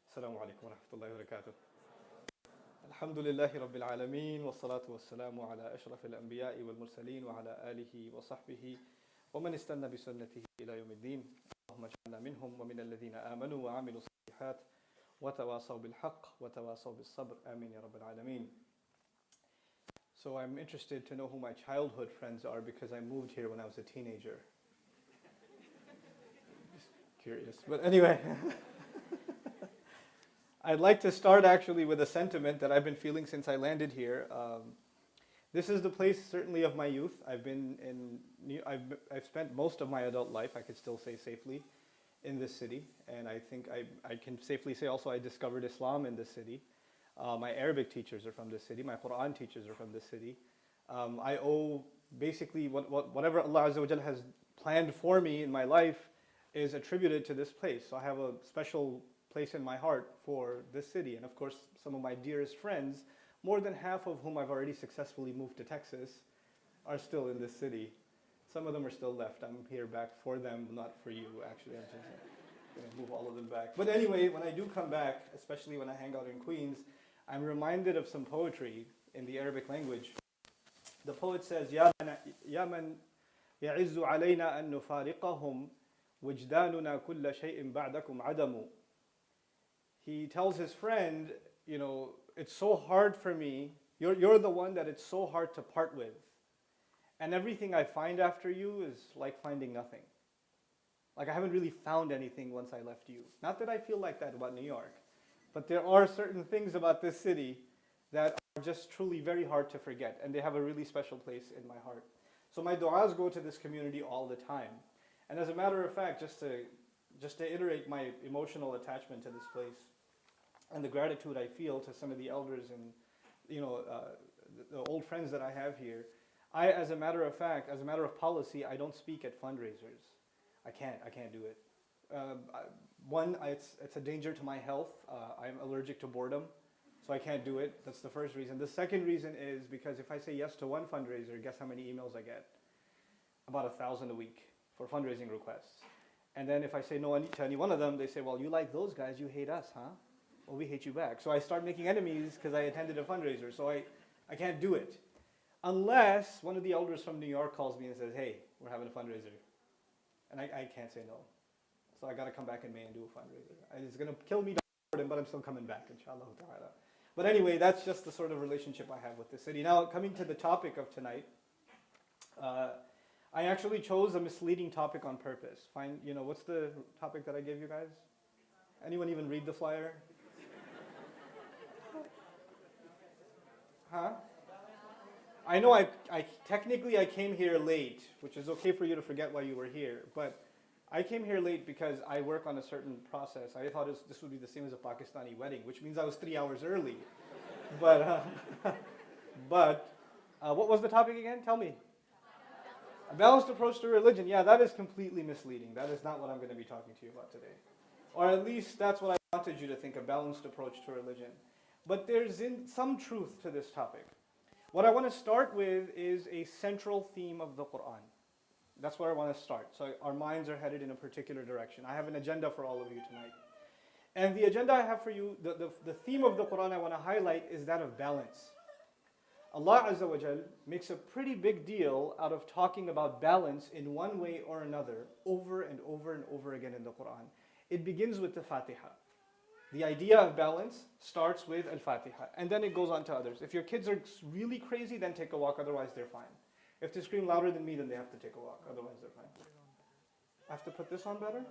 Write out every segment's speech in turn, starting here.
Assalamu alaikum wa rahmatullahi wa barakatuh. Alhamdulillahi rabbil alameen wa salatu wa salamu ala ashrafil anbiya'i wal mursaleen wa ala alihi wa sahbihi wa man istanna bi sunnatihi ila yawmiddin. Allahumma ij'alna minhum wa min alladhina amanu wa 'amilu salihat wa tawasaw bil haqq wa tawasaw bis sabr. Amin ya rabbil alameen. So I'm interested to know who my childhood friends are because I moved here when I was a teenager. Just curious. But anyway, I'd like to start actually with a sentiment that I've been feeling since I landed here. This is the place certainly of my youth. I've spent most of my adult life, I could still say safely, in this city. And I think I can safely say also I discovered Islam in this city. My Arabic teachers are from this city. My Qur'an teachers are from this city. I owe basically whatever Allah Azza wa Jal has planned for me in my life is attributed to this place. So I have a special place in my heart for this city. And of course, some of my dearest friends, more than half of whom I've already successfully moved to Texas, are still in this city. Some of them are still left. I'm here back for them, not for you, actually. I'm just going to move all of them back. But anyway, when I do come back, especially when I hang out in Queens, I'm reminded of some poetry in the Arabic language. The poet says, Ya man ya'izzu alayna an nufariqahum wajdanuna kulla shay'in ba'dakum adamu. He tells his friend, you know, it's so hard for me, you're the one that it's so hard to part with. And everything I find after you is like finding nothing. Like I haven't really found anything once I left you. Not that I feel like that about New York, but there are certain things about this city that are just truly very hard to forget, and they have a really special place in my heart. So my du'as go to this community all the time. And as a matter of fact, just to iterate my emotional attachment to this place and the gratitude I feel to some of the elders and the old friends that I have here, as a matter of fact, as a matter of policy, I don't speak at fundraisers. I can't do it. One, it's a danger to my health. I'm allergic to boredom, so I can't do it. That's the first reason. The second reason is because if I say yes to one fundraiser, guess how many emails I get? About 1,000 a week for fundraising requests. And then if I say no to any one of them, they say, well, you like those guys, you hate us, huh? Well, we hate you back. So I start making enemies because I attended a fundraiser. So I can't do it. Unless one of the elders from New York calls me and says, hey, we're having a fundraiser. And I can't say no. So I got to come back in May and do a fundraiser. And it's going to kill me, but I'm still coming back, inshallah ta'ala. But anyway, that's just the sort of relationship I have with the city. Now, coming to the topic of tonight, I actually chose a misleading topic on purpose. What's the topic that I gave you guys? Anyone even read the flyer? Huh? I know I technically I came here late, which is okay for you to forget why you were here, but I came here late because I work on a certain process. I thought this would be the same as a Pakistani wedding, which means I was 3 hours early. But what was the topic again? Tell me. A balanced approach to religion. Yeah, that is completely misleading. That is not what I'm going to be talking to you about today. Or at least that's what I wanted you to think, a balanced approach to religion. But there's some truth to this topic. What I want to start with is a central theme of the Qur'an. That's where I want to start. So our minds are headed in a particular direction. I have an agenda for all of you tonight. And the agenda I have for you, the theme of the Qur'an I want to highlight is that of balance. Allah Azza wa Jal makes a pretty big deal out of talking about balance in one way or another over and over and over again in the Qur'an. It begins with the Fatiha. The idea of balance starts with Al-Fatiha, and then it goes on to others. If your kids are really crazy, then take a walk, otherwise they're fine. If they scream louder than me, then they have to take a walk, otherwise they're fine. I have to put this on better?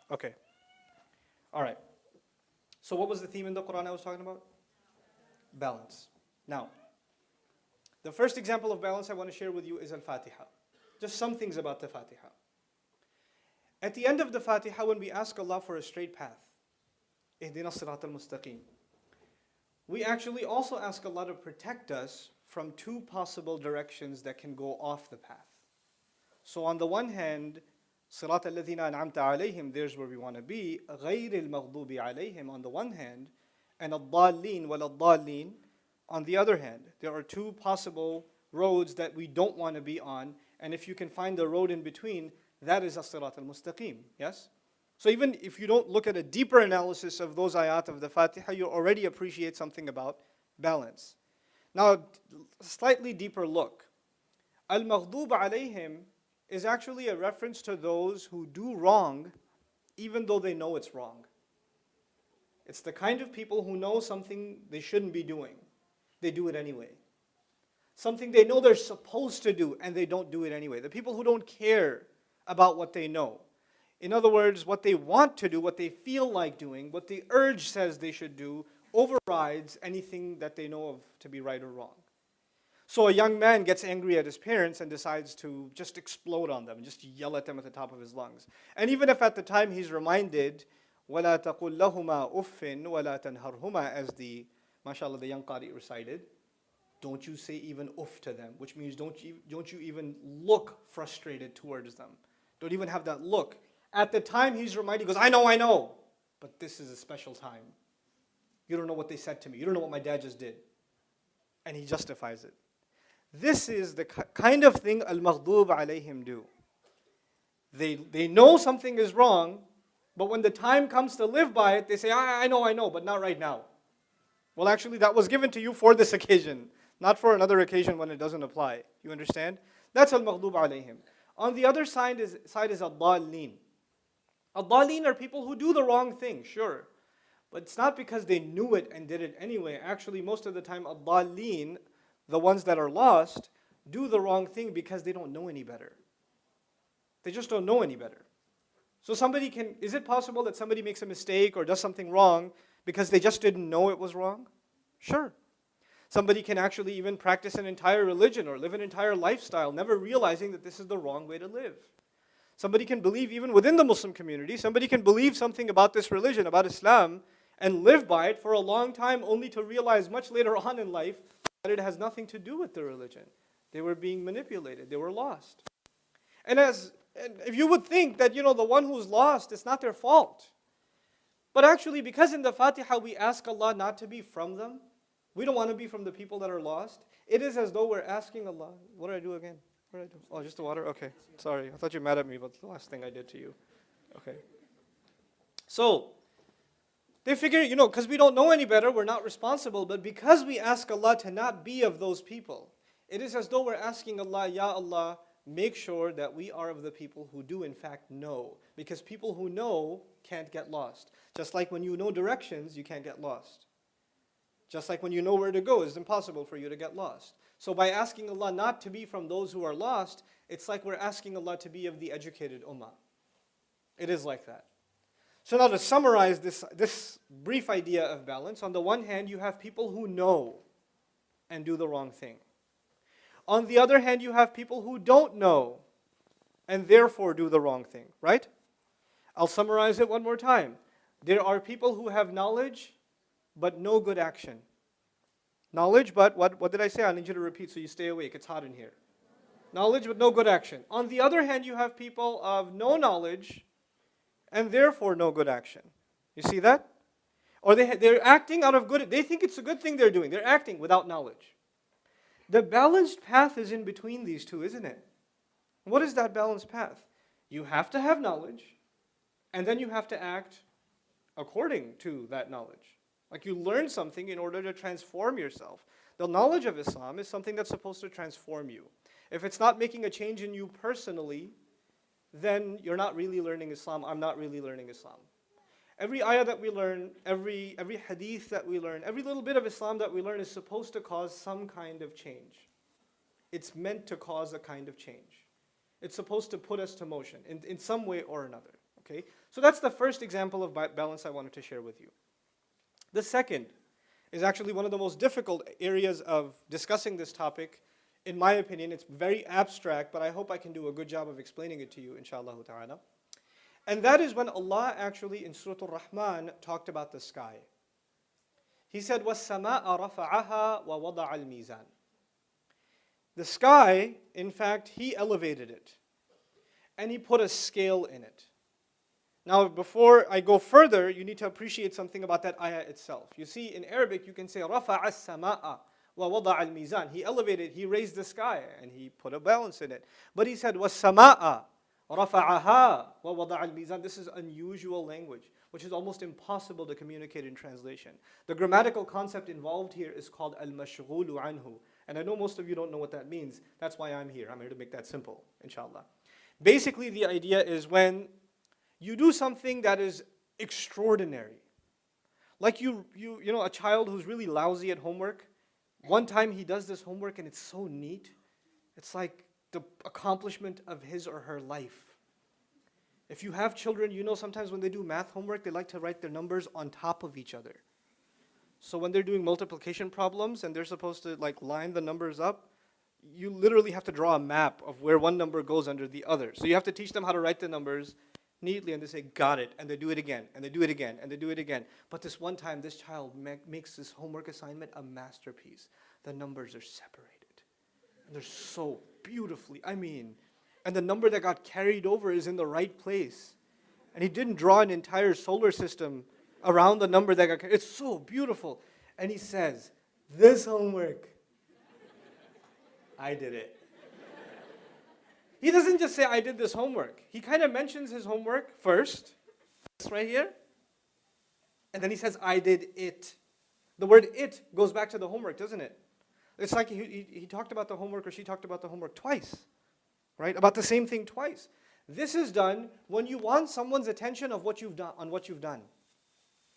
Okay. All right. So what was the theme in the Qur'an I was talking about? Balance. Now, the first example of balance I want to share with you is Al-Fatiha. Just some things about the Fatiha. At the end of the Fatiha, when we ask Allah for a straight path, Ihdina Sirat al-Mustaqim, we actually also ask Allah to protect us from two possible directions that can go off the path. So on the one hand, Sirat al-Ladhina an'amta alayhim, there's where we want to be, غَيْرِ الْمَغْضُوبِ alayhim on the one hand, and الضَّالِّينَ وَلَضَّالِّينَ on the other hand. There are two possible roads that we don't want to be on, and if you can find the road in between, that is as-sirat al-mustaqim, yes? So even if you don't look at a deeper analysis of those ayat of the Fatiha, you already appreciate something about balance. Now, a slightly deeper look. Al-Maghdub alayhim is actually a reference to those who do wrong even though they know it's wrong. It's the kind of people who know something they shouldn't be doing. They do it anyway. Something they know they're supposed to do and they don't do it anyway. The people who don't care about what they know. In other words, what they want to do, what they feel like doing, what the urge says they should do, overrides anything that they know of to be right or wrong. So a young man gets angry at his parents and decides to just explode on them, just yell at them at the top of his lungs. And even if at the time he's reminded, وَلَا تَقُلْ لَهُمَا أُفٍّ وَلَا تَنْهَرْهُمَا, as the, mashallah, the young Qari recited, don't you say even uff to them, which means don't you even look frustrated towards them. Don't even have that look. At the time he's reminded, he goes, I know, but this is a special time. You don't know what they said to me. You don't know what my dad just did. And he justifies it. This is the kind of thing al-maghdub alayhim do. They know something is wrong, but when the time comes to live by it, they say, I know, but not right now. Well, actually, that was given to you for this occasion, not for another occasion when it doesn't apply. You understand? That's al-maghdub alayhim. On the other side is ad-dallin. Ad-dallin are people who do the wrong thing, sure. But it's not because they knew it and did it anyway. Actually, most of the time, ad-dallin, the ones that are lost, do the wrong thing because they don't know any better. They just don't know any better. So is it possible that somebody makes a mistake or does something wrong because they just didn't know it was wrong? Sure. Somebody can actually even practice an entire religion or live an entire lifestyle, never realizing that this is the wrong way to live. Somebody can believe even within the Muslim community, somebody can believe something about this religion, about Islam, and live by it for a long time only to realize much later on in life that it has nothing to do with the religion. They were being manipulated. They were lost. And if you would think that, the one who's lost, it's not their fault. But actually, because in the Fatiha we ask Allah not to be from them, we don't want to be from the people that are lost, it is as though we're asking Allah, what did I do again? What did I do? Oh, just the water? Okay, sorry. I thought you were mad at me, but it's the last thing I did to you. Okay. So, they figure, because we don't know any better, we're not responsible. But because we ask Allah to not be of those people, it is as though we're asking Allah, Ya Allah, make sure that we are of the people who do in fact know. Because people who know can't get lost. Just like when you know directions, you can't get lost. Just like when you know where to go, it's impossible for you to get lost. So by asking Allah not to be from those who are lost, it's like we're asking Allah to be of the educated ummah. It is like that. So now to summarize this brief idea of balance, on the one hand, you have people who know and do the wrong thing. On the other hand, you have people who don't know and therefore do the wrong thing, right? I'll summarize it one more time. There are people who have knowledge but no good action. Knowledge, but what did I say? I need you to repeat so you stay awake. It's hot in here. Knowledge but no good action. On the other hand, you have people of no knowledge and therefore no good action. You see that? Or they're acting out of good, they think it's a good thing they're doing. They're acting without knowledge. The balanced path is in between these two, isn't it? What is that balanced path? You have to have knowledge, and then you have to act according to that knowledge. Like you learn something in order to transform yourself. The knowledge of Islam is something that's supposed to transform you. If it's not making a change in you personally, then you're not really learning Islam. I'm not really learning Islam. Every ayah that we learn, every hadith that we learn, every little bit of Islam that we learn is supposed to cause some kind of change. It's meant to cause a kind of change. It's supposed to put us to motion in some way or another. Okay? So that's the first example of balance I wanted to share with you. The second is actually one of the most difficult areas of discussing this topic. In my opinion, it's very abstract, but I hope I can do a good job of explaining it to you, inshallah ta'ala. And that is when Allah actually in Surah Al-Rahman talked about the sky. He said, وَالسَّمَاءَ رَفَعَهَا وَوَضَعَ الْمِيزَانَ. The sky, in fact, He elevated it. And He put a scale in it. Now, before I go further, you need to appreciate something about that ayah itself. You see, in Arabic, you can say, رَفَعَ السَّمَاءَ وَوَضَعَ الْمِيزَانَ. He elevated, He raised the sky, and He put a balance in it. But He said, وَالسَّمَاءَ رَفَعَهَا وَوَضَعَ الْمِيزَانَ. This is unusual language, which is almost impossible to communicate in translation. The grammatical concept involved here is called al-mashghulu anhu. And I know most of you don't know what that means. That's why I'm here. I'm here to make that simple, inshallah. Basically, the idea is when you do something that is extraordinary. Like you know, a child who's really lousy at homework. One time he does this homework and it's so neat. It's like the accomplishment of his or her life. If you have children, you know sometimes when they do math homework, they like to write their numbers on top of each other. So when they're doing multiplication problems and they're supposed to like line the numbers up, you literally have to draw a map of where one number goes under the other. So you have to teach them how to write the numbers neatly, and they say, got it, and they do it again, and they do it again, and they do it again. But this one time, this child makes this homework assignment a masterpiece. The numbers are separated, and they're so beautifully, and the number that got carried over is in the right place. And he didn't draw an entire solar system around the number that got carried. It's so beautiful. And he says, this homework, I did it. He doesn't just say, I did this homework. He kind of mentions his homework first, right here. And then he says, I did it. The word it goes back to the homework, doesn't it? It's like he talked about the homework, or she talked about the homework twice, right? About the same thing twice. This is done when you want someone's attention of what you've done, on what you've done.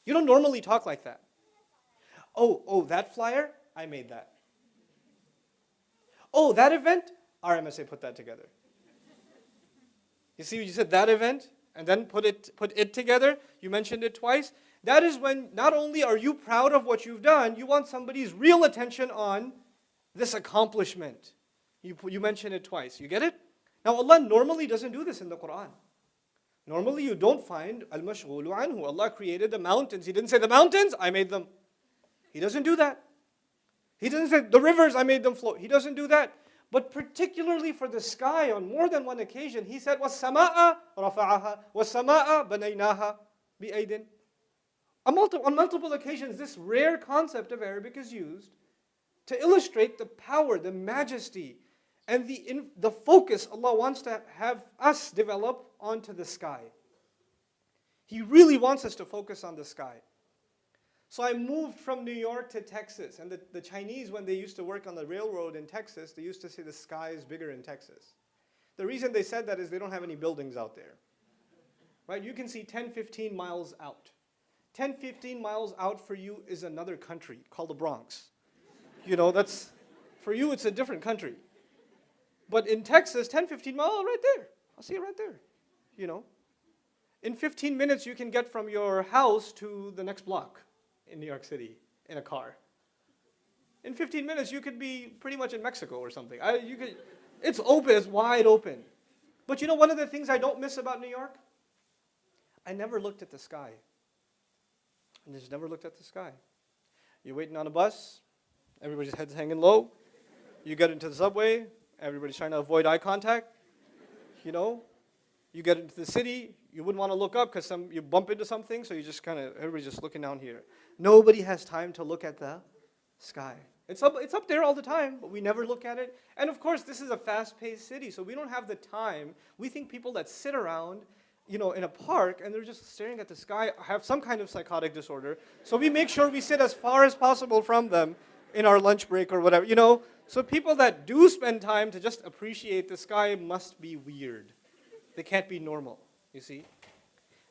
You don't normally talk like that. Oh, that flyer? I made that. Oh, that event? Our MSA put that together. You see, you said that event, and then put it together. You mentioned it twice. That is when not only are you proud of what you've done, you want somebody's real attention on this accomplishment. You mention it twice. You get it? Now, Allah normally doesn't do this in the Qur'an. Normally, you don't find al-mashghulu anhu. Allah created the mountains. He didn't say the mountains, I made them. He doesn't do that. He doesn't say the rivers, I made them flow. He doesn't do that. But particularly for the sky, on more than one occasion, he said, وَالسَّمَاءَ رَفَعَهَا وَالسَّمَاءَ بَنَيْنَاهَا بِأَيْدٍ. On multiple occasions, this rare concept of Arabic is used to illustrate the power, the majesty, and the focus Allah wants to have us develop onto the sky. He really wants us to focus on the sky. So I moved from New York to Texas, and the Chinese, when they used to work on the railroad in Texas, they used to say the sky is bigger in Texas. The reason they said that is they don't have any buildings out there. Right? You can see 10, 15 miles out. 10, 15 miles out for you is another country called the Bronx. That's, for you it's a different country. But in Texas, 10, 15 miles, right there. I'll see it right there. In 15 minutes, you can get from your house to the next block in New York City in a car. In 15 minutes, you could be pretty much in Mexico or something. It's open, it's wide open. But one of the things I don't miss about New York? I never looked at the sky. I just never looked at the sky. You're waiting on a bus, everybody's head's hanging low. You get into the subway, everybody's trying to avoid eye contact. You get into the city, you wouldn't want to look up because you bump into something, so you just everybody's just looking down here. Nobody has time to look at the sky. It's up there all the time, but we never look at it. And of course, this is a fast-paced city, so we don't have the time. We think people that sit around, in a park and they're just staring at the sky have some kind of psychotic disorder. So we make sure we sit as far as possible from them in our lunch break or whatever, So people that do spend time to just appreciate the sky must be weird. They can't be normal, you see.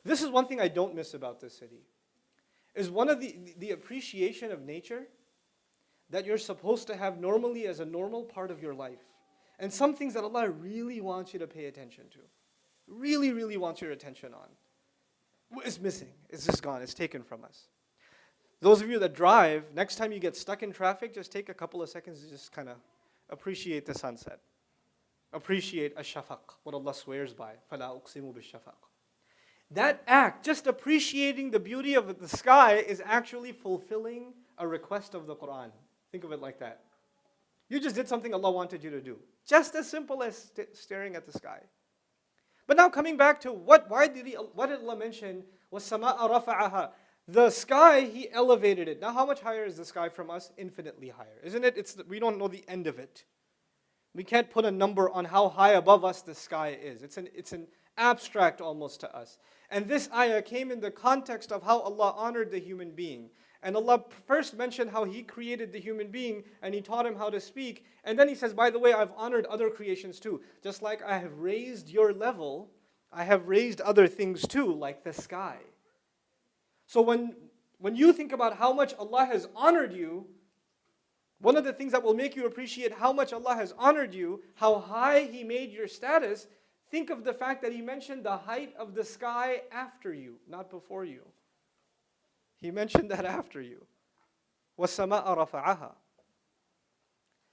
This is one thing I don't miss about this city, is one of the appreciation of nature that you're supposed to have normally as a normal part of your life. And some things that Allah really wants you to pay attention to. Really, really wants your attention on. It's missing. It's just gone. It's taken from us. Those of you that drive, next time you get stuck in traffic, just take a couple of seconds to just kind of appreciate the sunset. Appreciate ash-shafaq, what Allah swears by. فَلَا أُقْسِمُ بِالشَّفَقِ. That act, just appreciating the beauty of the sky, is actually fulfilling a request of the Qur'an. Think of it like that. You just did something Allah wanted you to do. Just as simple as staring at the sky. But now coming back to what did Allah mention? وَالسَّمَاءَ رَفَعَهَا. The sky, He elevated it. Now how much higher is the sky from us? Infinitely higher. Isn't it? We don't know the end of it. We can't put a number on how high above us the sky is. It's an abstract almost to us. And this ayah came in the context of how Allah honored the human being. And Allah first mentioned how He created the human being and He taught him how to speak. And then He says, by the way, I've honored other creations too. Just like I have raised your level, I have raised other things too, like the sky. So when you think about how much Allah has honored you, one of the things that will make you appreciate how much Allah has honored you, how high He made your status, think of the fact that He mentioned the height of the sky after you, not before you. He mentioned that after you. وَالسَّمَاءَ رَفَعَهَا.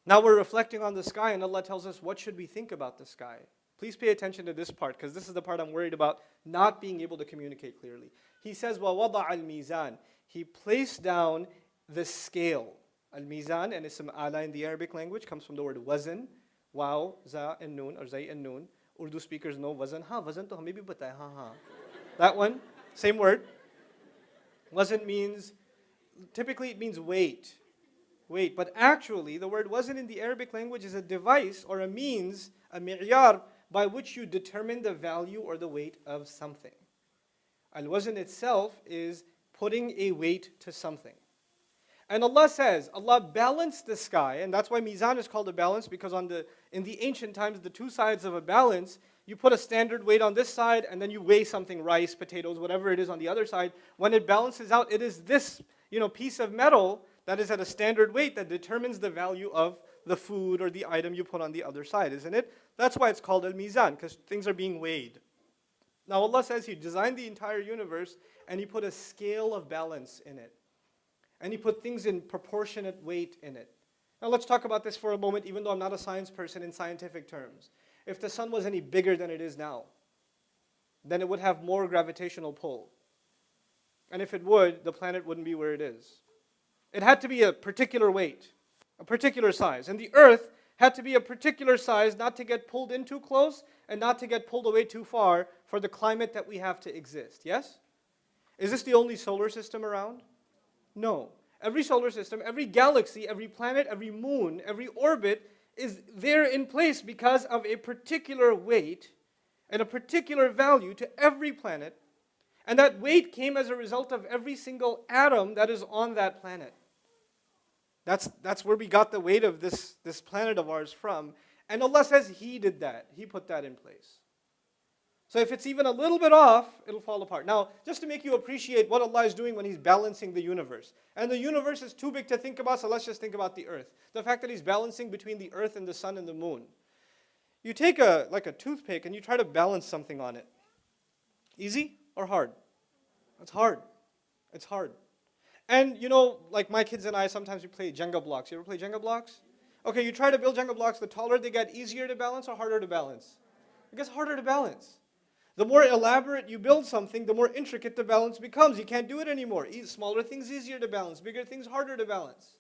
Now we're reflecting on the sky and Allah tells us what should we think about the sky. Please pay attention to this part because this is the part I'm worried about not being able to communicate clearly. He says, وَوَضَعَ الْمِيزَانِ. He placed down the scale. Al-Mizan and Ism Ala in the Arabic language comes from the word wazn. Waw, za and noon, or zay and noon. Urdu speakers know wazn. Ha, wazn to hame bhi pata hai, ha. That one, same word. Wazn means, typically it means weight. Weight, but actually the word wazn in the Arabic language is a device or a means, a mi'yar, by which you determine the value or the weight of something. Al-wazn itself is putting a weight to something. And Allah says, Allah balanced the sky, and that's why mizan is called a balance, because in the ancient times, the two sides of a balance, you put a standard weight on this side, and then you weigh something, rice, potatoes, whatever it is on the other side. When it balances out, it is this piece of metal that is at a standard weight that determines the value of the food or the item you put on the other side, isn't it? That's why it's called al-mizan, because things are being weighed. Now Allah says He designed the entire universe, and He put a scale of balance in it. And He put things in proportionate weight in it. Now let's talk about this for a moment, even though I'm not a science person in scientific terms. If the sun was any bigger than it is now, then it would have more gravitational pull. And if it would, the planet wouldn't be where it is. It had to be a particular weight, a particular size. And the earth had to be a particular size, not to get pulled in too close and not to get pulled away too far for the climate that we have to exist. Yes? Is this the only solar system around? No. Every solar system, every galaxy, every planet, every moon, every orbit is there in place because of a particular weight and a particular value to every planet. And that weight came as a result of every single atom that is on that planet. That's where we got the weight of this planet of ours from. And Allah says He did that. He put that in place. So if it's even a little bit off, it'll fall apart. Now, just to make you appreciate what Allah is doing when He's balancing the universe. And the universe is too big to think about, so let's just think about the earth. The fact that He's balancing between the earth and the sun and the moon. You take a toothpick and you try to balance something on it. Easy or hard? It's hard. It's hard. And like my kids and I, sometimes we play Jenga blocks. You ever play Jenga blocks? Okay, you try to build Jenga blocks, the taller they get, easier to balance or harder to balance? It gets harder to balance. The more elaborate you build something, the more intricate the balance becomes. You can't do it anymore. Smaller things easier to balance, bigger things harder to balance.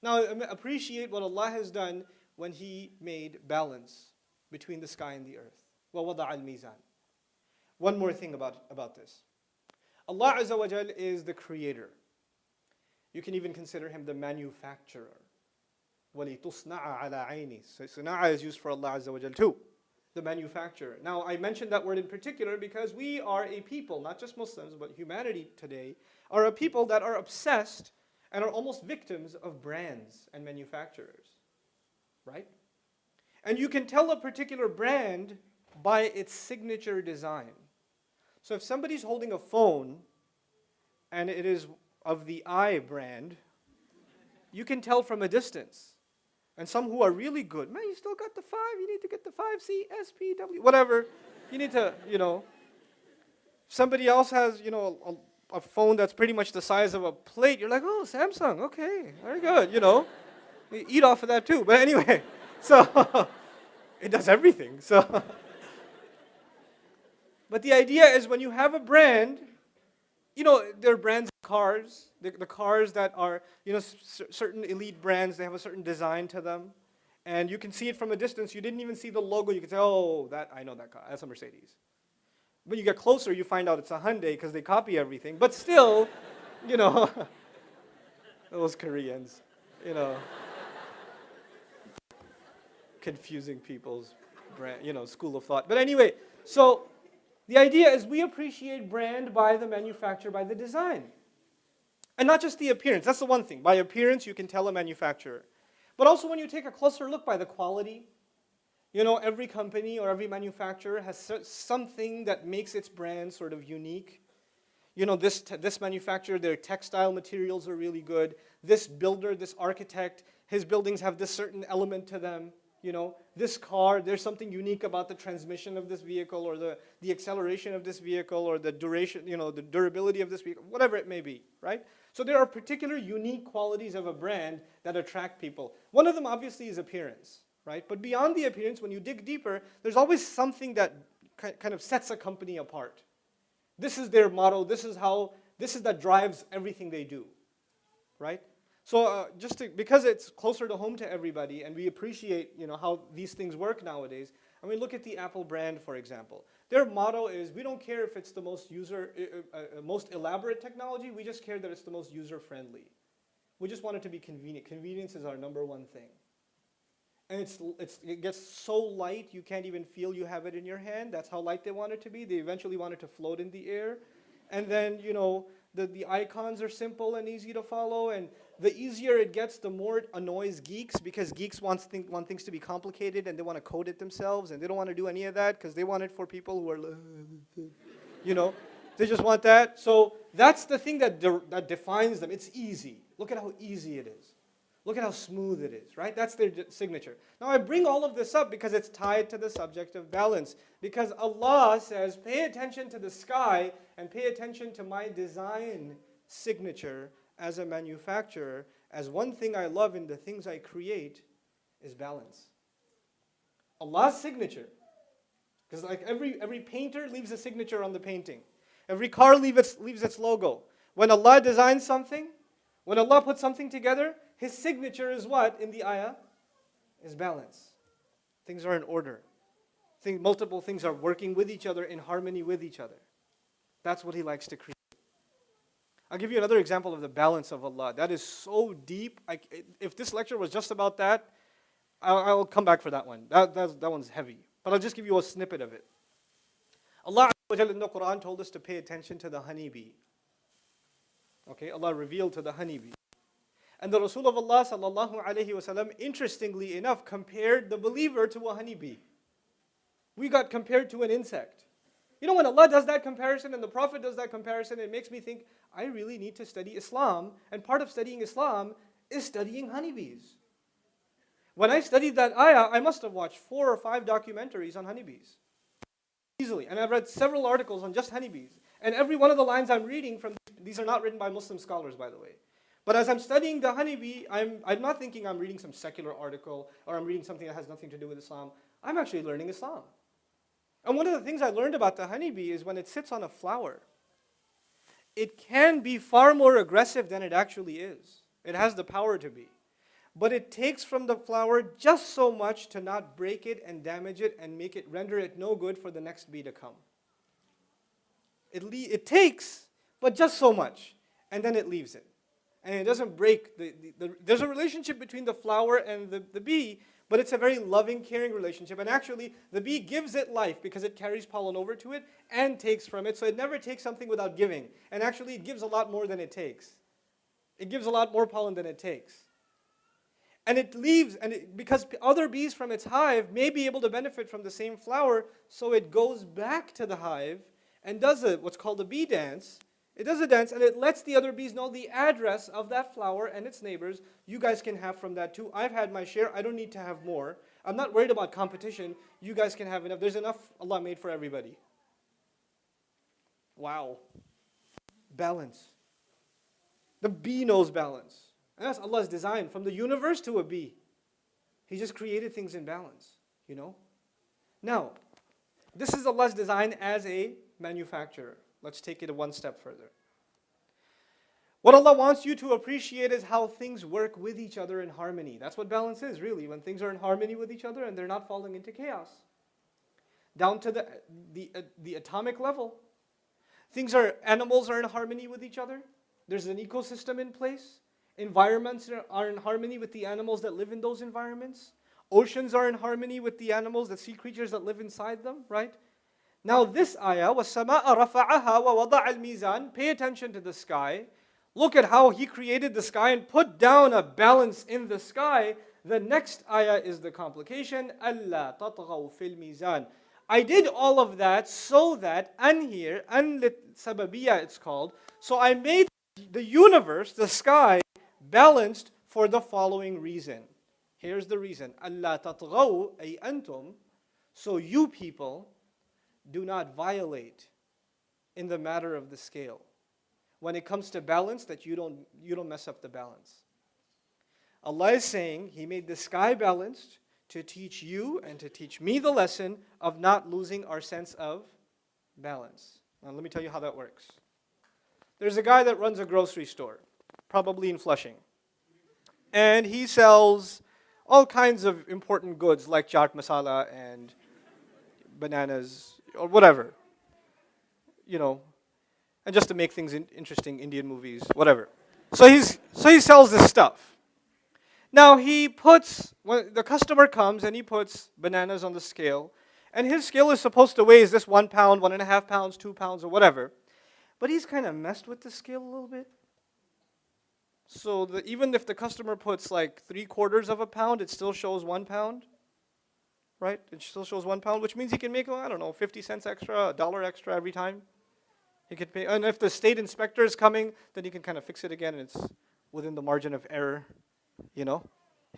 Now appreciate what Allah has done when He made balance between the sky and the earth. وَوَضَعَ الْمِيزَانِ. One more thing about this. Allah Azza wa Jal is the creator. You can even consider Him the manufacturer. وَلِتُصْنَعَ عَلَى عَيْنِي. So Sana'a is used for Allah Azza wa Jal too. The manufacturer. Now, I mentioned that word in particular because we are a people, not just Muslims, but humanity today, are a people that are obsessed and are almost victims of brands and manufacturers. Right? And you can tell a particular brand by its signature design. So if somebody's holding a phone and it is of the I brand, you can tell from a distance. And some who are really good, man, you still got the 5, you need to get the 5C, SPW, whatever. You need to, somebody else has, a phone that's pretty much the size of a plate. You're like, oh, Samsung, okay, very good, You eat off of that too. But anyway, so it does everything. So, but the idea is when you have a brand, there are brands of cars, the cars that are, certain elite brands, they have a certain design to them. And you can see it from a distance. You didn't even see the logo. You can say, oh, I know that car. That's a Mercedes. When you get closer, you find out it's a Hyundai because they copy everything. But still, those Koreans, Okay, confusing people's school of thought. But anyway, so the idea is we appreciate brand by the manufacturer, by the design. And not just the appearance. That's the one thing. By appearance, you can tell a manufacturer. But also when you take a closer look by the quality, every company or every manufacturer has something that makes its brand sort of unique. This manufacturer, their textile materials are really good. This builder, this architect, his buildings have this certain element to them. This car, there's something unique about the transmission of this vehicle or the acceleration of this vehicle or the duration, the durability of this vehicle, whatever it may be, right? So there are particular unique qualities of a brand that attract people. One of them obviously is appearance, right? But beyond the appearance, when you dig deeper, there's always something that kind of sets a company apart. This is their motto, this is that drives everything they do, right? So because it's closer to home to everybody and we appreciate how these things work nowadays, look at the Apple brand, for example. Their motto is, we don't care if it's the most most elaborate technology, we just care that it's the most user-friendly. We just want it to be convenient. Convenience is our number one thing. And it gets so light you can't even feel you have it in your hand. That's how light they want it to be. They eventually want it to float in the air. And then, the icons are simple and easy to follow. And the easier it gets, the more it annoys geeks, because geeks want things to be complicated and they want to code it themselves. And they don't want to do any of that because they want it for people who are, they just want that. So that's the thing that defines them. It's easy. Look at how easy it is. Look at how smooth it is, right? That's their signature. Now I bring all of this up because it's tied to the subject of balance. Because Allah says, pay attention to the sky and pay attention to my design signature as a manufacturer, as one thing I love in the things I create is balance. Allah's signature. Because like every painter leaves a signature on the painting. Every car leaves its logo. When Allah designs something, when Allah puts something together, His signature is what in the ayah? Is balance. Things are in order. Multiple things are working with each other, in harmony with each other. That's what He likes to create. I'll give you another example of the balance of Allah. That is so deep. If this lecture was just about that, I'll come back for that one. That one's heavy. But I'll just give you a snippet of it. Allah in the Qur'an told us to pay attention to the honeybee. Okay, Allah revealed to the honeybee. And the Rasul of Allah sallallahu alayhi wasallam, interestingly enough, compared the believer to a honeybee. We got compared to an insect. When Allah does that comparison and the Prophet does that comparison, it makes me think, I really need to study Islam. And part of studying Islam is studying honeybees. When I studied that ayah, I must have watched 4 or 5 documentaries on honeybees. Easily. And I've read several articles on just honeybees. And every one of the lines I'm reading from, these are not written by Muslim scholars, by the way. But as I'm studying the honeybee, I'm not thinking I'm reading some secular article or I'm reading something that has nothing to do with Islam. I'm actually learning Islam. And one of the things I learned about the honeybee is when it sits on a flower, it can be far more aggressive than it actually is. It has the power to be. But it takes from the flower just so much to not break it and damage it and render it no good for the next bee to come. It takes, but just so much. And then it leaves it. And it doesn't break. There's a relationship between the flower and the bee, but it's a very loving, caring relationship. And actually, the bee gives it life because it carries pollen over to it and takes from it. So it never takes something without giving. And actually, it gives a lot more than it takes. It gives a lot more pollen than it takes. And it leaves, because other bees from its hive may be able to benefit from the same flower, so it goes back to the hive and does what's called a bee dance. It does a dance and it lets the other bees know the address of that flower and its neighbors. You guys can have from that too. I've had my share. I don't need to have more. I'm not worried about competition. You guys can have enough. There's enough Allah made for everybody. Wow. Balance. The bee knows balance. And that's Allah's design from the universe to a bee. He just created things in balance, Now, this is Allah's design as a manufacturer. Let's take it one step further. What Allah wants you to appreciate is how things work with each other in harmony. That's what balance is, really, when things are in harmony with each other and they're not falling into chaos. Down to the atomic level. Animals are in harmony with each other. There's an ecosystem in place. Environments are in harmony with the animals that live in those environments. Oceans are in harmony with the animals, the sea creatures that live inside them, right? Now this ayah, وَالسَّمَاءَ رَفَعَهَا وَوَضَعَ الْمِيزَانِ. Pay attention to the sky. Look at how He created the sky and put down a balance in the sky. The next ayah is the complication. أَلَّا تَطْغَوْا فِي الْمِيزَانِ. I did all of that so that, an here, an sababiyya it's called, so I made the universe, the sky, balanced for the following reason. Here's the reason. أَلَّا تَطْغَوْا أي أنتم. So you people do not violate in the matter of the scale. When it comes to balance, that you don't mess up the balance. Allah is saying He made the sky balanced to teach you and to teach me the lesson of not losing our sense of balance. Now let me tell you how that works. There's a guy that runs a grocery store, probably in Flushing. And he sells all kinds of important goods like chaat masala and bananas or whatever. And just to make things interesting, Indian movies, whatever. So he sells this stuff. Now when the customer comes and he puts bananas on the scale, and his scale is supposed to weigh, is this 1 pound, 1.5 pounds, 2 pounds, or whatever. But he's kind of messed with the scale a little bit. So even if the customer puts like 3/4 of a pound, it still shows 1 pound. Right? It still shows 1 pound, which means he can make, 50 cents extra, $1 extra every time. He could pay, and if the state inspector is coming, then he can kind of fix it again, and it's within the margin of error.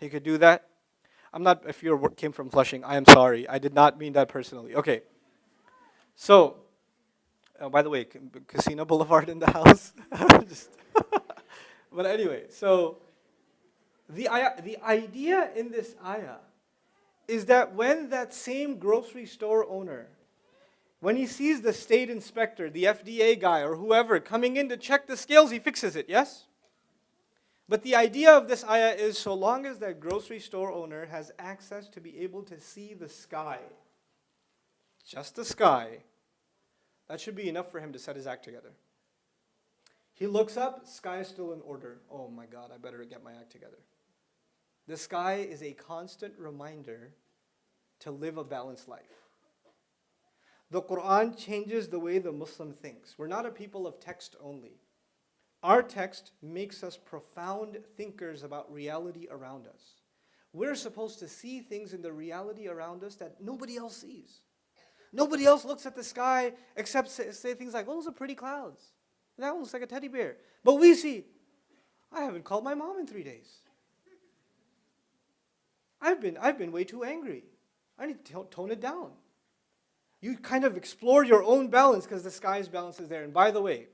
He could do that. If you came from Flushing, I am sorry. I did not mean that personally. Okay. So, by the way, Casino Boulevard in the house. But anyway, so the idea in this ayah is that when that same grocery store owner, when he sees the state inspector, the FDA guy or whoever coming in to check the scales, he fixes it, yes? But the idea of this ayah is so long as that grocery store owner has access to be able to see the sky, just the sky, that should be enough for him to set his act together. He looks up, sky is still in order. Oh my God, I better get my act together. The sky is a constant reminder to live a balanced life. The Qur'an changes the way the Muslim thinks. We're not a people of text only. Our text makes us profound thinkers about reality around us. We're supposed to see things in the reality around us that nobody else sees. Nobody else looks at the sky except say things like, those are pretty clouds. That one looks like a teddy bear. But we see, I haven't called my mom in 3 days. I've been way too angry. I need to tone it down. You kind of explore your own balance because the sky's balance is there. And by the way,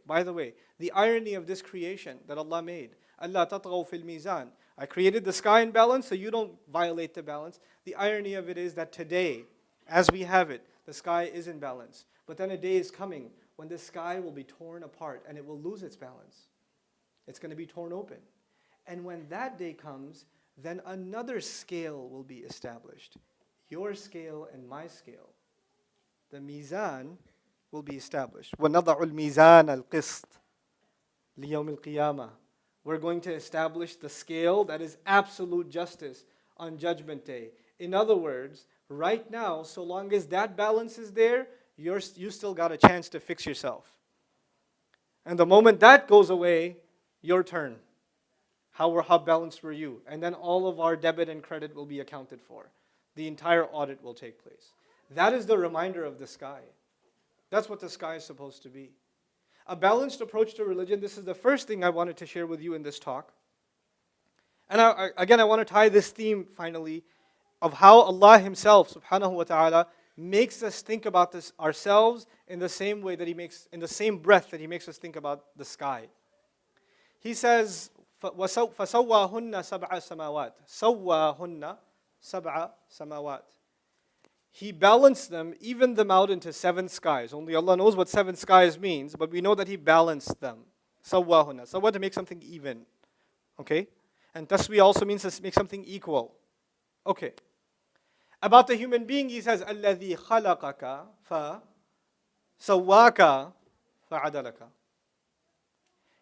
the irony of this creation that Allah made, أَلَّا تَطْغَوْا فِي الْمِيزَانِ. I created the sky in balance so you don't violate the balance. The irony of it is that today, as we have it, the sky is in balance. But then a day is coming when the sky will be torn apart and it will lose its balance. It's going to be torn open. And when that day comes, then another scale will be established. Your scale and my scale. The mizan will be established. وَنَضَعُ الْمِيزَانَ الْقِسْطِ لِيَوْمِ الْقِيَامَةِ. We're going to establish the scale that is absolute justice on Judgment Day. In other words, right now, so long as that balance is there, you still got a chance to fix yourself. And the moment that goes away, your turn. How balanced were you? And then all of our debit and credit will be accounted for. The entire audit will take place. That is the reminder of the sky. That's what the sky is supposed to be. A balanced approach to religion. This is the first thing I wanted to share with you in this talk. And I want to tie this theme finally of how Allah Himself, subhanahu wa ta'ala, makes us think about this ourselves in the same way that He makes, in the same breath that He makes us think about the sky. He says, فَسَوَّاهُنَّ سَبْعَ سَمَاوَاتٍ سَوَّاهُنَّ سَبْعَ سَمَاوَاتٍ. He balanced them, evened them out into 7 skies. Only Allah knows what 7 skies means, but we know that He balanced them. Sawwahunna. Sawwa, to make something even. Okay? And taswi also means to make something equal. Okay. About the human being, He says, الَّذِي خَلَقَكَ فَسَوَّاكَ فَعَدَلَكَ.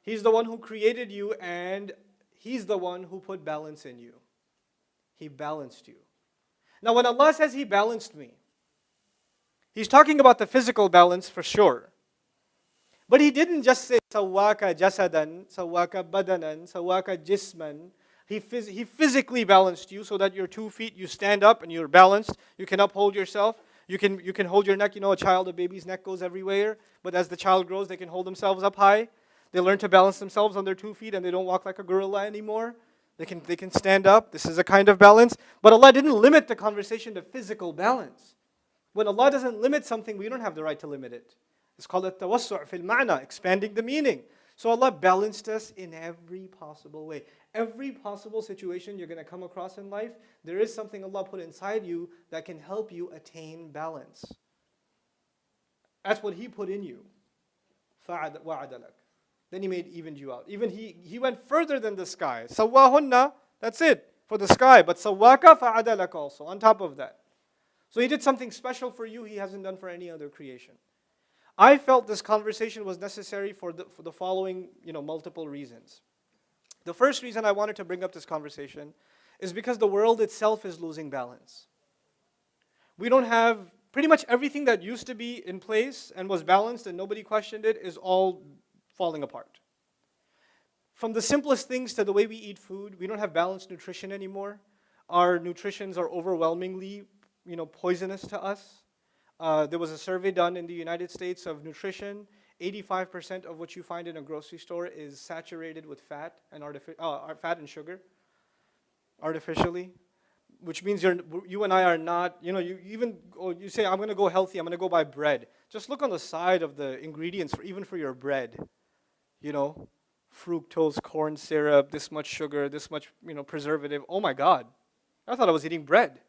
He's the one who created you, and He's the one who put balance in you. He balanced you. Now when Allah says He balanced me, He's talking about the physical balance for sure. But He didn't just say, sawaka jasadan, sawaka badanan, sawaka jisman. He physically balanced you so that your 2 feet, you stand up and you're balanced. You can uphold yourself. You can hold your neck. You know, a baby's neck goes everywhere. But as the child grows, they can hold themselves up high. They learn to balance themselves on their 2 feet and they don't walk like a gorilla anymore. They can stand up. This is a kind of balance. But Allah didn't limit the conversation to physical balance. When Allah doesn't limit something, we don't have the right to limit it. It's called at-tawassu' fil ma'na, expanding the meaning. So Allah balanced us in every possible way. Every possible situation you're going to come across in life, there is something Allah put inside you that can help you attain balance. That's what He put in you. وَعَدَلَكَ. Then He evened you out. Even He went further than the sky. Sawwahunna, that's it, for the sky. But sawwaka fa'adalak also, on top of that. So He did something special for you He hasn't done for any other creation. I felt this conversation was necessary for the following, multiple reasons. The first reason I wanted to bring up this conversation is because the world itself is losing balance. We don't have, pretty much everything that used to be in place and was balanced and nobody questioned it is all falling apart. From the simplest things to the way we eat food, we don't have balanced nutrition anymore. Our nutritions are overwhelmingly, poisonous to us. There was a survey done in the United States of nutrition. 85% of what you find in a grocery store is saturated with fat and fat and sugar, artificially, which means you and I are not. You say I'm going to go healthy. I'm going to go buy bread. Just look on the side of the ingredients even for your bread. Fructose, corn syrup, this much sugar, this much preservative. Oh my God, I thought I was eating bread.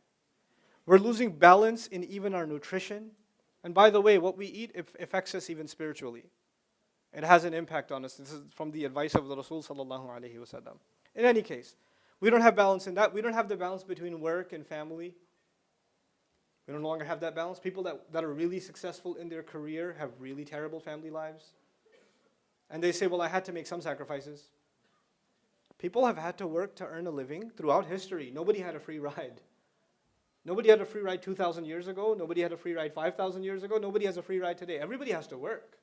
We're losing balance in even our nutrition. And by the way, what we eat affects us even spiritually. It has an impact on us. This is from the advice of the Rasul sallallahu alaihi wasallam. In any case, we don't have balance in that. We don't have the balance between work and family. We no longer have that balance. People that are really successful in their career have really terrible family lives. And they say, well, I had to make some sacrifices. People have had to work to earn a living throughout history. Nobody had a free ride. Nobody had a free ride 2,000 years ago. Nobody had a free ride 5,000 years ago. Nobody has a free ride today. Everybody has to work.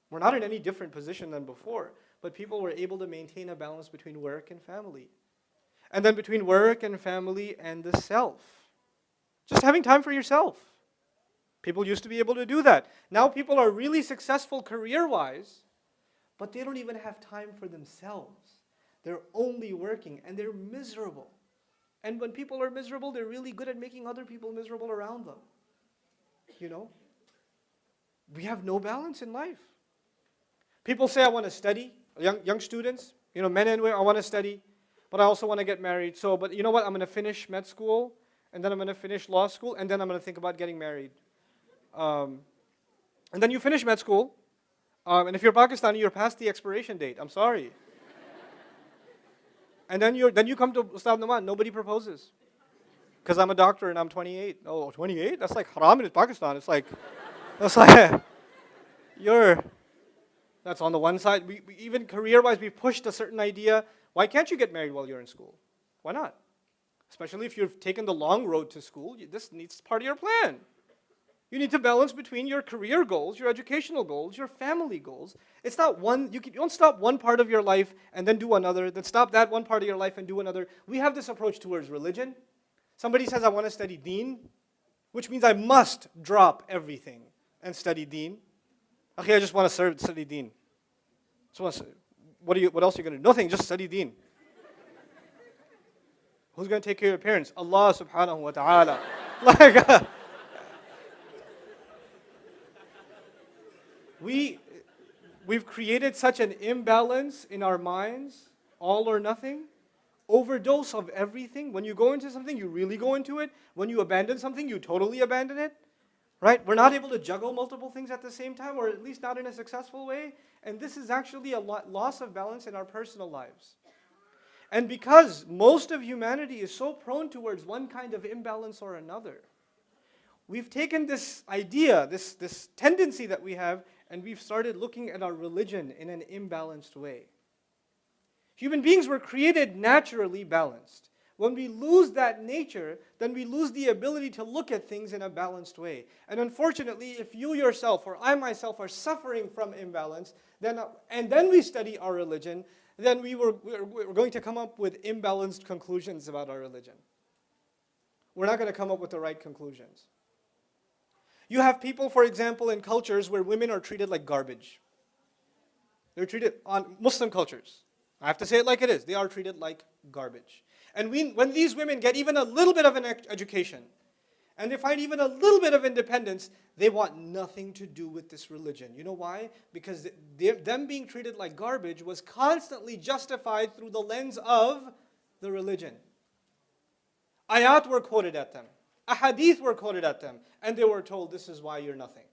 We're not in any different position than before, but people were able to maintain a balance between work and family. And then between work and family and the self. Just having time for yourself. People used to be able to do that. Now people are really successful career-wise, but they don't even have time for themselves. They're only working and they're miserable. And when people are miserable, they're really good at making other people miserable around them. We have no balance in life. People say, I want to study. Young students, men and women, I want to study, but I also want to get married. But you know what? I'm going to finish med school, and then I'm going to finish law school, and then I'm going to think about getting married. And then you finish med school, and if you're Pakistani, you're past the expiration date. I'm sorry. And then you come to Ustad Nouman, nobody proposes. Because I'm a doctor and I'm 28. Oh, 28? That's like haram in Pakistan. That's on the one side. We even career-wise, we pushed a certain idea. Why can't you get married while you're in school? Why not? Especially if you've taken the long road to school, this needs part of your plan. You need to balance between your career goals, your educational goals, your family goals. It's not one, you don't stop one part of your life and then do another, then stop that one part of your life and do another. We have this approach towards religion. Somebody says, I want to study deen, which means I must drop everything and study deen. Okay, I just want to study deen. What else are you going to do? Nothing, just study deen. Who's going to take care of your parents? Allah subhanahu wa ta'ala. We've created such an imbalance in our minds, all or nothing, overdose of everything. When you go into something, you really go into it. When you abandon something, you totally abandon it. Right? We're not able to juggle multiple things at the same time, or at least not in a successful way. And this is actually a loss of balance in our personal lives. And because most of humanity is so prone towards one kind of imbalance or another, we've taken this idea, this tendency that we have, and we've started looking at our religion in an imbalanced way. Human beings were created naturally balanced. When we lose that nature, then we lose the ability to look at things in a balanced way. And unfortunately, if you yourself or I myself are suffering from imbalance, and then we study our religion, then we're going to come up with imbalanced conclusions about our religion. We're not going to come up with the right conclusions. You have people, for example, in cultures where women are treated like garbage. They're treated, on Muslim cultures, I have to say it like it is, they are treated like garbage. And when these women get even a little bit of an education, and they find even a little bit of independence, they want nothing to do with this religion. You know why? Because them being treated like garbage was constantly justified through the lens of the religion. Ayat were quoted at them. Ahadith were quoted at them. And they were told, this is why you're nothing.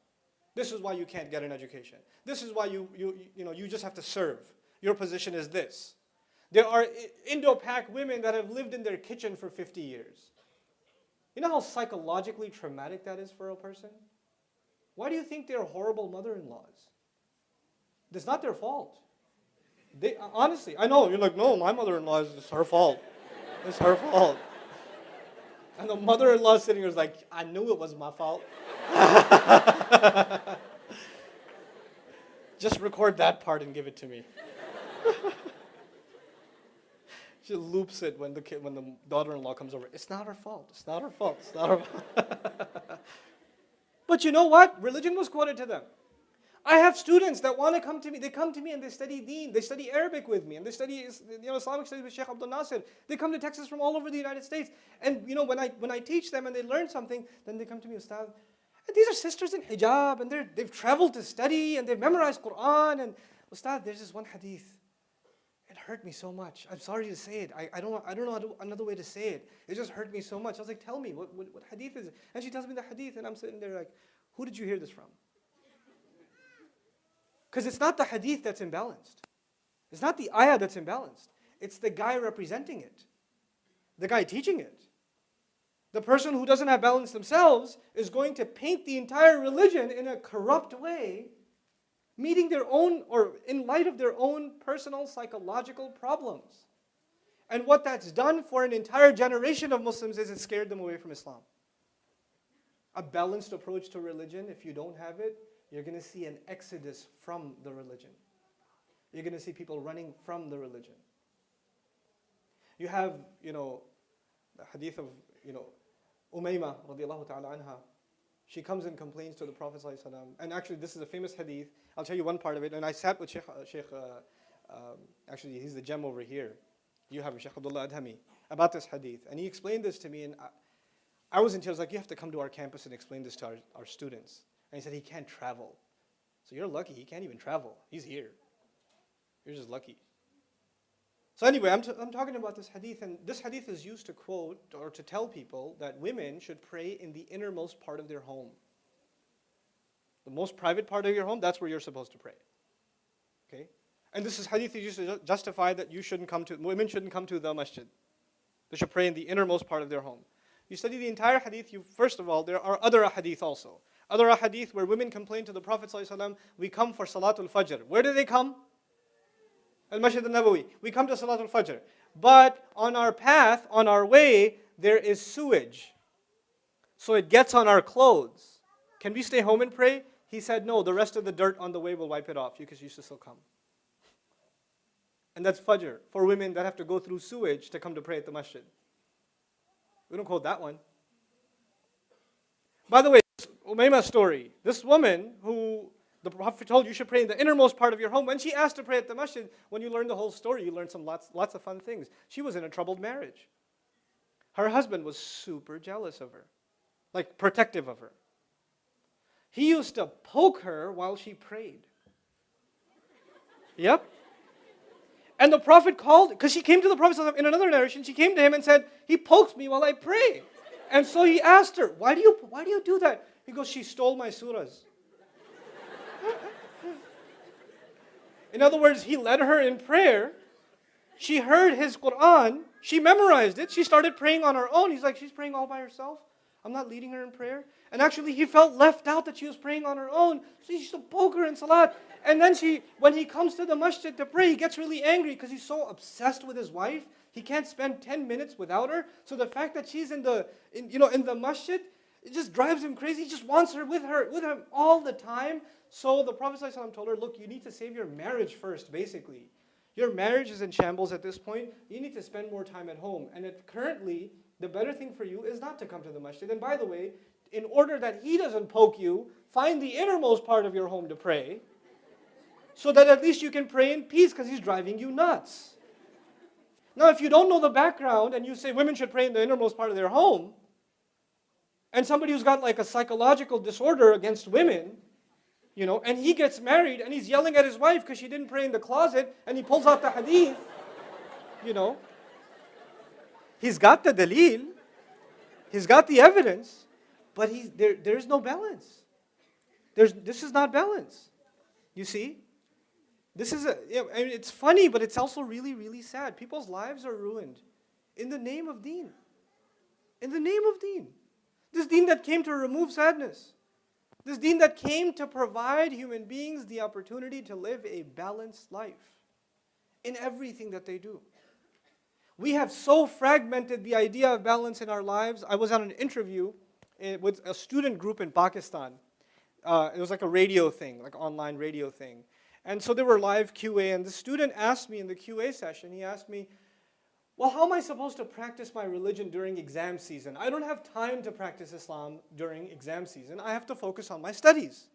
This is why you can't get an education. This is why you just have to serve. Your position is this. There are Indo-Pak women that have lived in their kitchen for 50 years. You know how psychologically traumatic that is for a person? Why do you think they're horrible mother-in-laws? It's not their fault. Honestly, I know, you're like, no, my mother-in-law is her fault. It's her fault. And the mother-in-law sitting here is like, I knew it was my fault. Just record that part and give it to me. She loops it when the daughter-in-law comes over. It's not her fault. It's not her fault. It's not her fault. But you know what? Religion was quoted to them. I have students that want to come to me. They come to me and they study Deen. They study Arabic with me, and they study Islamic studies with Sheikh Abdul Nasir. They come to Texas from all over the United States. And when I teach them and they learn something, then they come to me, Ustad. And these are sisters in hijab, and they've traveled to study, and they've memorized Qur'an. And Ustad, there's this one hadith. It hurt me so much. I'm sorry to say it. I don't know another way to say it. It just hurt me so much. I was like, tell me, what hadith is it? And she tells me the hadith, and I'm sitting there like, who did you hear this from? Because it's not the hadith that's imbalanced. It's not the ayah that's imbalanced. It's the guy representing it. The guy teaching it. The person who doesn't have balance themselves is going to paint the entire religion in a corrupt way, meeting their own, or in light of their own personal psychological problems. And what that's done for an entire generation of Muslims is it scared them away from Islam. A balanced approach to religion, if you don't have it, you're going to see an exodus from the religion. You're going to see people running from the religion. You have, the hadith of, Umayma radiallahu ta'ala anha. She comes and complains to the Prophet ﷺ. And actually, this is a famous hadith. I'll tell you one part of it. And I sat with Sheikh actually, he's the gem over here. You have Sheikh Abdullah Adhami, about this hadith. And he explained this to me. And I was in tears, like, you have to come to our campus and explain this to our students. And he said, he can't travel. So you're lucky, he can't even travel. He's here. You're just lucky. So anyway, I'm talking about this hadith, and this hadith is used to quote or to tell people that women should pray in the innermost part of their home. The most private part of your home, that's where you're supposed to pray. Okay? And this is hadith used to justify that women shouldn't come to the masjid. They should pray in the innermost part of their home. You study the entire hadith, first of all, there are other hadith also. Other hadith where women complain to the Prophet ﷺ, we come for Salatul Fajr. Where do they come? Al-Masjid al-Nabawi. We come to Salatul Fajr. But on our path, on our way, there is sewage. So it gets on our clothes. Can we stay home and pray? He said, no, the rest of the dirt on the way will wipe it off because you should still come. And that's Fajr. For women that have to go through sewage to come to pray at the masjid. We don't quote that one. By the way, Umayma's story, this woman who the Prophet told you should pray in the innermost part of your home, when she asked to pray at the masjid, when you learn the whole story, you learn lots of fun things. She was in a troubled marriage. Her husband was super jealous of her, like protective of her. He used to poke her while she prayed. Yep. And the Prophet called, because she came to the Prophet in another narration, she came to him and said, he pokes me while I pray. And so he asked her, why do you do that? He goes, she stole my surahs. In other words, he led her in prayer. She heard his Qur'an. She memorized it. She started praying on her own. He's like, she's praying all by herself. I'm not leading her in prayer. And actually, he felt left out that she was praying on her own. So he used to poke her in salat. And then when he comes to the masjid to pray, he gets really angry because he's so obsessed with his wife. He can't spend 10 minutes without her. So the fact that she's in the masjid, it just drives him crazy. He just wants her with him all the time. So the Prophet ﷺ told her, look, you need to save your marriage first, basically. Your marriage is in shambles at this point. You need to spend more time at home. And currently, the better thing for you is not to come to the masjid. And by the way, in order that he doesn't poke you, find the innermost part of your home to pray, so that at least you can pray in peace, because he's driving you nuts. Now, if you don't know the background and you say women should pray in the innermost part of their home, and somebody who's got like a psychological disorder against women, and he gets married and he's yelling at his wife because she didn't pray in the closet, and he pulls out the hadith, he's got the dalil, he's got the evidence, but there's no balance. This is not balance. You see? It's funny, but it's also really, really sad. People's lives are ruined in the name of deen. In the name of deen. This deen that came to remove sadness. This deen that came to provide human beings the opportunity to live a balanced life in everything that they do. We have so fragmented the idea of balance in our lives. I was on an interview with a student group in Pakistan. It was like a radio thing, like online radio thing. And so there were live QA, and the student asked me in the QA session, he asked me, well, how am I supposed to practice my religion during exam season? I don't have time to practice Islam during exam season. I have to focus on my studies.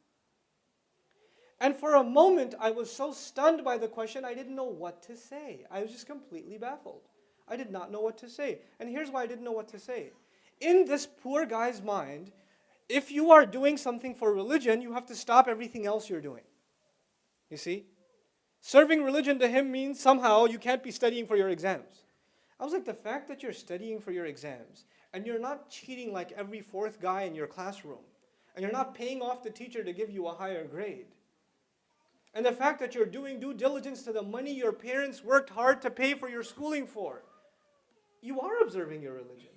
And for a moment, I was so stunned by the question, I didn't know what to say. I was just completely baffled. I did not know what to say. And here's why I didn't know what to say. In this poor guy's mind, if you are doing something for religion, you have to stop everything else you're doing. You see? Serving religion to him means somehow you can't be studying for your exams. I was like, the fact that you're studying for your exams, and you're not cheating like every fourth guy in your classroom, and you're not paying off the teacher to give you a higher grade, and the fact that you're doing due diligence to the money your parents worked hard to pay for your schooling for, you are observing your religion.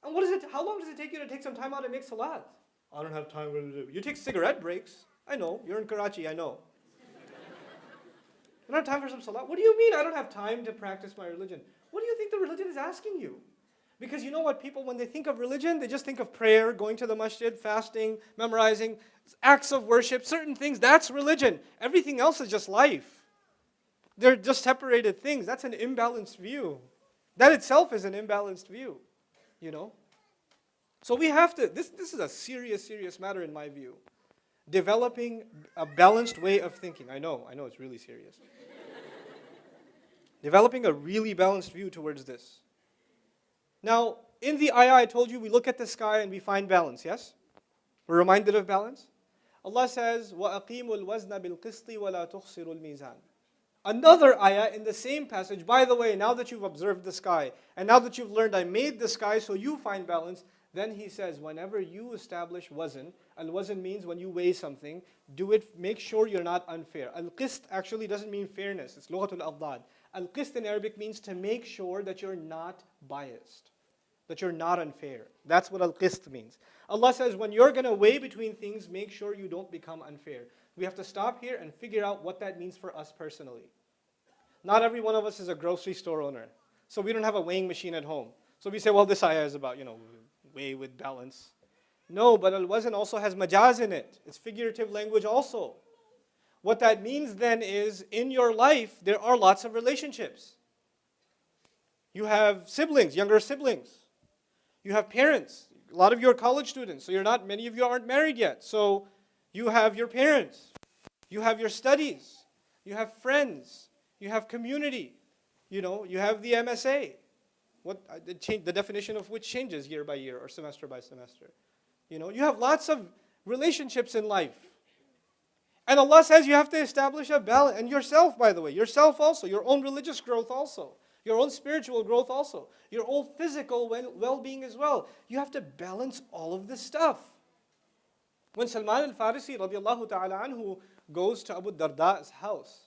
And how long does it take you to take some time out and make salat? I don't have time to do. You take cigarette breaks. I know, you're in Karachi, I know. You don't have time for some salat? What do you mean I don't have time to practice my religion? What do you think the religion is asking you? Because you know what, people, when they think of religion, they just think of prayer, going to the masjid, fasting, memorizing, acts of worship, certain things. That's religion. Everything else is just life. They're just separated things. That's an imbalanced view. That itself is an imbalanced view, So we have to, this is a serious, serious matter in my view. Developing a balanced way of thinking. I know it's really serious. Developing a really balanced view towards this. Now, in the ayah I told you, we look at the sky and we find balance, yes? We're reminded of balance. Allah says, وَأَقِيمُوا الْوَزْنَ بِالْقِسْطِ وَلَا تُخْسِرُوا الْمِيزَانَ. Another ayah in the same passage, by the way, now that you've observed the sky, and now that you've learned I made the sky so you find balance, then he says, whenever you establish wazn, al-wazn means when you weigh something, make sure you're not unfair. Al-qist actually doesn't mean fairness, it's lughatul adad. Al-qist in Arabic means to make sure that you're not biased, that you're not unfair. That's what al-qist means. Allah says, when you're going to weigh between things, make sure you don't become unfair. We have to stop here and figure out what that means for us personally. Not every one of us is a grocery store owner, so we don't have a weighing machine at home. So we say, well, this ayah is about, weigh with balance. No, but al-wazn also has majaz in it. It's figurative language also. What that means then is, in your life, there are lots of relationships. You have siblings, younger siblings. You have parents. A lot of you are college students, so many of you aren't married yet. So you have your parents. You have your studies. You have friends. You have community. You have the MSA. The definition of which changes year by year or semester by semester. You have lots of relationships in life. And Allah says you have to establish a balance. And yourself, by the way, yourself also, your own religious growth also, your own spiritual growth also, your own physical well-being as well. You have to balance all of this stuff. When Salman al-Farisi radiallahu ta'ala anhu goes to Abu Darda's house,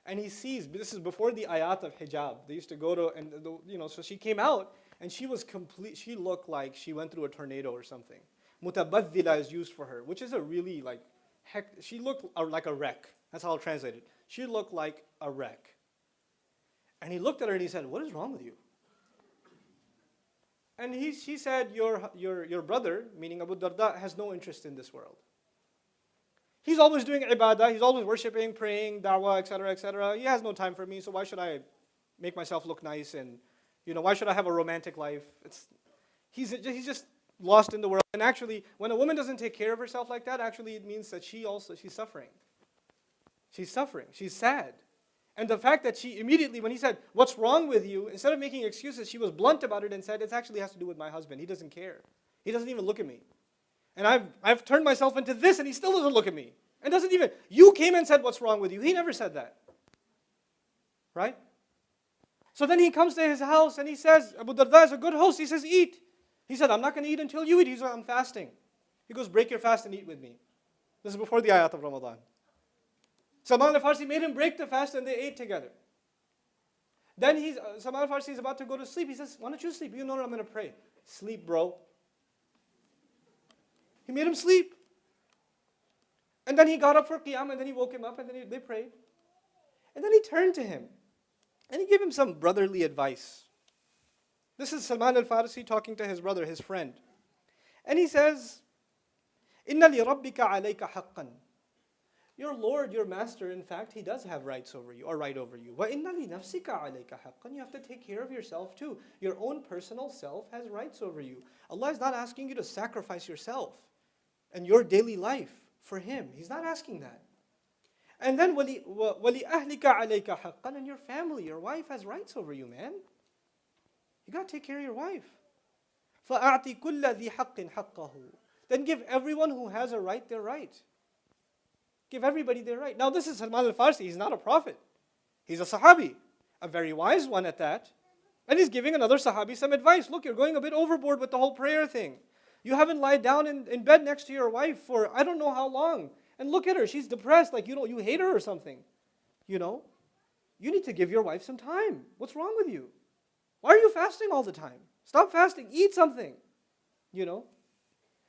and he sees, this is before the ayat of hijab. They used to go to, so she came out, and she was complete. She looked like she went through a tornado or something. Mutabaddila is used for her, which is a really like, she looked like a wreck. That's how I'll translate it. She looked like a wreck. And he looked at her and he said, "What is wrong with you?" And she said, your brother, meaning Abu Darda, has no interest in this world. He's always doing ibadah, he's always worshipping, praying, da'wah, etc., etc. He has no time for me, so why should I make myself look nice, and why should I have a romantic life? He's just lost in the world. And actually, when a woman doesn't take care of herself like that, actually it means that she's suffering. She's suffering, she's sad. And the fact that she immediately, when he said, "What's wrong with you?" instead of making excuses, she was blunt about it and said, "It actually has to do with my husband. He doesn't care. He doesn't even look at me. And I've turned myself into this and he still doesn't look at me. And doesn't even, you came and said, 'What's wrong with you?' He never said that." Right? So then he comes to his house and he says, Abu Darda is a good host. He says, "Eat." He said, "I'm not going to eat until you eat." He said, "I'm fasting." He goes, "Break your fast and eat with me." This is before the ayat of Ramadan. Salman al-Farsi made him break the fast and they ate together. Then Salman al-Farsi is about to go to sleep. He says, "Why don't you sleep?" "No, I'm going to pray." "Sleep, bro." He made him sleep. And then he got up for qiyam and then he woke him up and then they prayed. And then he turned to him and he gave him some brotherly advice. This is Salman al-Farsi talking to his brother, his friend. And he says, "Inna li rabbika alayka haqqan." Your Lord, your master, in fact, he does have rights over you, or right over you. Wa inna li nafsika alayka haqqan. You have to take care of yourself too. Your own personal self has rights over you. Allah is not asking you to sacrifice yourself and your daily life for Him. He's not asking that. And then wali ahlika alayka haqqan, and your family, your wife has rights over you, man. You got to take care of your wife. فَأَعْطِ كُلَّ ذِي حَقٍّ حَقَّهُ. Then give everyone who has a right their right. Give everybody their right. Now this is Salman al-Farsi. He's not a prophet. He's a sahabi. A very wise one at that. And he's giving another sahabi some advice. Look, you're going a bit overboard with the whole prayer thing. You haven't lied down in bed next to your wife for I don't know how long. And look at her. She's depressed. Like, you hate her or something. You need to give your wife some time. What's wrong with you? Why are you fasting all the time? Stop fasting. Eat something.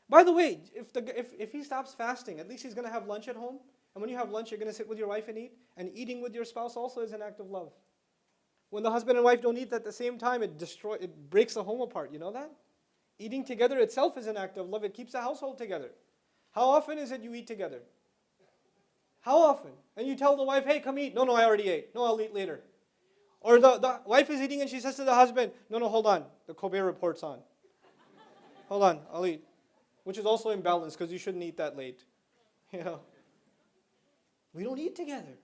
By the way, if he stops fasting, at least he's going to have lunch at home. And when you have lunch, you're going to sit with your wife and eat. And eating with your spouse also is an act of love. When the husband and wife don't eat at the same time, it breaks the home apart. You know that? Eating together itself is an act of love. It keeps the household together. How often is it you eat together? How often? And you tell the wife, "Hey, come eat." "No, I already ate." "No, I'll eat later." Or the wife is eating and she says to the husband, "No, hold on. The Kobe report's on. Hold on, I'll eat." Which is also imbalanced because you shouldn't eat that late. We don't eat together.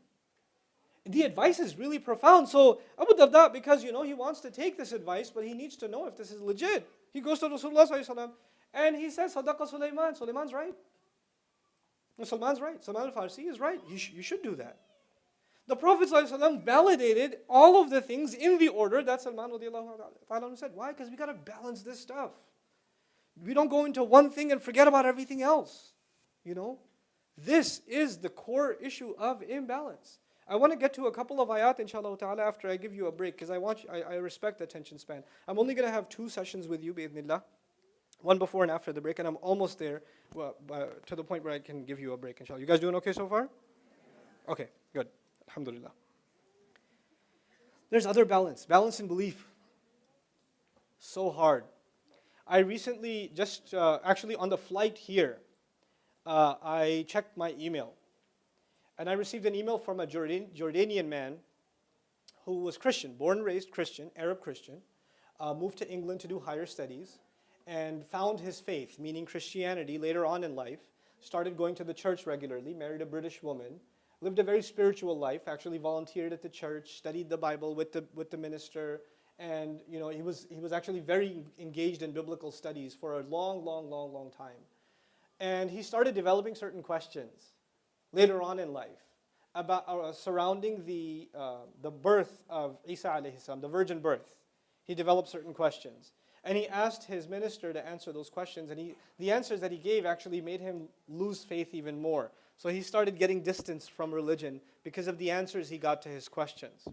The advice is really profound. So Abu Darda, because he wants to take this advice, but he needs to know if this is legit. He goes to Rasulullah ﷺ and he says, "Sadaqa Sulaiman." Sulaiman's right. No, Salman's right. Salman al-Farsi is right. You should do that. The Prophet ﷺ validated all of the things in the order that Salman radiallahu said. Why? Because we got to balance this stuff. We don't go into one thing and forget about everything else. This is the core issue of imbalance. I want to get to a couple of ayat, inshallah ta'ala, after I give you a break, because I respect the attention span. I'm only going to have 2 sessions with you, bi'idhnillah. One before and after the break, and I'm almost there to the point where I can give you a break, inshallah. You guys doing okay so far? Okay, good. Alhamdulillah. There's other balance. Balance in belief. So hard. I recently, actually on the flight here, I checked my email. And I received an email from a Jordanian man who was Christian, born and raised Christian, Arab Christian, moved to England to do higher studies, and found his faith, meaning Christianity, later on in life, started going to the church regularly, married a British woman, lived a very spiritual life, actually volunteered at the church, studied the Bible with the minister, and he was actually very engaged in biblical studies for a long time. And he started developing certain questions later on in life about surrounding the birth of Isa alayhi salam, the virgin birth. He developed certain questions. And he asked his minister to answer those questions, and the answers that he gave actually made him lose faith even more. So he started getting distanced from religion because of the answers he got to his questions.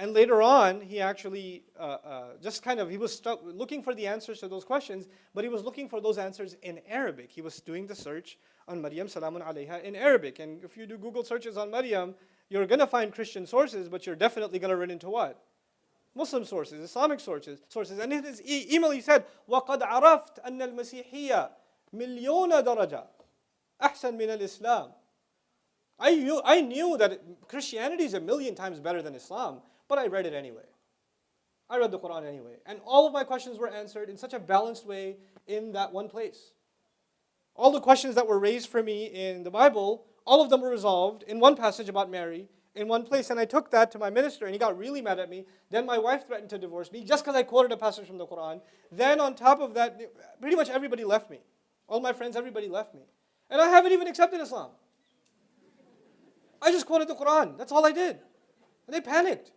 And later on, he actually he was looking for the answers to those questions, but he was looking for those answers in Arabic. He was doing the search on Maryam salamun alayha in Arabic. And if you do Google searches on Maryam, you're going to find Christian sources, but you're definitely going to run into what? Muslim sources, Islamic sources. And in his email he said, وَقَدْ عَرَفْتَ أَنَّ الْمَسِيحِيَّةَ مِلْيُونَ دَرَجَةٍ أَحْسَنْ مِنَ الْإِسْلَامِ. I knew that Christianity is 1,000,000 times better than Islam, but I read it anyway. I read the Quran anyway. And all of my questions were answered in such a balanced way in that one place. All the questions that were raised for me in the Bible, all of them were resolved in one passage about Mary, in one place. And I took that to my minister, and he got really mad at me. Then my wife threatened to divorce me just because I quoted a passage from the Quran. Then on top of that, pretty much everybody left me. All my friends, everybody left me. And I haven't even accepted Islam. I just quoted the Quran. That's all I did. And they panicked.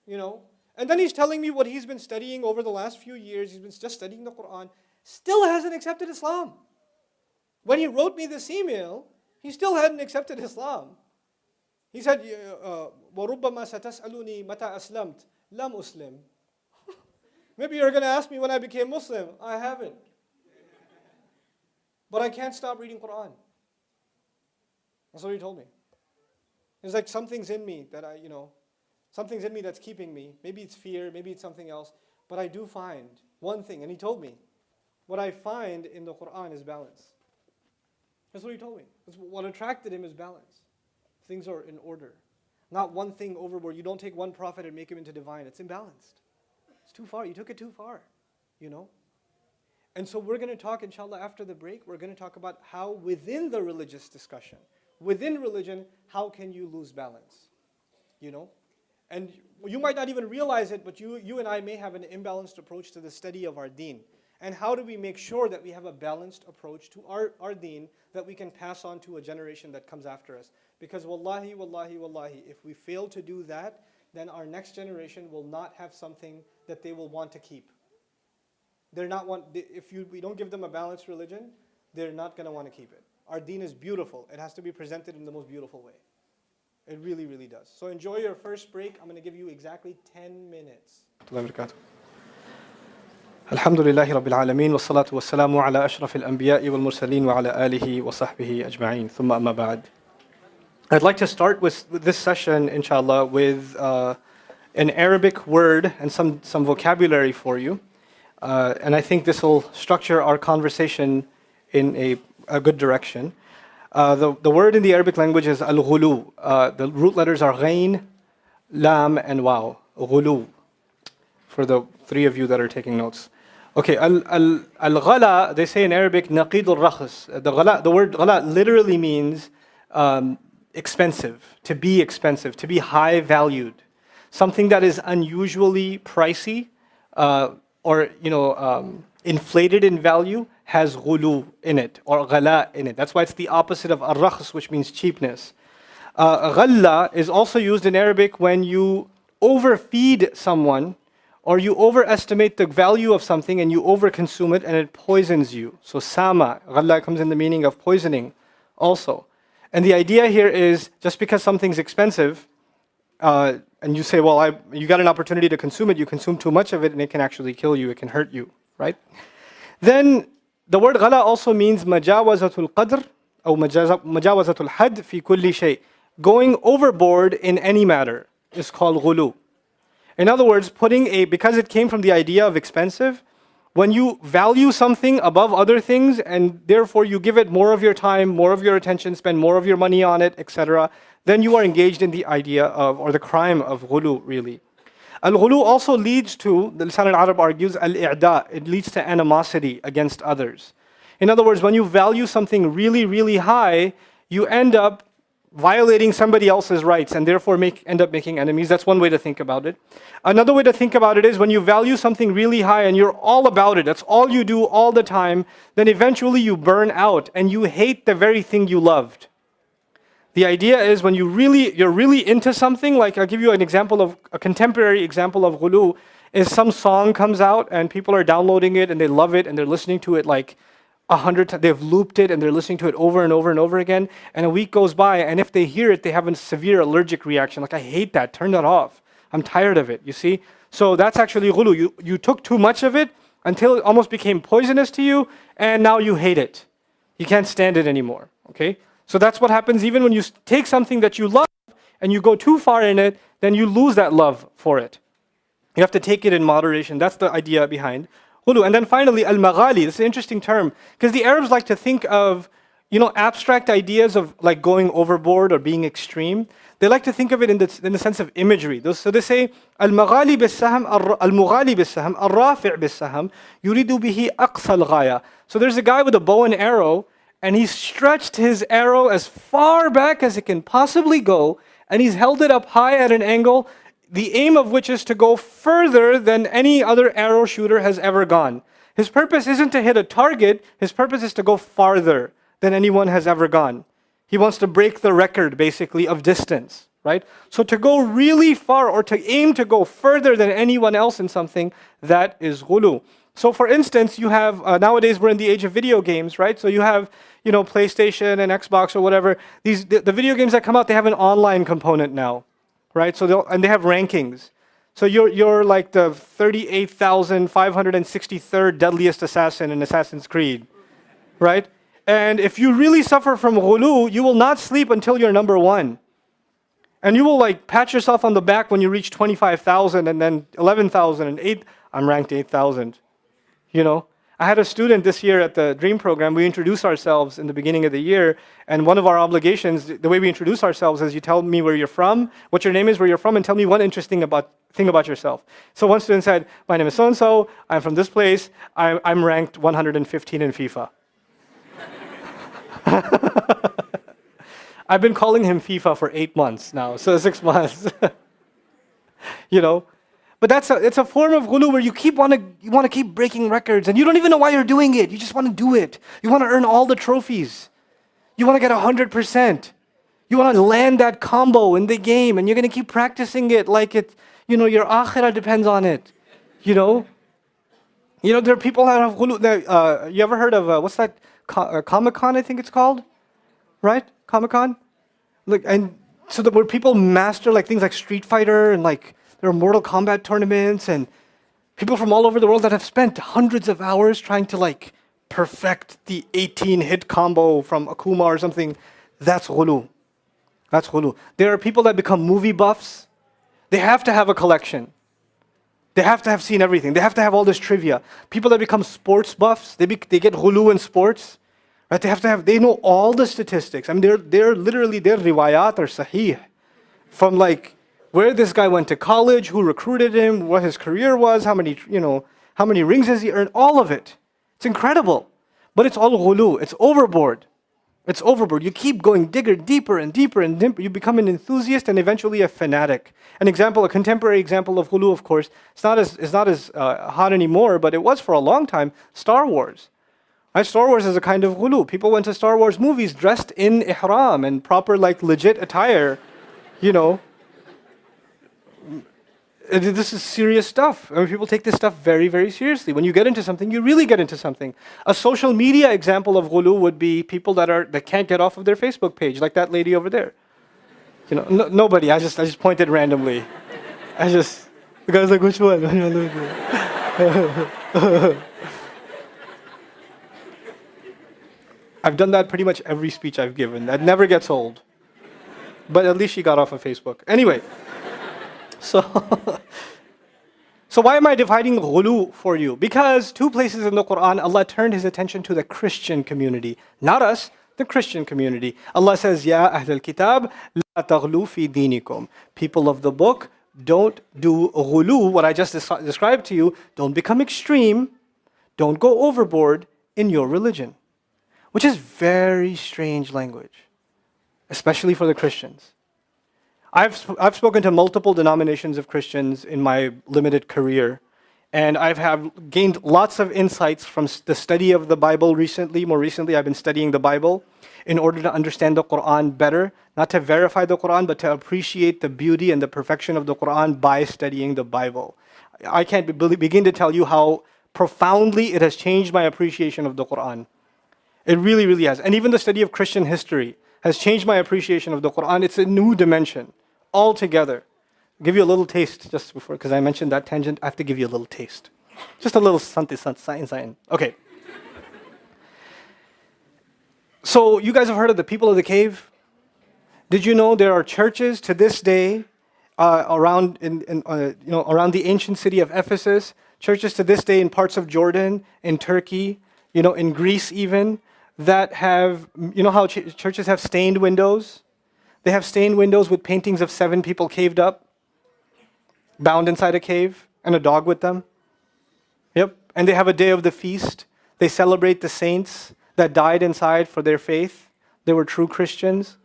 And then he's telling me what he's been studying over the last few years. He's been just studying the Quran. Still hasn't accepted Islam. When he wrote me this email, he still hadn't accepted Islam. He said, وَرُبَّمَا سَتَسْأَلُنِي مَتَى أَسْلَمْتَ لَمْ أُسْلِمْ. Maybe you're going to ask me when I became Muslim. I haven't. But I can't stop reading Quran. That's what he told me. It's like something's in me that something's in me that's keeping me. Maybe it's fear, maybe it's something else. But I do find one thing, and he told me, what I find in the Quran is balance. That's what he told me. What attracted him is balance. Things are in order. Not one thing overboard. You don't take one prophet and make him into divine. It's imbalanced. It's too far. You took it too far, And so we're going to talk, inshallah, after the break, we're going to talk about how within the religious discussion, within religion, how can you lose balance? And you might not even realize it, but you and I may have an imbalanced approach to the study of our deen. And how do we make sure that we have a balanced approach to our deen that we can pass on to a generation that comes after us? Because wallahi, wallahi, wallahi, if we fail to do that, then our next generation will not have something that they will want to keep. If we don't give them a balanced religion, they're not going to want to keep it. Our deen is beautiful. It has to be presented in the most beautiful way. It really, really does. So enjoy your first break. I'm going to give you exactly 10 minutes. Alhamdulillahi Rabbil Alameen wa salatu wa salamu ala ashrafil anbiya'i wal mursaleen wa ala alihi wa sahbihi ajma'in. Thumma amma ba'd. I'd like to start with this session, inshallah, with an Arabic word and some vocabulary for you. And I think this will structure our conversation in a good direction. The word in the Arabic language is al-ghulu. The root letters are ghain, lam, and waw. Ghulu. For the three of you that are taking notes. Okay, al-ghala, they say in Arabic, naqid al-rakhs. The word ghala literally means expensive, to be high valued. Something that is unusually pricey, or inflated in value, has ghulu in it, or ghala in it. That's why it's the opposite of ar-rakhs, which means cheapness. Ghalla is also used in Arabic when you overfeed someone, or you overestimate the value of something and you overconsume it and it poisons you. So sama, ghalla comes in the meaning of poisoning also. And the idea here is, just because something's expensive, and you say, well, you got an opportunity to consume it, you consume too much of it and it can actually kill you, it can hurt you, right? Then the word ghala also means majawazatul qadr, or majawazatul had fi kulli shay. Going overboard in any matter is called ghulu. In other words, because it came from the idea of expensive, when you value something above other things and therefore you give it more of your time, more of your attention, spend more of your money on it, etc., then you are engaged in the idea of, or the crime of ghulu, really. Al-ghulu also leads to, the Lisan al-Arab argues, al-i'da. It leads to animosity against others. In other words, when you value something really, really high, you end up violating somebody else's rights and therefore end up making enemies. That's one way to think about it. Another way to think about it is when you value something really high and you're all about it, that's all you do all the time, then eventually you burn out and you hate the very thing you loved. The idea is when you're really into something, like I'll give you a contemporary example of ghulu, is some song comes out and people are downloading it and they love it and they're listening to it like 100 times, they've looped it and they're listening to it over and over and over again, and a week goes by and if they hear it, they have a severe allergic reaction, like I hate that, turn that off. I'm tired of it, you see? So that's actually ghulu. You took too much of it until it almost became poisonous to you, and now you hate it. You can't stand it anymore, okay? So that's what happens even when you take something that you love and you go too far in it, then you lose that love for it. You have to take it in moderation. That's the idea behind ghulu. And then finally, al-maghali. This is an interesting term because the Arabs like to think of, abstract ideas of like going overboard or being extreme. They like to think of it in the sense of imagery. So they say, al-maghali bis-sahm, al-mughali bis-sahm, al-rafi' bis-sahm, yuridu bihi aqsa al-ghaya. So there's a guy with a bow and arrow, and he's stretched his arrow as far back as it can possibly go, and he's held it up high at an angle, the aim of which is to go further than any other arrow shooter has ever gone. His purpose isn't to hit a target, his purpose is to go farther than anyone has ever gone. He wants to break the record, basically, of distance, right? So to go really far or to aim to go further than anyone else in something, that is ghulu. So for instance, you have, nowadays we're in the age of video games, right? So you have, PlayStation and Xbox or whatever. The video games that come out, they have an online component now, right? So they have rankings. So you're like the 38,563rd deadliest assassin in Assassin's Creed, right? And if you really suffer from ghulu, you will not sleep until you're number 1. And you will like pat yourself on the back when you reach 25,000 and then 11,000 and 8. I'm ranked 8,000. I had a student this year at the Dream program. We introduce ourselves in the beginning of the year, and one of our obligations, the way we introduce ourselves is you tell me where you're from, what your name is, where you're from, and tell me one interesting thing about yourself. So one student said, my name is so-and-so, I'm from this place, I'm ranked 115 in FIFA. I've been calling him FIFA for 8 months now, so 6 months. But it's a form of ghulu where you want to keep breaking records, and you don't even know why you're doing it. You just want to do it. You want to earn all the trophies. You want to get 100%. You want to land that combo in the game, and you're going to keep practicing it like it. Your akhirah depends on it. There are people that have ghulu. You ever heard of what's that? Comic-Con, I think it's called, right? Comic-Con. And so where people master like things like Street Fighter and like. There are Mortal Kombat tournaments and people from all over the world that have spent hundreds of hours trying to like perfect the 18-hit combo from Akuma or something. That's ghulu. That's ghulu. There are people that become movie buffs. They have to have a collection. They have to have seen everything. They have to have all this trivia. People that become sports buffs, they get ghulu in sports. Right? They know all the statistics. I mean, they're literally, their riwayat are sahih. From like, where this guy went to college, who recruited him, what his career was, how many rings has he earned, all of it. It's incredible. But it's all ghulu. It's overboard. It's overboard. You keep going deeper and deeper and deeper. You become an enthusiast and eventually a fanatic. A contemporary example of ghulu, of course, it's not as hot anymore, but it was for a long time, Star Wars. Right? Star Wars is a kind of ghulu. People went to Star Wars movies dressed in ihram and proper like legit attire, This is serious stuff. I mean, people take this stuff very, very seriously. When you get into something, you really get into something. A social media example of ghulu would be people that can't get off of their Facebook page, like that lady over there. Nobody. I just pointed randomly. The guy's like, which one? I've done that pretty much every speech I've given. That never gets old. But at least she got off of Facebook. Anyway. So why am I dividing ghulu for you? Because 2 places in the Qur'an, Allah turned His attention to the Christian community. Not us, the Christian community. Allah says, Ya Ahlul Kitab, la taghlu fi dinikum. People of the book, don't do ghulu, what I just described to you. Don't become extreme. Don't go overboard in your religion. Which is very strange language, especially for the Christians. I've spoken to multiple denominations of Christians in my limited career, and have gained lots of insights from the study of the Bible recently. More recently, I've been studying the Bible in order to understand the Qur'an better, not to verify the Qur'an, but to appreciate the beauty and the perfection of the Qur'an by studying the Bible. I can't begin to tell you how profoundly it has changed my appreciation of the Qur'an. It really, really has. And even the study of Christian history has changed my appreciation of the Qur'an. It's a new dimension altogether. give you a little taste just before, because I mentioned that tangent. I have to give you a little taste. Just a little something. Okay. So you guys have heard of the people of the cave? Did you know there are churches to this day around the ancient city of Ephesus? Churches to this day in parts of Jordan, in Turkey, in Greece even, that have, how churches have stained windows? They have stained windows with paintings of 7 people caved up, bound inside a cave, and a dog with them. Yep. And they have a day of the feast. They celebrate the saints that died inside for their faith. They were true Christians.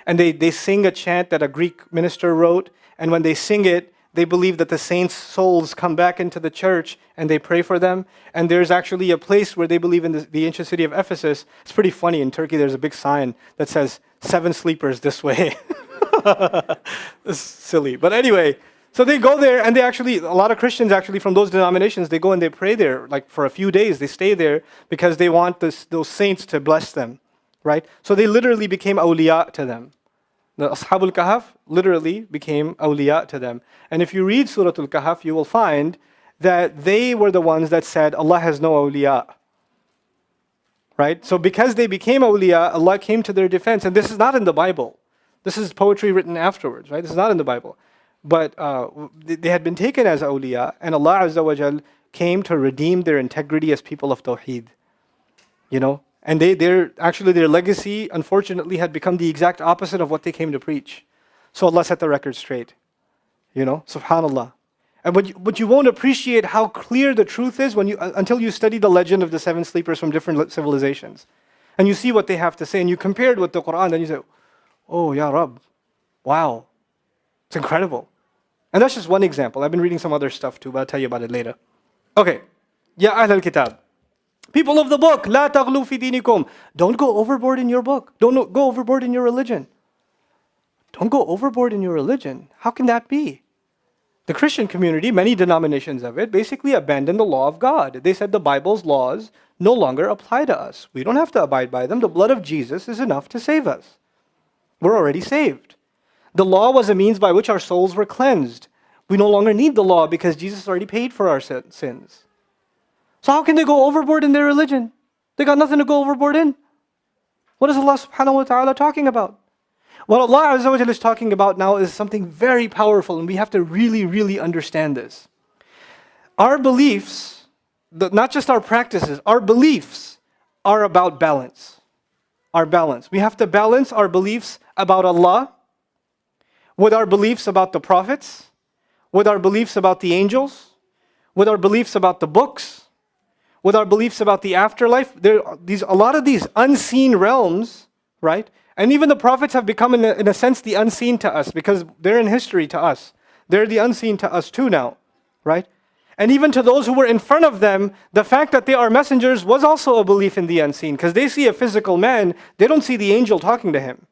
And they sing a chant that a Greek minister wrote. And when they sing it, they believe that the saints' souls come back into the church and they pray for them. And there's actually a place where they believe in the ancient city of Ephesus. It's pretty funny. In Turkey, there's a big sign that says, 7 sleepers this way. It's silly. But anyway, so they go there, and a lot of Christians actually from those denominations, they go and they pray there, like for a few days. They stay there because they want those saints to bless them, right? So they literally became awliya to them. The Ashabul Kahf literally became awliya to them. And if you read Surah Al-Kahf, you will find that they were the ones that said, Allah has no awliya. Right? So because they became awliya, Allah came to their defense. And this is not in the Bible. This is poetry written afterwards, right? This is not in the Bible. But they had been taken as awliya, and Allah Azza wa Jal came to redeem their integrity as people of Tawheed. And their legacy, unfortunately, had become the exact opposite of what they came to preach. So Allah set the record straight. Subhanallah. But you won't appreciate how clear the truth is until you study the legend of the 7 sleepers from different civilizations. And you see what they have to say, and you compare it with the Qur'an, and you say, oh, Ya Rabb, wow, it's incredible. And that's just one example. I've been reading some other stuff too, but I'll tell you about it later. Okay. Ya Ahl al-Kitab. People of the book, La taghlu fi dinikum. Don't go overboard in your book. Don't go overboard in your religion. Don't go overboard in your religion. How can that be? The Christian community, many denominations of it, basically abandoned the law of God. They said the Bible's laws no longer apply to us. We don't have to abide by them. The blood of Jesus is enough to save us. We're already saved. The law was a means by which our souls were cleansed. We no longer need the law because Jesus already paid for our sins. So how can they go overboard in their religion? They got nothing to go overboard in. What is Allah subhanahu wa ta'ala talking about? What Allah Azza wa Jalla is talking about now is something very powerful, and we have to really, really understand this. Our beliefs, not just our practices, our beliefs are about balance. Our balance. We have to balance our beliefs about Allah with our beliefs about the prophets, with our beliefs about the angels, with our beliefs about the books, with our beliefs about the afterlife. A lot of these unseen realms, right? And even the prophets have become, in a sense, the unseen to us because they're in history to us. They're the unseen to us too now, right? And even to those who were in front of them, the fact that they are messengers was also a belief in the unseen because they see a physical man, they don't see the angel talking to him.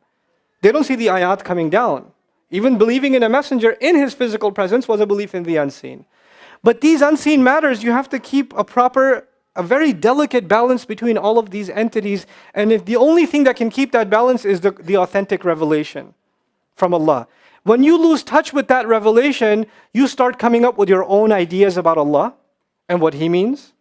They don't see the ayat coming down. Even believing in a messenger in his physical presence was a belief in the unseen. But these unseen matters, you have to keep a very delicate balance between all of these entities. And if the only thing that can keep that balance is the authentic revelation from Allah. When you lose touch with that revelation, you start coming up with your own ideas about Allah and what He means.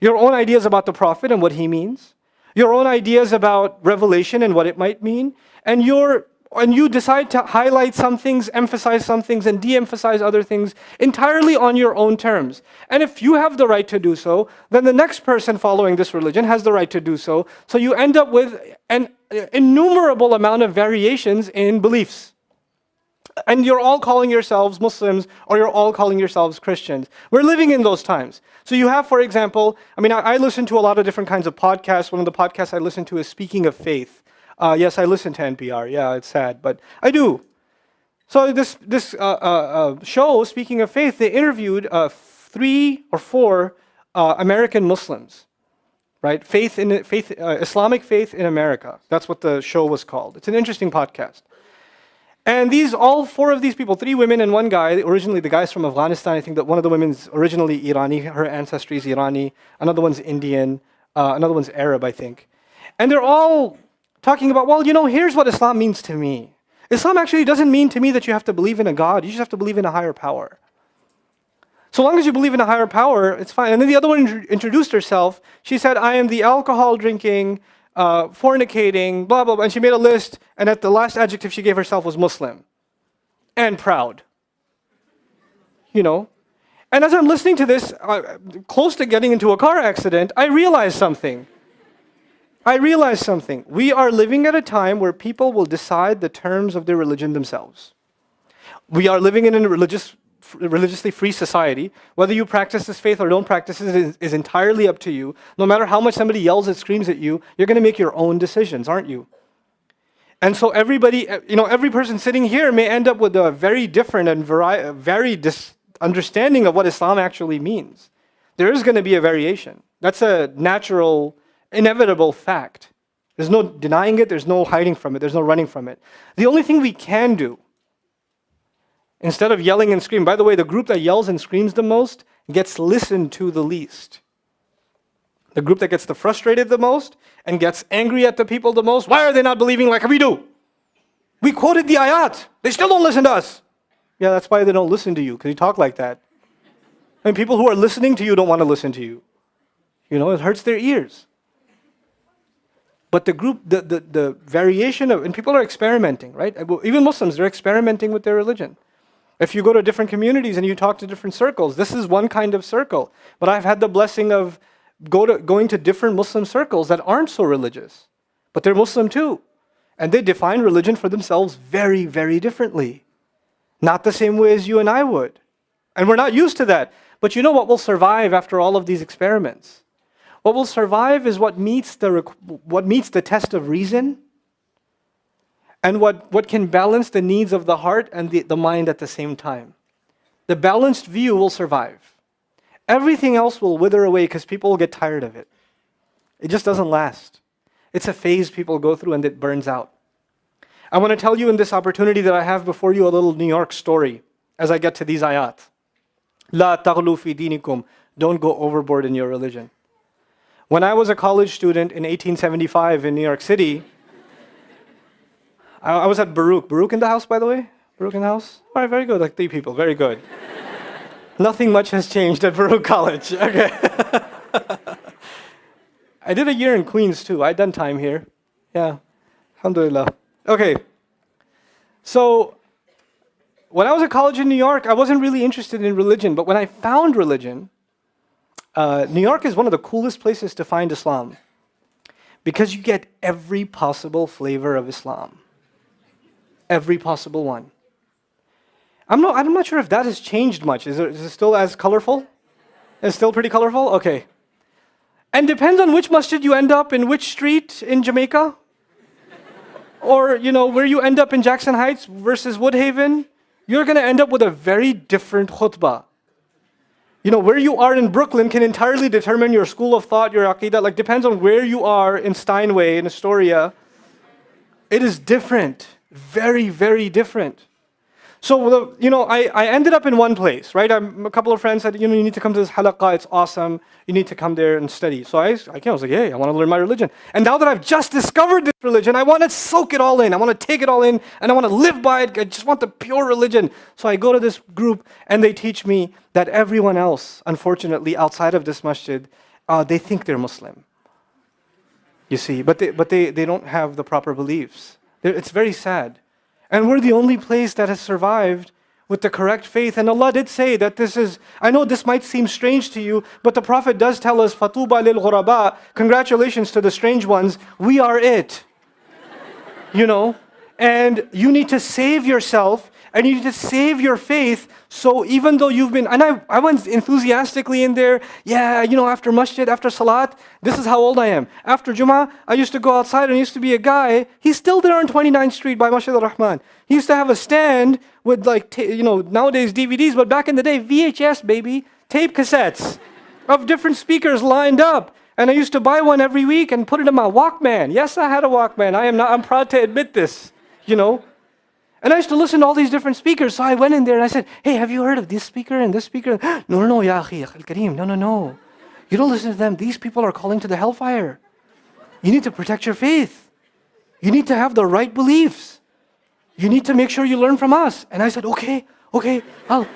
Your own ideas about the Prophet and what he means. Your own ideas about revelation and what it might mean. And you decide to highlight some things, emphasize some things, and de-emphasize other things entirely on your own terms. And if you have the right to do so, then the next person following this religion has the right to do so. So you end up with an innumerable amount of variations in beliefs. And you're all calling yourselves Muslims, or you're all calling yourselves Christians. We're living in those times. So you have, for example, I listen to a lot of different kinds of podcasts. One of the podcasts I listen to is Speaking of Faith. Yes, I listen to NPR. Yeah, it's sad, but I do. So this show, Speaking of Faith, they interviewed 3 or 4 American Muslims, right? Islamic faith in America. That's what the show was called. It's an interesting podcast. And all 4 of these people, 3 women and 1 guy, originally the guy's from Afghanistan. I think that one of the women's originally Irani, her ancestry is Irani. Another one's Indian. Another one's Arab, I think. And they're all talking about, here's what Islam means to me. Islam actually doesn't mean to me that you have to believe in a God. You just have to believe in a higher power. So long as you believe in a higher power, it's fine. And then the other one introduced herself. She said, I am the alcohol drinking, fornicating, blah, blah, blah. And she made a list. And at the last adjective she gave herself was Muslim. And proud. You know? And as I'm listening to this, close to getting into a car accident, I realized something. We are living at a time where people will decide the terms of their religion themselves. We are living in a religiously free society. Whether you practice this faith or don't practice it is entirely up to you. No matter how much somebody yells and screams at you, you're going to make your own decisions, aren't you? And so everybody, every person sitting here may end up with a very different and varied understanding of what Islam actually means. There is going to be a variation. That's a natural, inevitable fact. There's no denying it, there's no hiding from it, there's no running from it. The only thing we can do, instead of yelling and screaming, by the way, the group that yells and screams the most gets listened to the least. The group that gets frustrated the most and gets angry at the people the most, why are they not believing like we do? We quoted the ayat, they still don't listen to us. Yeah, that's why they don't listen to you, because you talk like that. And people who are listening to you don't want to listen to you. It hurts their ears. But the variation of, and people are experimenting, right? Even Muslims, they're experimenting with their religion. If you go to different communities and you talk to different circles, this is one kind of circle. But I've had the blessing of going to different Muslim circles that aren't so religious. But they're Muslim too. And they define religion for themselves very, very differently. Not the same way as you and I would. And we're not used to that. But you know what will survive after all of these experiments? What will survive is what meets the test of reason, and what can balance the needs of the heart and the mind at the same time. The balanced view will survive. Everything else will wither away because people will get tired of it. It just doesn't last. It's a phase people go through and it burns out. I want to tell you in this opportunity that I have before you a little New York story as I get to these ayat. La taghlu fi dinikum. Don't go overboard in your religion. When I was a college student in 1875 in New York City, I was at Baruch. Baruch in the house, by the way? Baruch in the house? All right, very good. Like 3 people. Very good. Nothing much has changed at Baruch College. Okay. I did a year in Queens too. I'd done time here. Yeah. Alhamdulillah. Okay. So, when I was at college in New York, I wasn't really interested in religion. But when I found religion, New York is one of the coolest places to find Islam. Because you get every possible flavor of Islam. Every possible one. I'm not sure if that has changed much. Is it still as colorful? It's still pretty colorful? Okay. And depends on which masjid you end up in which street in Jamaica. Or, where you end up in Jackson Heights versus Woodhaven. You're going to end up with a very different khutbah. Where you are in Brooklyn can entirely determine your school of thought, your aqidah. Like, depends on where you are in Steinway, in Astoria. It is different. Very, very different. So, I ended up in one place, right? A couple of friends said, you need to come to this halaqah, it's awesome. You need to come there and study. So I was like, hey, I want to learn my religion. And now that I've just discovered this religion, I want to soak it all in. I want to take it all in, and I want to live by it. I just want the pure religion. So I go to this group, and they teach me that everyone else, unfortunately, outside of this masjid, they think they're Muslim. You see, but they don't have the proper beliefs. It's very sad. And we're the only place that has survived with the correct faith. And Allah did say that this is, I know this might seem strange to you, but the Prophet does tell us, فَطُوبَى لِلْغُرَبَاء, congratulations to the strange ones, we are it. And you need to save yourself, and you need to save your faith. So even though you've been, and I went enthusiastically in there, after masjid, after salat, this is how old I am. After Jummah, I used to go outside, and there used to be a guy, he's still there on 29th Street by Masjid al-Rahman. He used to have a stand with nowadays DVDs, but back in the day, VHS, baby, tape cassettes of different speakers lined up. And I used to buy one every week and put it in my Walkman. Yes, I had a Walkman. I'm proud to admit this, And I used to listen to all these different speakers. So I went in there and I said, hey, have you heard of this speaker and this speaker? No, ya akhi, al-kareem, no. You don't listen to them. These people are calling to the hellfire. You need to protect your faith. You need to have the right beliefs. You need to make sure you learn from us. And I said, okay, I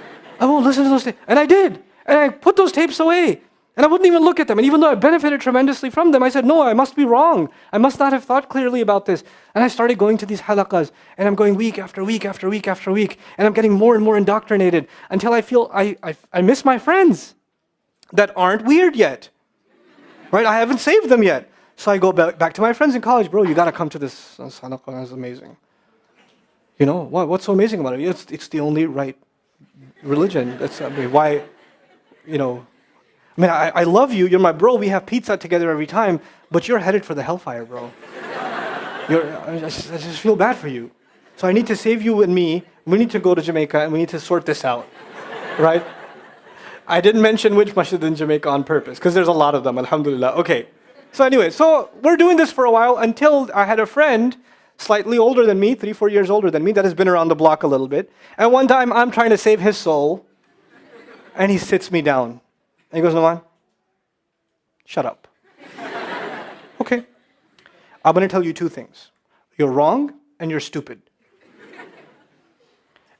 won't listen to those tapes. And I did. And I put those tapes away. And I wouldn't even look at them. And even though I benefited tremendously from them, I said, no, I must be wrong. I must not have thought clearly about this. And I started going to these halaqas. And I'm going week after week after week after week. And I'm getting more and more indoctrinated until I feel I miss my friends that aren't weird yet. Right? I haven't saved them yet. So I go back to my friends in college. Bro, you got to come to this halaqah. It's amazing. You know, what's so amazing about it? It's the only right religion. Why, you know... I mean, I love you, you're my bro, we have pizza together every time, but you're headed for the hellfire, bro. I just feel bad for you. So I need to save you and me. We need to go to Jamaica and we need to sort this out, right? I didn't mention which masjid in Jamaica on purpose, because there's a lot of them, alhamdulillah. Okay. So anyway, so we're doing this for a while until I had a friend, slightly older than me, 3-4 years older than me, that has been around the block a little bit. And one time I'm trying to save his soul, and he sits me down. And he goes, Nouman, shut up. Okay. I'm going to tell you two things. You're wrong and you're stupid.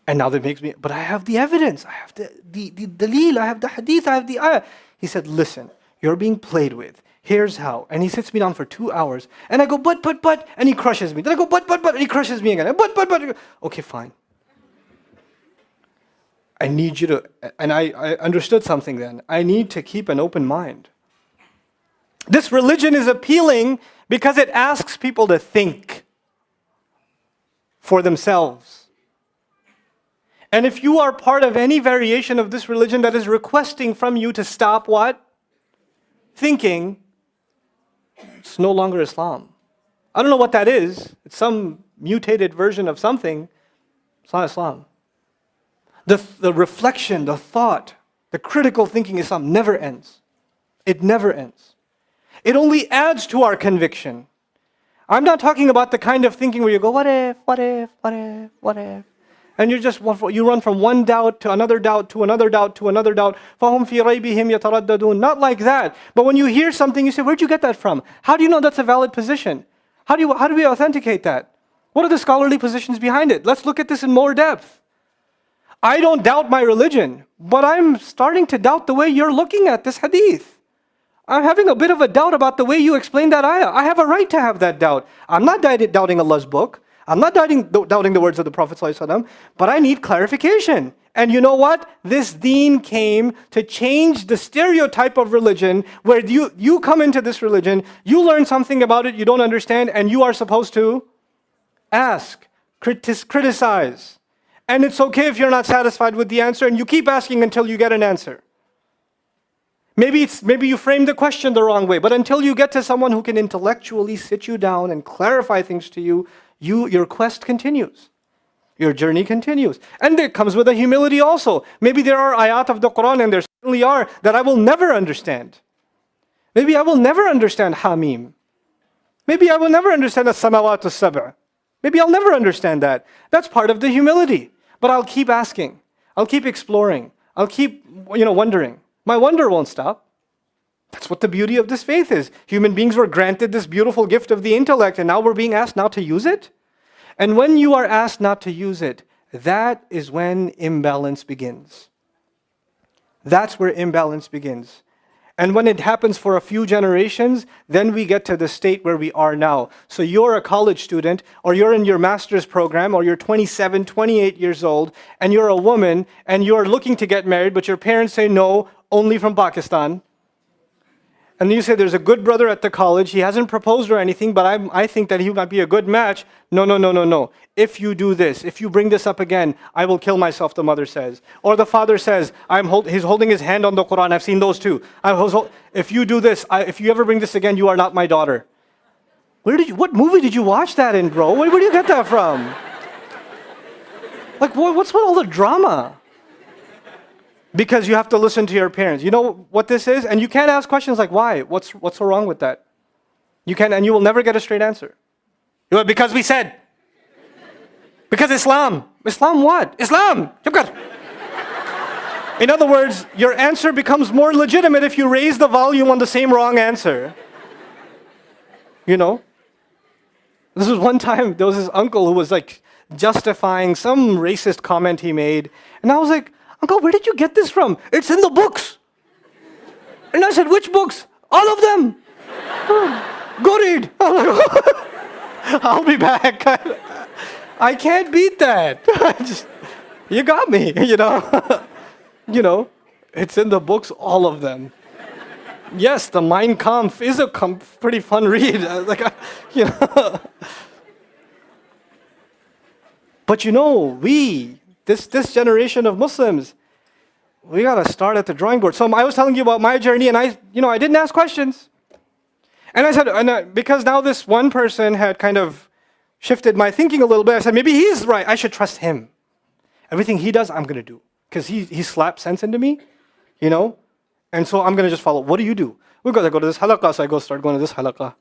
And now that makes me, but I have the evidence. I have the daleel, I have the hadith, I have the ayah. He said, listen, you're being played with. Here's how. And he sits me down for 2 hours. And I go, but, and he crushes me. Then I go, but, and he crushes me again. But. Okay, fine. I need you to, and I understood something then. I need to keep an open mind. This religion is appealing because it asks people to think for themselves. And if you are part of any variation of this religion that is requesting from you to stop what? Thinking, it's no longer Islam. I don't know what that is. It's some mutated version of something. It's not Islam. The reflection, the thought, the critical thinking Islam never ends. It never ends. It only adds to our conviction. I'm not talking about the kind of thinking where you go, what if? And you run from one doubt to another doubt to another doubt to another doubt. فَهُمْ فِي رَيْبِهِمْ يَتَرَدَّدُونَ. Not like that. But when you hear something, you say, where'd you get that from? How do you know that's a valid position? How do we authenticate that? What are the scholarly positions behind it? Let's look at this in more depth. I don't doubt my religion, but I'm starting to doubt the way you're looking at this hadith. I'm having a bit of a doubt about the way you explain that ayah. I have a right to have that doubt. I'm not doubting Allah's book. I'm not doubting the words of the Prophet ﷺ, but I need clarification. And you know what? This deen came to change the stereotype of religion where you come into this religion, you learn something about it you don't understand, and you are supposed to ask, criticize. And it's okay if you're not satisfied with the answer and you keep asking until you get an answer. Maybe you framed the question the wrong way, but until you get to someone who can intellectually sit you down and clarify things to you, your quest continues. Your journey continues. And it comes with a humility also. Maybe there are ayat of the Qur'an, and there certainly are, that I will never understand. Maybe I will never understand Hamim. Maybe I will never understand as-samawat as-sab'a. Maybe I'll never understand that. That's part of the humility. But I'll keep asking. I'll keep exploring. I'll keep, wondering. My wonder won't stop. That's what the beauty of this faith is. Human beings were granted this beautiful gift of the intellect, and now we're being asked not to use it. And when you are asked not to use it, that is when imbalance begins. That's where imbalance begins. And when it happens for a few generations, then we get to the state where we are now. So you're a college student, or you're in your master's program, or you're 27, 28 years old, and you're a woman, and you're looking to get married, but your parents say no, only from Pakistan. And you say, there's a good brother at the college, he hasn't proposed or anything, but I think that he might be a good match. No. If you do this, if you bring this up again, I will kill myself, the mother says. Or the father says, he's holding his hand on the Qur'an, I've seen those too. If you do this, if you ever bring this again, you are not my daughter. What movie did you watch that in, bro? Where do you get that from? Like, what's with all the drama? Because you have to listen to your parents. You know what this is? And you can't ask questions like, why? What's so wrong with that? You can, and you will never get a straight answer. Because we said. Because Islam. Islam what? Islam! In other words, your answer becomes more legitimate if you raise the volume on the same wrong answer. This was one time, there was this uncle who was like justifying some racist comment he made. And I was like, Uncle, where did you get this from? It's in the books. And I said, which books? All of them. Go read. I was like, I'll be back. I can't beat that. You got me, you know. You know, it's in the books, all of them. Yes, the Mein Kampf is a pretty fun read. You know. But you know, this generation of Muslims, we gotta start at the drawing board. So I was telling you about my journey, and I didn't ask questions. And I said, because now this one person had kind of shifted my thinking a little bit, I said, maybe he's right. I should trust him. Everything he does, I'm gonna do. Because he slapped sense into me, you know? And so I'm gonna just follow. What do you do? We're gonna go to this halaqah, so I start going to this halaqah.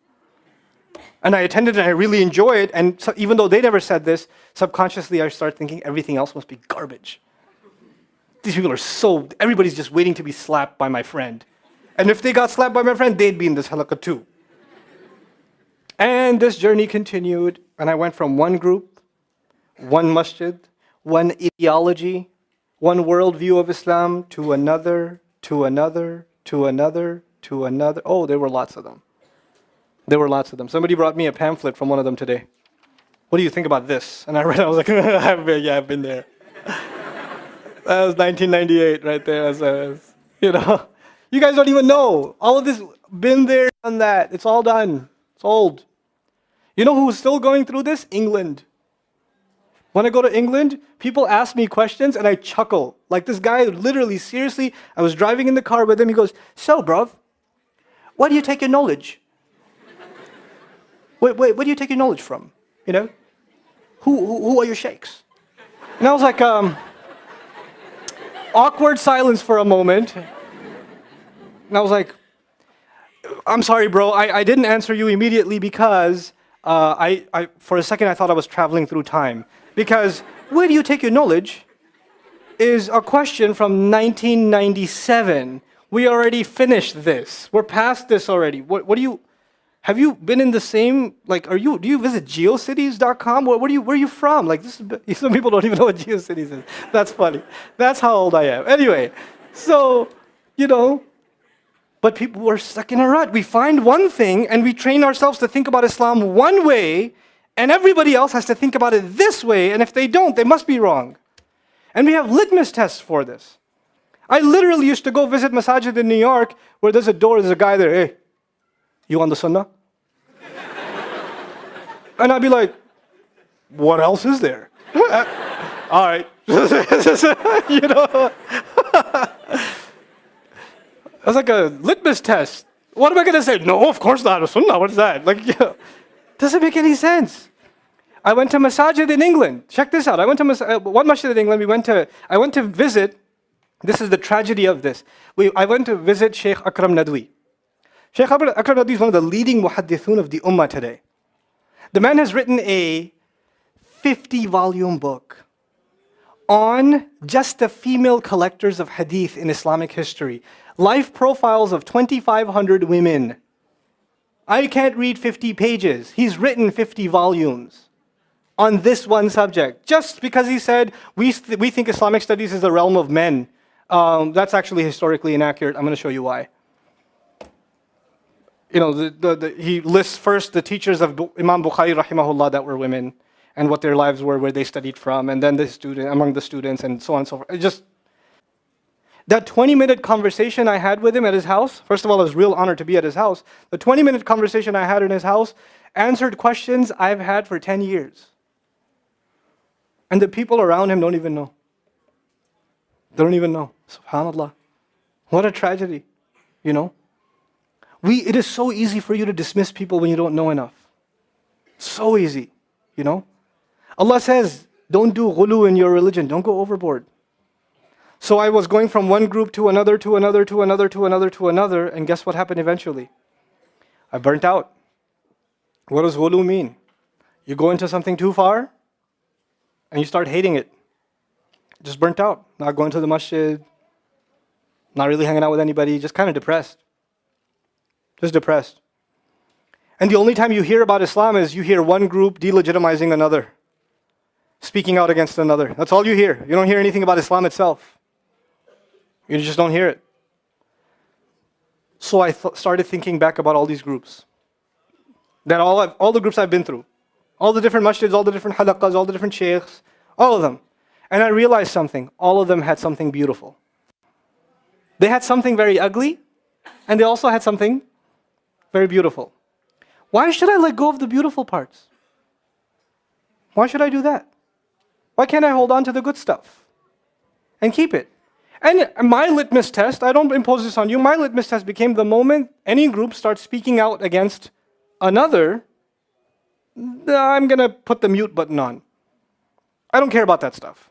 And I attended and I really enjoy it. And so even though they never said this, subconsciously I start thinking everything else must be garbage. These people are everybody's just waiting to be slapped by my friend. And if they got slapped by my friend, they'd be in this halaqah too. And this journey continued. And I went from one group, one masjid, one ideology, one worldview of Islam to another, to another, to another, to another. Oh, there were lots of them. There were lots of them. Somebody brought me a pamphlet from one of them today. What do you think about this? And I read it, I was like, I've been there. That was 1998 right there. You know, you guys don't even know. All of this, been there, done that. It's all done. It's old. You know who's still going through this? England. When I go to England, people ask me questions and I chuckle. Like this guy, literally, seriously, I was driving in the car with him. He goes, so, bruv, where do you take your knowledge? Wait, where do you take your knowledge from? You know? Who are your sheikhs? And I was like, awkward silence for a moment. And I was like, I'm sorry, bro. I didn't answer you immediately because for a second I thought I was traveling through time. Because where do you take your knowledge is a question from 1997. We already finished this. We're past this already. What do you... Have you been in the same, like, do you visit geocities.com? Where are you from? Like, some people don't even know what GeoCities is. That's funny. That's how old I am. Anyway, so, you know, but people were stuck in a rut. We find one thing and we train ourselves to think about Islam one way, and everybody else has to think about it this way, and if they don't, they must be wrong. And we have litmus tests for this. I literally used to go visit masajid in New York where there's a door, there's a guy there, hey, you on the sunnah? And I'd be like, what else is there? All right. You know? That's like a litmus test. What am I going to say? No, of course not. Sunnah, what is that? Like, you know, doesn't make any sense. I went to masajid in England. Check this out. I went to one masjid in England. I went to visit. This is the tragedy of this. I went to visit Sheikh Akram Nadwi. Sheikh Akram Nadwi is one of the leading muhaddithun of the ummah today. The man has written a 50-volume book on just the female collectors of hadith in Islamic history. Life profiles of 2,500 women. I can't read 50 pages. He's written 50 volumes on this one subject. Just because he said, we think Islamic studies is the realm of men. That's actually historically inaccurate. I'm going to show you why. You know, he lists first the teachers of Imam Bukhari rahimahullah that were women and what their lives were, where they studied from, and then among the students, and so on and so forth. Just that 20-minute conversation I had with him at his house. First of all, it was a real honor to be at his house. The 20-minute conversation I had in his house answered questions I've had for 10 years. And the people around him don't even know. They don't even know. SubhanAllah. What a tragedy, you know? It is so easy for you to dismiss people when you don't know enough. So easy, you know? Allah says, don't do ghulu in your religion. Don't go overboard. So I was going from one group to another, to another, to another, to another, to another, and guess what happened eventually? I burnt out. What does ghulu mean? You go into something too far, and you start hating it. Just burnt out. Not going to the masjid, not really hanging out with anybody, just kind of depressed. Just depressed. And the only time you hear about Islam is you hear one group delegitimizing another. speaking out against another. That's all you hear. You don't hear anything about Islam itself. You just don't hear it. So I started thinking back about all these groups. That all the groups I've been through. All the different masjids, all the different halaqas, all the different shaykhs. All of them. And I realized something. All of them had something beautiful. They had something very ugly. And they also had something very beautiful. Why should I let go of the beautiful parts? Why should I do that? Why can't I hold on to the good stuff and keep it? And my litmus test, I don't impose this on you, my litmus test became the moment any group starts speaking out against another, I'm going to put the mute button on. I don't care about that stuff.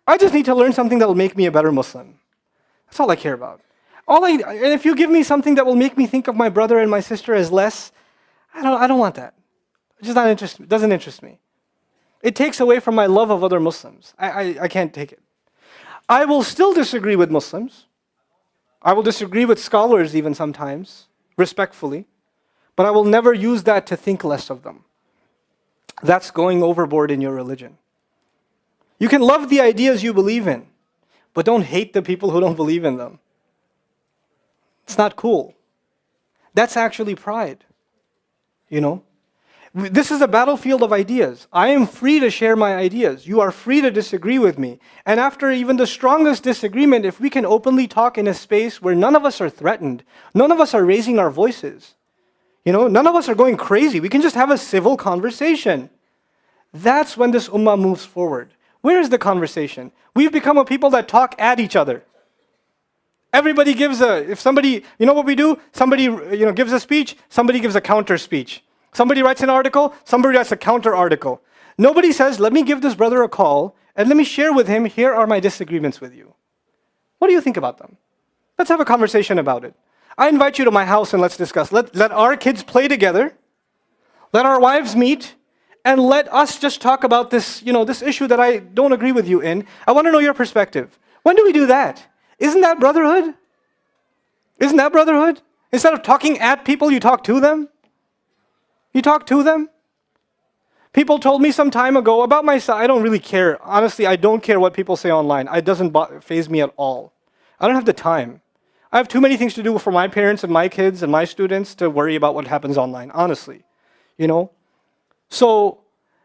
I just need to learn something that will make me a better Muslim. That's all I care about. And if you give me something that will make me think of my brother and my sister as less, I don't want that. It's just not interesting. It doesn't interest me. It takes away from my love of other Muslims. I can't take it. I will still disagree with Muslims. I will disagree with scholars even sometimes, respectfully. But I will never use that to think less of them. That's going overboard in your religion. You can love the ideas you believe in, but don't hate the people who don't believe in them. It's not cool. That's actually pride. You know? This is a battlefield of ideas. I am free to share my ideas. You are free to disagree with me. And after even the strongest disagreement, if we can openly talk in a space where none of us are threatened, none of us are raising our voices, none of us are going crazy, we can just have a civil conversation. That's when this ummah moves forward. Where is the conversation? We've become a people that talk at each other. Everybody gives if somebody, what we do? Somebody, gives a speech, somebody gives a counter speech. Somebody writes an article, somebody writes a counter article. Nobody says, let me give this brother a call and let me share with him, here are my disagreements with you. What do you think about them? Let's have a conversation about it. I invite you to my house and let's discuss. Let our kids play together. Let our wives meet. And let us just talk about this, this issue that I don't agree with you in. I want to know your perspective. When do we do that? Isn't that brotherhood? Isn't that brotherhood? Instead of talking at people, you talk to them. You talk to them. People told me some time ago about myself. I don't really care. Honestly, I don't care what people say online. It doesn't faze me at all. I don't have the time. I have too many things to do for my parents and my kids and my students to worry about what happens online, honestly. So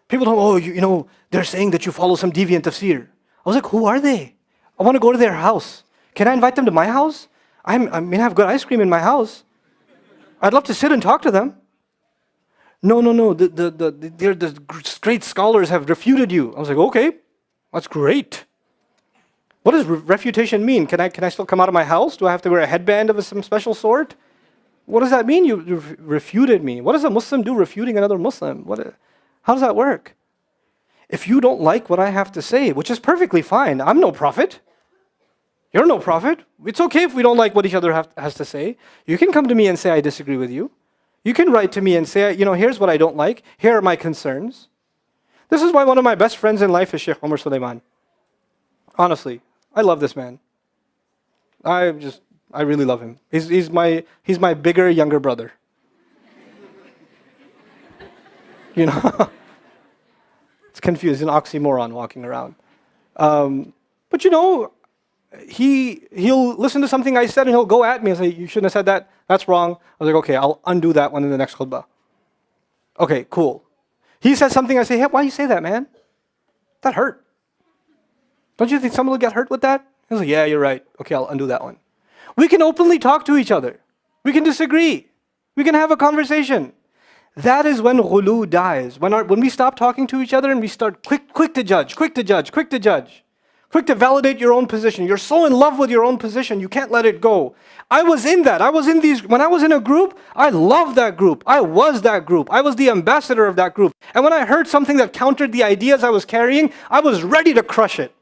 people told me, they're saying that you follow some deviant tafsir. I was like, who are they? I want to go to their house. Can I invite them to my house? I have good ice cream in my house. I'd love to sit and talk to them. No. The great scholars have refuted you. I was like, okay, that's great. What does refutation mean? Can I still come out of my house? Do I have to wear a headband of some special sort? What does that mean? You refuted me. What does a Muslim do refuting another Muslim? How does that work? If you don't like what I have to say, which is perfectly fine, I'm no prophet. You're no prophet. It's okay if we don't like what each other has to say. You can come to me and say, I disagree with you. You can write to me and say, here's what I don't like. Here are my concerns. This is why one of my best friends in life is Sheikh Omar Sulaiman. Honestly, I love this man. I really love him. He's my bigger, younger brother. It's confused, an oxymoron walking around. But he'll listen to something I said and he'll go at me and say, you shouldn't have said that. That's wrong. I was like, okay, I'll undo that one in the next khutbah. Okay, cool. He says something, I say, hey, why you say that, man? That hurt. Don't you think someone will get hurt with that? He's like, yeah, you're right. Okay, I'll undo that one. We can openly talk to each other. We can disagree. We can have a conversation. That is when ghulu dies. When we stop talking to each other and we start quick to judge, quick to validate your own position. You're so in love with your own position, you can't let it go. I was in that. When I was in a group, I loved that group. I was that group. I was the ambassador of that group. And when I heard something that countered the ideas I was carrying, I was ready to crush it.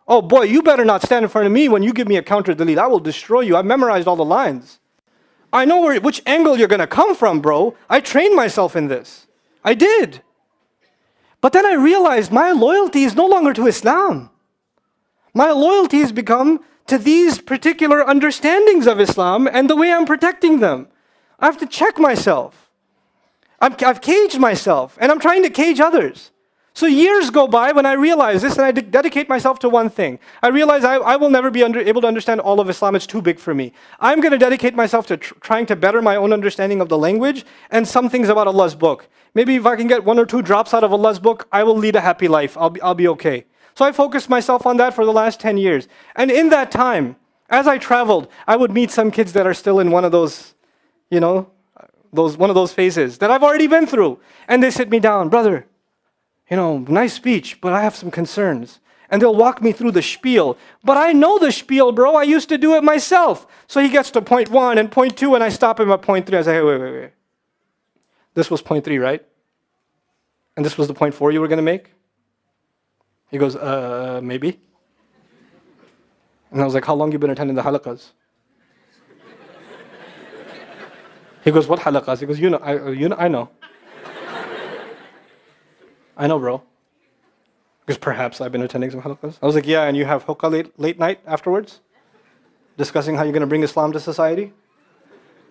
Oh boy, you better not stand in front of me when you give me a counter delete. I will destroy you. I've memorized all the lines. I know which angle you're going to come from, bro. I trained myself in this. I did. But then I realized my loyalty is no longer to Islam. My loyalty has become to these particular understandings of Islam and the way I'm protecting them. I have to check myself. I've caged myself and I'm trying to cage others. So years go by when I realize this, and I dedicate myself to one thing. I realize I will never be able to understand all of Islam. It's too big for me. I'm going to dedicate myself to trying to better my own understanding of the language and some things about Allah's book. Maybe if I can get 1 or 2 drops out of Allah's book, I will lead a happy life. I'll be okay. So I focused myself on that for the last 10 years. And in that time, as I traveled, I would meet some kids that are still in one of those, one of those phases that I've already been through. And they sit me down, brother, nice speech, but I have some concerns. And they'll walk me through the spiel. But I know the spiel, bro. I used to do it myself. So he gets to point 1 and point 2, and I stop him at point 3. I say, hey, wait. This was point 3, right? And this was the point 4 you were going to make? He goes, maybe. And I was like, how long you been attending the halaqas? He goes, what halaqas? He goes, I know. I know, bro. Because perhaps I've been attending some halaqas. I was like, yeah, and you have hookah late night afterwards? Discussing how you're going to bring Islam to society?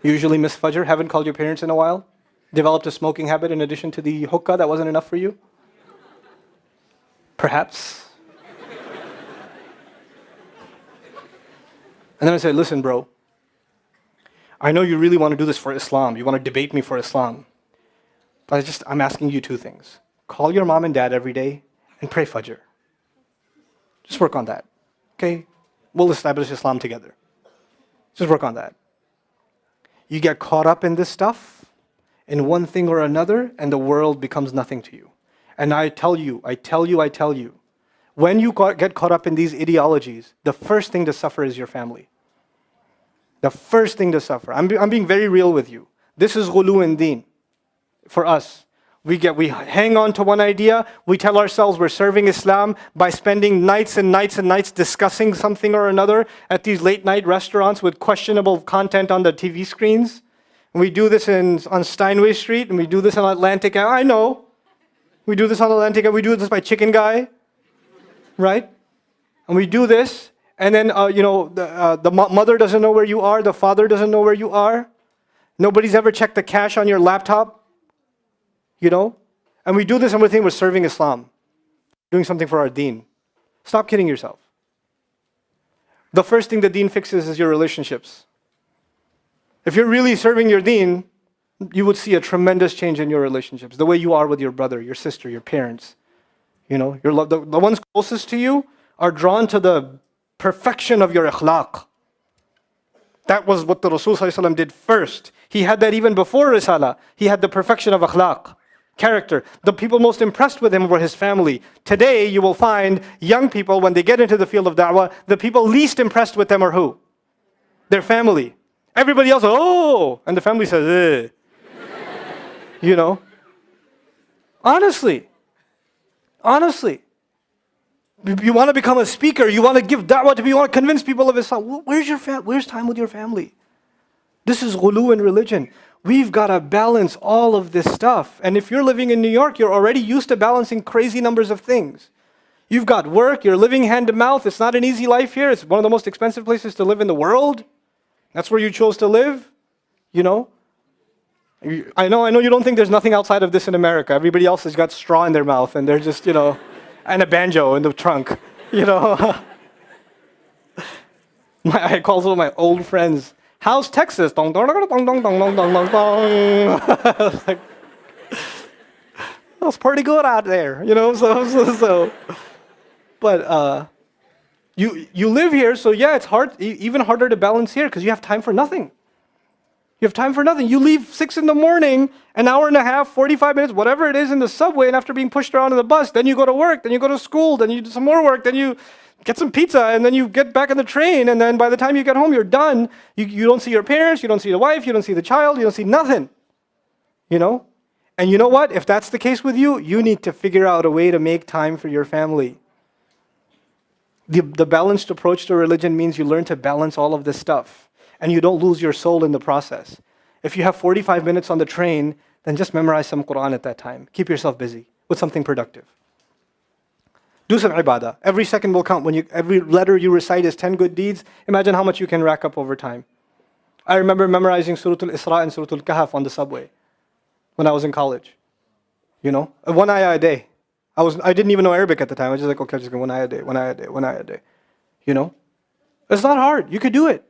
You usually miss Fajr, haven't called your parents in a while? Developed a smoking habit in addition to the hookah that wasn't enough for you? Perhaps. And then I said, listen, bro, I know you really want to do this for Islam. You want to debate me for Islam. But I'm asking you 2 things. Call your mom and dad every day and pray Fajr. Just work on that. Okay? We'll establish Islam together. Just work on that. You get caught up in this stuff, in one thing or another, and the world becomes nothing to you. And I tell you, when you get caught up in these ideologies, the first thing to suffer is your family. The first thing to suffer. I'm being very real with you. This is ghulu in deen. For us, we hang on to one idea. We tell ourselves we're serving Islam by stending nights and nights and nights discussing something or another at these late night restaurants with questionable content on the TV screens. And we do this on Steinway Street, and we do this on Atlantic. I know. We do this on Atlantic, and we do this by Chicken Guy. Right? And we do this, and then, the mother doesn't know where you are, the father doesn't know where you are. Nobody's ever checked the cache on your laptop. And we do this and we think we're serving Islam, doing something for our deen. Stop kidding yourself. The first thing the deen fixes is your relationships. If you're really serving your deen, you would see a tremendous change in your relationships. The way you are with your brother, your sister, your parents. The ones closest to you are drawn to the perfection of your akhlaq. That was what the Rasul ﷺ did first. He had that even before Risala. He had the perfection of akhlaq, character. The people most impressed with him were his family. Today, you will find young people, when they get into the field of da'wah, the people least impressed with them are who? Their family. Everybody else, oh, and the family says, eh. Honestly. You want to become a speaker, you want to give da'wah to people, you want to convince people of Islam. Where's time with your family? This is ghulu in religion. We've got to balance all of this stuff. And if you're living in New York, you're already used to balancing crazy numbers of things. You've got work, you're living hand to mouth. It's not an easy life here. It's one of the most expensive places to live in the world. That's where you chose to live. I know you don't think there's nothing outside of this in America. Everybody else has got straw in their mouth and they're just, and a banjo in the trunk, I call some of my old friends, how's Texas? Dong, dong, dong, dong, dong, dong, dong, dong, dong. Like, that's pretty good out there, so. But you live here, so yeah, it's hard, even harder to balance here because you have time for nothing. You have time for nothing. You leave 6 in the morning, an hour and a half, 45 minutes, whatever it is in the subway, and after being pushed around in the bus, then you go to work, then you go to school, then you do some more work, then you get some pizza, and then you get back on the train, and then by the time you get home, you're done. You don't see your parents, you don't see your wife, you don't see the child, you don't see nothing. And you know what? If that's the case with you, you need to figure out a way to make time for your family. The balanced approach to religion means you learn to balance all of this stuff. And you don't lose your soul in the process. If you have 45 minutes on the train, then just memorize some Qur'an at that time. Keep yourself busy with something productive. Do some ibadah. Every second will count. Every letter you recite is 10 good deeds. Imagine how much you can rack up over time. I remember memorizing Surah Al-Isra and Surah Al-Kahf on the subway when I was in college. 1 ayah a day. I didn't even know Arabic at the time. I was just like, okay, I'm just going one ayah a day, one ayah a day, one ayah a day. You know? It's not hard. You could do it.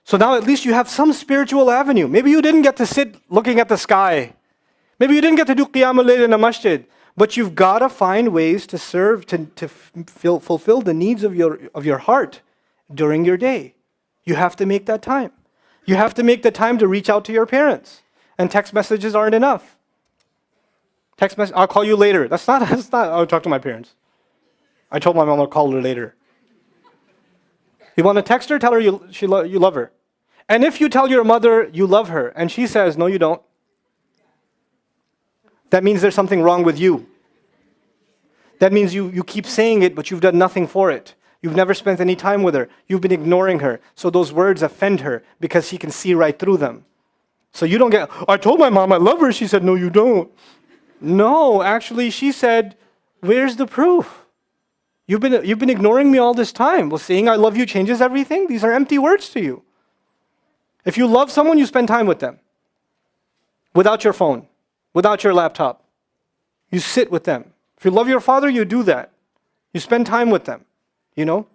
So now at least you have some spiritual avenue. Maybe you didn't get to sit looking at the sky. Maybe you didn't get to do qiyam al-layl in a masjid. But you've got to find ways to serve, to fulfill the needs of your heart during your day. You have to make that time. You have to make the time to reach out to your parents. And text messages aren't enough. I'll call you later. That's not, I'll talk to my parents. I told my mom I'll call her later. You want to text her? Tell her you love her. And if you tell your mother you love her and she says, no, you don't, that means there's something wrong with you. That means you keep saying it, but you've done nothing for it. You've never spent any time with her. You've been ignoring her. So those words offend her because she can see right through them. So you don't get, I told my mom I love her. She said, no, you don't. No, actually, she said, where's the proof? You've been ignoring me all this time. Well, saying I love you changes everything? These are empty words to you. If you love someone, you spend time with them. Without your phone. Without your laptop. You sit with them. If you love your father, you do that. You spend time with them. You know?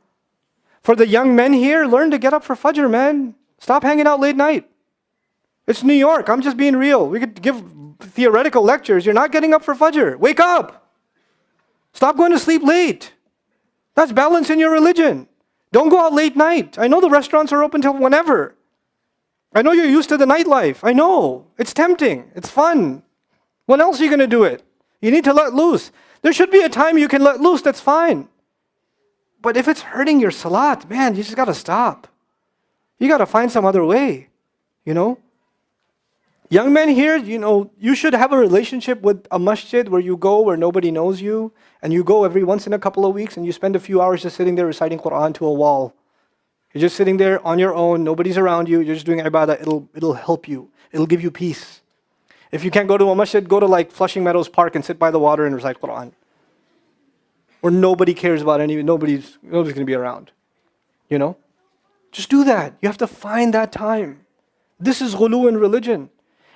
For the young men here, learn to get up for Fajr, man. Stop hanging out late night. It's New York. I'm just being real. We could give theoretical lectures. You're not getting up for Fajr. Wake up. Stop going to sleep late. That's balance in your religion. Don't go out late night. I know the restaurants are open till whenever. I know you're used to the nightlife. I know. It's tempting. It's fun. When else are you going to do it? You need to let loose. There should be a time you can let loose. That's fine. But if it's hurting your salat, man, you just got to stop. You got to find some other way. You know? Young men here, you know, you should have a relationship with a masjid where you go where nobody knows you, and you go every once in a couple of weeks and you spend a few hours just sitting there reciting Qur'an to a wall. You're just sitting there on your own, nobody's around you, you're just doing ibadah, it'll help you. It'll give you peace. If you can't go to a masjid, go to like Flushing Meadows Park and sit by the water and recite Qur'an. Where nobody cares about nobody's going to be around. You know? Just do that. You have to find that time. This is ghulu in religion.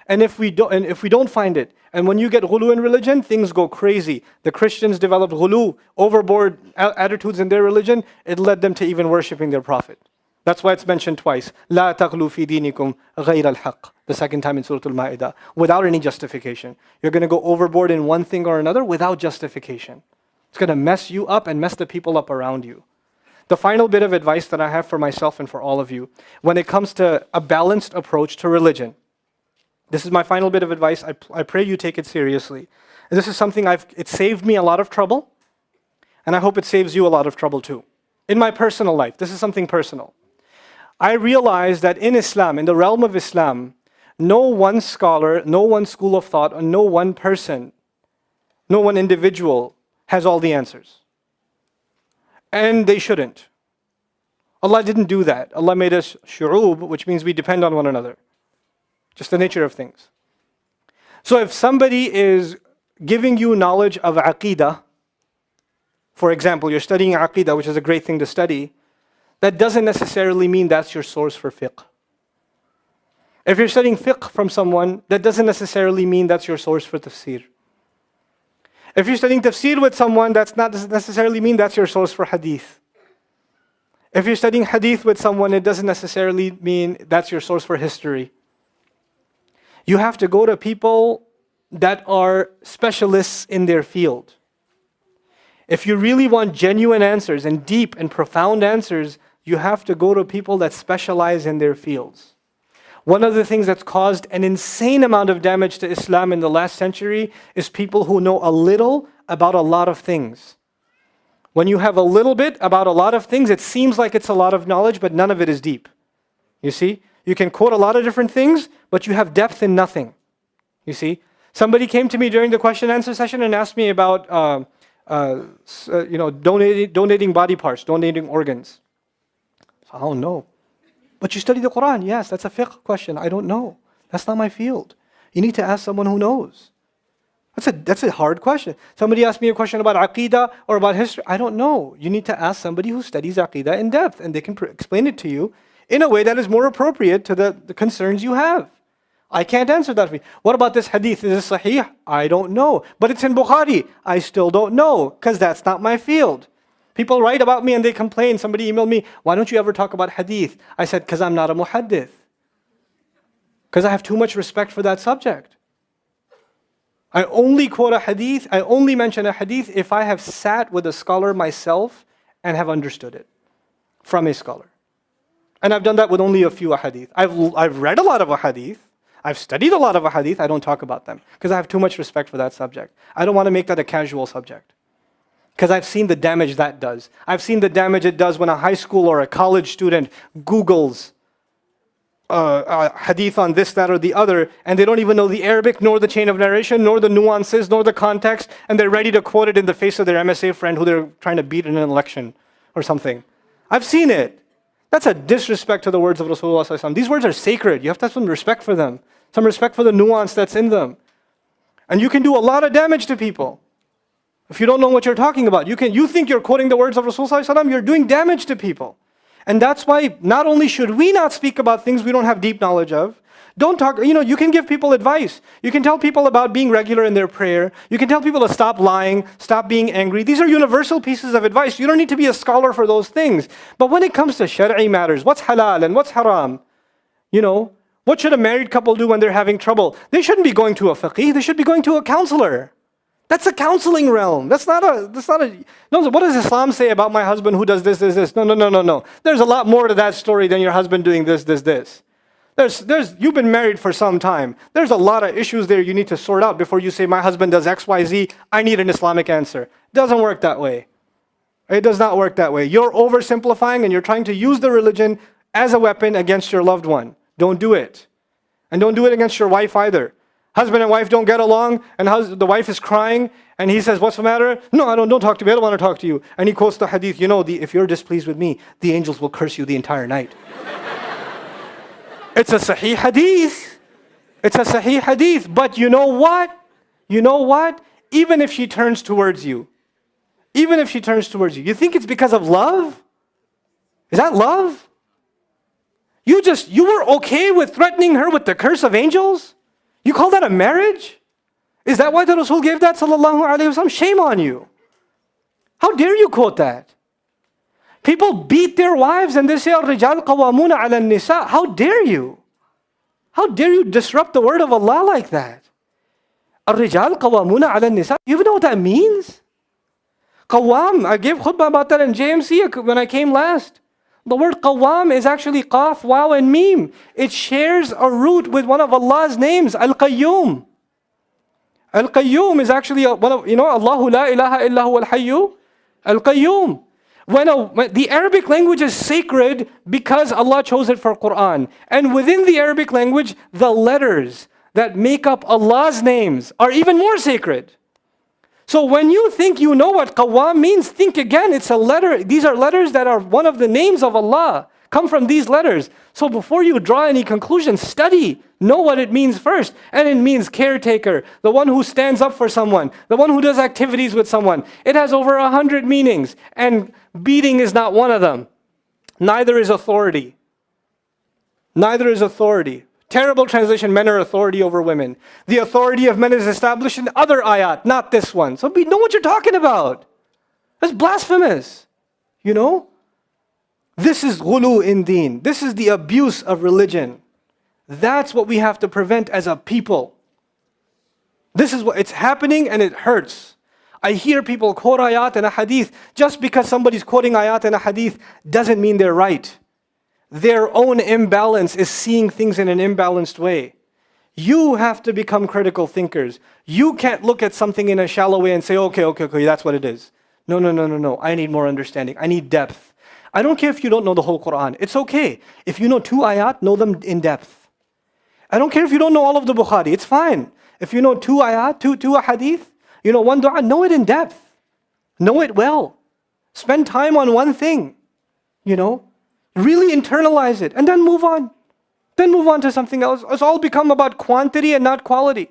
And if we don't find it, and when you get ghulu in religion, things go crazy. The Christians developed ghulu, overboard attitudes in their religion. It led them to even worshipping their prophet. That's why it's mentioned twice. لا تغلوا في دينكم غير الحق. The second time in Surah Al-Ma'idah. Without any justification. You're going to go overboard in one thing or another without justification. It's going to mess you up and mess the people up around you. The final bit of advice that I have for myself and for all of you, when it comes to a balanced approach to religion, this is my final bit of advice. I pray you take it seriously. And this is something it saved me a lot of trouble, and I hope it saves you a lot of trouble too. In my personal life, this is something personal. I realized that in Islam, in the realm of Islam, no one scholar, no one school of thought, and no one person, no one individual has all the answers. And they shouldn't. Allah didn't do that. Allah made us shu'ub, which means we depend on one another. Just the nature of things. So if somebody is giving you knowledge of aqeedah, for example, you're studying aqeedah, which is a great thing to study, that doesn't necessarily mean that's your source for fiqh. If you're studying fiqh from someone, that doesn't necessarily mean that's your source for tafsir. If you're studying tafsir with someone, that doesn't necessarily mean that's your source for hadith. If you're studying hadith with someone, it doesn't necessarily mean that's your source for history. You have to go to people that are specialists in their field. If you really want genuine answers and deep and profound answers, you have to go to people that specialize in their fields. One of the things that's caused an insane amount of damage to Islam in the last century is people who know a little about a lot of things. When you have a little bit about a lot of things, it seems like it's a lot of knowledge, but none of it is deep. You see? You can quote a lot of different things, but you have depth in nothing. You see? Somebody came to me during the question and answer session and asked me about donating body parts, donating organs. I don't know. But you study the Quran. Yes, that's a fiqh question. I don't know. That's not my field. You need to ask someone who knows. That's a hard question. Somebody asked me a question about aqeedah or about history. I don't know. You need to ask somebody who studies aqeedah in depth, and they can explain it to you in a way that is more appropriate to the concerns you have. I can't answer that for you. What about this hadith? Is it sahih? I don't know. But it's in Bukhari. I still don't know because that's not my field. People write about me and they complain. Somebody emailed me, why don't you ever talk about hadith? I said, because I'm not a muhaddith. Because I have too much respect for that subject. I only quote a hadith, I only mention a hadith if I have sat with a scholar myself and have understood it from a scholar. And I've done that with only a few ahadith. I've read a lot of ahadith. I've studied a lot of ahadith. I don't talk about them because I have too much respect for that subject. I don't want to make that a casual subject. Because I've seen the damage that does. I've seen the damage it does when a high school or a college student Googles hadith on this, that, or the other, and they don't even know the Arabic, nor the chain of narration, nor the nuances, nor the context, and they're ready to quote it in the face of their MSA friend who they're trying to beat in an election or something. I've seen it. That's a disrespect to the words of Rasulullah sallallahu alaihi wasallam. These words are sacred. You have to have some respect for them, some respect for the nuance that's in them. And you can do a lot of damage to people if you don't know what you're talking about. You think you're quoting the words of Rasulullah sallallahu alaihi wasallam, you're doing damage to people. And that's why not only should we not speak about things we don't have deep knowledge of, don't talk, you can give people advice. You can tell people about being regular in their prayer. You can tell people to stop lying, stop being angry. These are universal pieces of advice. You don't need to be a scholar for those things. But when it comes to shari'i matters, what's halal and what's haram? What should a married couple do when they're having trouble? They shouldn't be going to a faqih, they should be going to a counselor. That's a counseling realm. That's not a, no, what does Islam say about my husband who does this? No. There's a lot more to that story than your husband doing this. You've been married for some time. There's a lot of issues there you need to sort out before you say, my husband does X, Y, Z, I need an Islamic answer. It doesn't work that way. It does not work that way. You're oversimplifying and you're trying to use the religion as a weapon against your loved one. Don't do it. And don't do it against your wife either. Husband and wife don't get along, and the wife is crying, and he says, what's the matter? No, don't talk to me, I don't want to talk to you. And he quotes the hadith, if you're displeased with me, the angels will curse you the entire night. It's a sahih hadith. It's a sahih hadith. But you know what? Even if she turns towards you, you think it's because of love? Is that love? You were okay with threatening her with the curse of angels? You call that a marriage? Is that why the Rasul gave that, sallallahu alayhi wa sallam? Shame on you. How dare you quote that? People beat their wives and they say, الرجال قوامون على النساء. How dare you? How dare you disrupt the word of Allah like that? الرجال قوامون على النساء. You even know what that means? Qawam, I gave khutbah about that in JMC when I came last. The word qawam is actually qaf, waw, and mim. It shares a root with one of Allah's names, Al-Qayyum. Al-Qayyum is actually one of, Allahu la ilaha illa huwa al-hayyu, Al-Qayyum. When the Arabic language is sacred because Allah chose it for Qur'an. And within the Arabic language, the letters that make up Allah's names are even more sacred. So when you think you know what qawam means, think again, it's a letter. These are letters that are one of the names of Allah, come from these letters. So before you draw any conclusions, study, know what it means first. And it means caretaker, the one who stands up for someone, the one who does activities with someone. It has over 100 meanings, and beating is not one of them. Neither is authority. Terrible translation, men are authority over women. The authority of men is established in other ayat, not this one. So know what you're talking about. That's blasphemous. This is ghulu in deen. This is the abuse of religion. That's what we have to prevent as a people. This is what it's happening, and it hurts. I hear people quote ayat and a hadith. Just because somebody's quoting ayat and a hadith doesn't mean they're right. Their own imbalance is seeing things in an imbalanced way. You have to become critical thinkers. You can't look at something in a shallow way and say, okay, that's what it is. No. I need more understanding. I need depth. I don't care if you don't know the whole Qur'an. It's okay. If you know 2 ayat, know them in depth. I don't care if you don't know all of the Bukhari. It's fine. If you know 2 ayat, 2 hadith, 1 dua, know it in depth. Know it well. Spend time on one thing. Really internalize it and then move on. Then move on to something else. It's all become about quantity and not quality.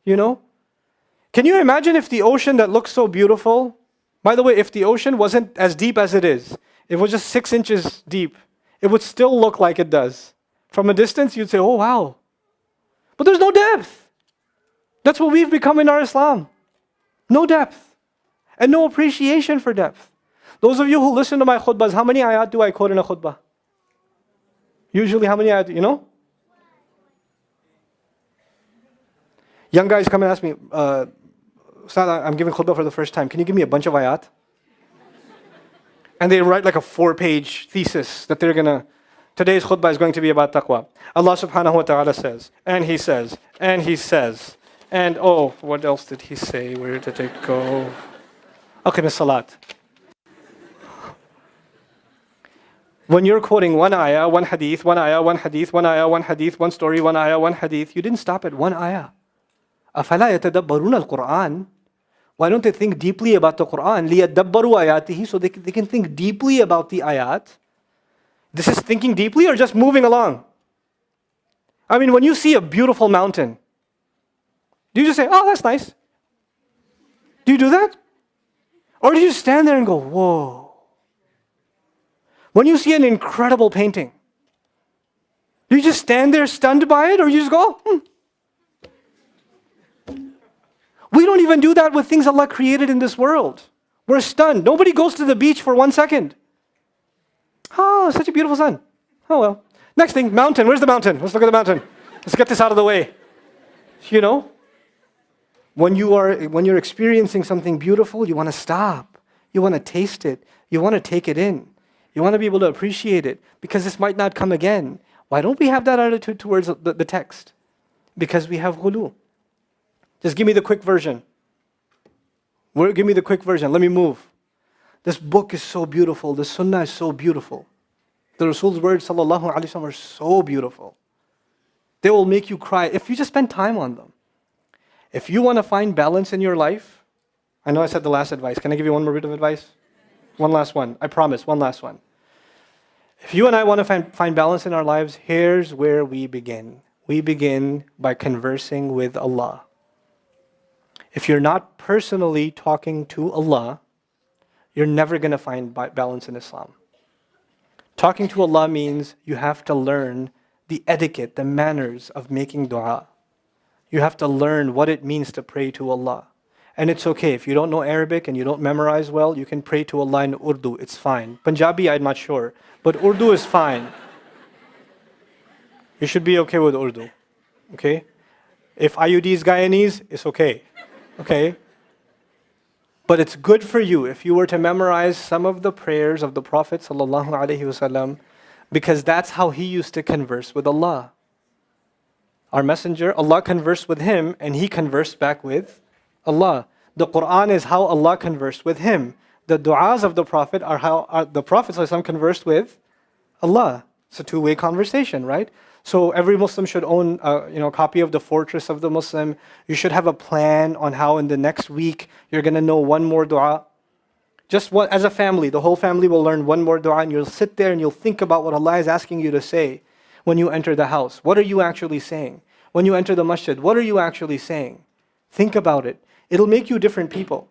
Can you imagine if the ocean that looks so beautiful, by the way, if the ocean wasn't as deep as it is, it was just 6 inches deep, it would still look like it does. From a distance, you'd say, oh wow. But there's no depth. That's what we've become in our Islam. No depth. And no appreciation for depth. Those of you who listen to my khutbahs, how many ayat do I quote in a khutbah? Usually how many ayat, you know? Young guys come and ask me, Ustad, I'm giving khutbah for the first time. Can you give me a bunch of ayat? And they write like a 4-page thesis that they're going to, today's khutbah is going to be about taqwa. Allah subhanahu wa ta'ala says, and He says, and He says, and oh, what else did He say? Where did it go? Aqim as-salat. When you're quoting one ayah, one hadith, one ayah, one hadith, one ayah, one hadith, one story, one ayah, one hadith, you didn't stop at one ayah. أَفَلَا يَتَدَبَّرُونَ الْقُرْآنَ? Why don't they think deeply about the Qur'an? لِيَدَّبَّرُوا آيَاتِهِ, so they can think deeply about the ayat. This is thinking deeply or just moving along? I mean, when you see a beautiful mountain, do you just say, oh, that's nice? Do you do that? Or do you stand there and go, whoa? When you see an incredible painting, do you just stand there stunned by it, or you just go, We don't even do that with things Allah created in this world. We're stunned. Nobody goes to the beach for 1 second. Oh, such a beautiful sun. Oh well. Next thing, mountain. Where's the mountain? Let's look at the mountain. Let's get this out of the way. You know, when you're experiencing something beautiful, you want to stop. You want to taste it. You want to take it in. You want to be able to appreciate it because this might not come again. Why don't we have that attitude towards the text? Because we have ghulu. Just give me the quick version. Give me the quick version. Let me move. This book is so beautiful. The sunnah is so beautiful. The Rasul's words, sallallahu alaihi wasallam, are so beautiful. They will make you cry if you just spend time on them. If you want to find balance in your life, I know I said the last advice. Can I give you one more bit of advice? One last one. I promise, one last one. If you and I want to find balance in our lives, here's where we begin. We begin by conversing with Allah. If you're not personally talking to Allah, you're never going to find balance in Islam. Talking to Allah means you have to learn the etiquette, the manners of making dua. You have to learn what it means to pray to Allah. And it's okay, if you don't know Arabic and you don't memorize well, you can pray to Allah in Urdu, it's fine. Punjabi, I'm not sure, but Urdu is fine. You should be okay with Urdu, okay? If IUD is Guyanese, it's okay, okay? But it's good for you if you were to memorize some of the prayers of the Prophet ﷺ, because that's how he used to converse with Allah. Our messenger, Allah conversed with him and he conversed back with Allah. The Qur'an is how Allah conversed with him. The du'as of the Prophet are how the Prophet ﷺ conversed with Allah. It's a two-way conversation, right? So every Muslim should own a copy of the Fortress of the Muslim. You should have a plan on how in the next week you're going to know one more dua. Just as a family, the whole family will learn one more dua, and you'll sit there and you'll think about what Allah is asking you to say when you enter the house. What are you actually saying? When you enter the masjid, what are you actually saying? Think about it. It'll make you different people.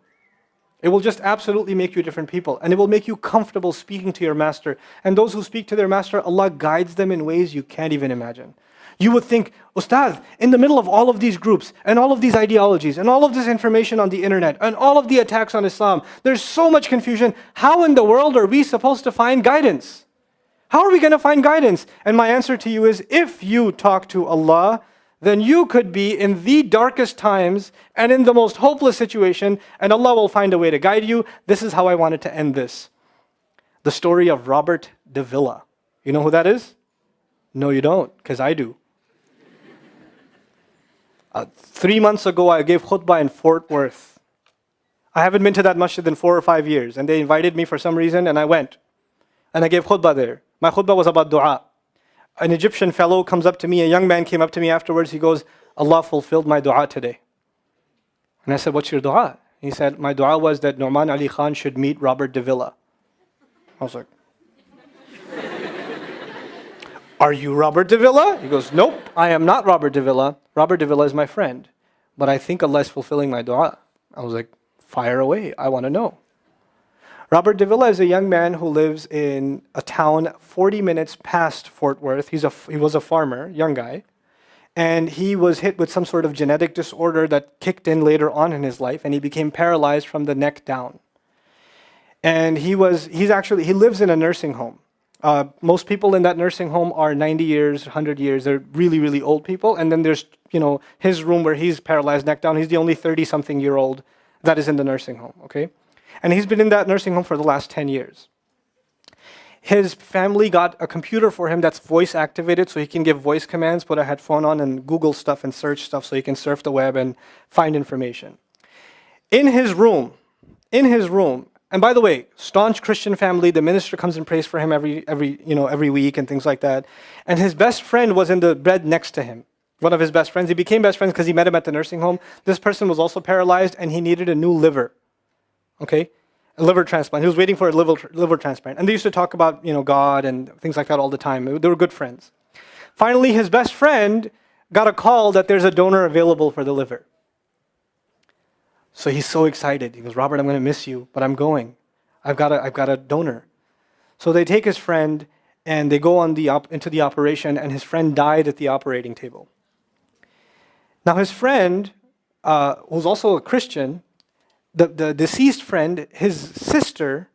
It will just absolutely make you different people. And it will make you comfortable speaking to your master. And those who speak to their master, Allah guides them in ways you can't even imagine. You would think, Ustad, in the middle of all of these groups, and all of these ideologies, and all of this information on the internet, and all of the attacks on Islam, there's so much confusion. How in the world are we supposed to find guidance? How are we going to find guidance? And my answer to you is, if you talk to Allah, then you could be in the darkest times and in the most hopeless situation, and Allah will find a way to guide you. This is how I wanted to end this. The story of Robert de Villa. You know who that is? No, you don't, because I do. 3 months ago, I gave khutbah in Fort Worth. I haven't been to that masjid in 4 or 5 years, and they invited me for some reason, and I went. And I gave khutbah there. My khutbah was about dua. An Egyptian fellow comes up to me, a young man came up to me afterwards, he goes, Allah fulfilled my dua today. And I said, what's your dua? He said, my dua was that Nouman Ali Khan should meet Robert de Villa. I was like, are you Robert de Villa? He goes, nope, I am not Robert de Villa. Robert de Villa is my friend. But I think Allah is fulfilling my dua. I was like, fire away, I want to know. Robert de Villa is a young man who lives in a town 40 minutes past Fort Worth. He was a farmer, young guy. And he was hit with some sort of genetic disorder that kicked in later on in his life, and he became paralyzed from the neck down. And he lives in a nursing home. Most people in that nursing home are 90 years, 100 years. They're really, really old people. And then there's, his room where he's paralyzed neck down. He's the only 30-something-year-old that is in the nursing home, okay? And he's been in that nursing home for the last 10 years. His family got a computer for him that's voice activated, so he can give voice commands, put a headphone on and Google stuff and search stuff so he can surf the web and find information. In his room, and by the way, staunch Christian family, the minister comes and prays for him every week and things like that. And his best friend was in the bed next to him. One of his best friends. He became best friends because he met him at the nursing home. This person was also paralyzed and he needed a new liver. Okay? A liver transplant. He was waiting for a liver transplant. And they used to talk about, God and things like that all the time. They were good friends. Finally, his best friend got a call that there's a donor available for the liver. So he's so excited. He goes, Robert, I'm going to miss you, but I'm going. I've got a donor. So they take his friend and they go into the operation, and his friend died at the operating table. Now his friend, who's also a Christian, the deceased friend, his sister,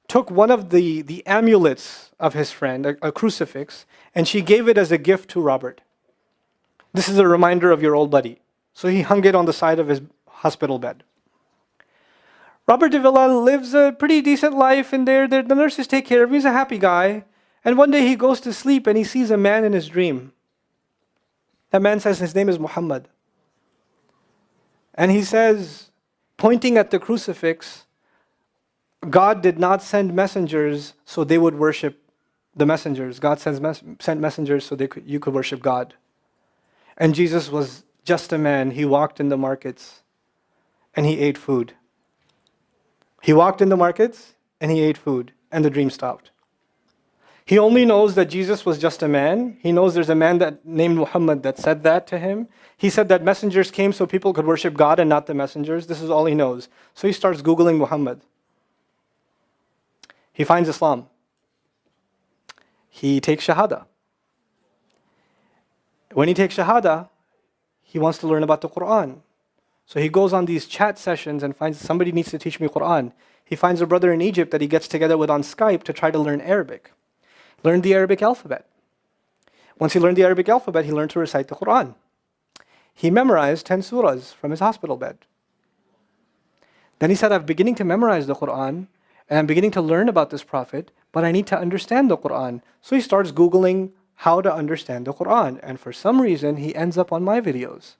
took one of the amulets of his friend, a crucifix, and she gave it as a gift to Robert. This is a reminder of your old buddy. So he hung it on the side of his hospital bed. Robert de Villa lives a pretty decent life in there. The nurses take care of him. He's a happy guy. And one day he goes to sleep and he sees a man in his dream. That man says his name is Muhammad. And he says, pointing at the crucifix, God did not send messengers so they would worship the messengers. God sent messengers so you could worship God. And Jesus was just a man. He walked in the markets and he ate food. He walked in the markets and he ate food, and the dream stopped. He only knows that Jesus was just a man. He knows there's a man named Muhammad that said that to him. He said that messengers came so people could worship God and not the messengers. This is all he knows. So he starts Googling Muhammad. He finds Islam. He takes Shahada. When he takes Shahada, he wants to learn about the Qur'an. So he goes on these chat sessions and finds somebody needs to teach me Qur'an. He finds a brother in Egypt that he gets together with on Skype to try to learn Arabic. Learned the Arabic alphabet. Once he learned the Arabic alphabet, he learned to recite the Qur'an. He memorized 10 surahs from his hospital bed. Then he said, I'm beginning to memorize the Qur'an, and I'm beginning to learn about this prophet, but I need to understand the Qur'an. So he starts Googling how to understand the Qur'an. And for some reason, he ends up on my videos.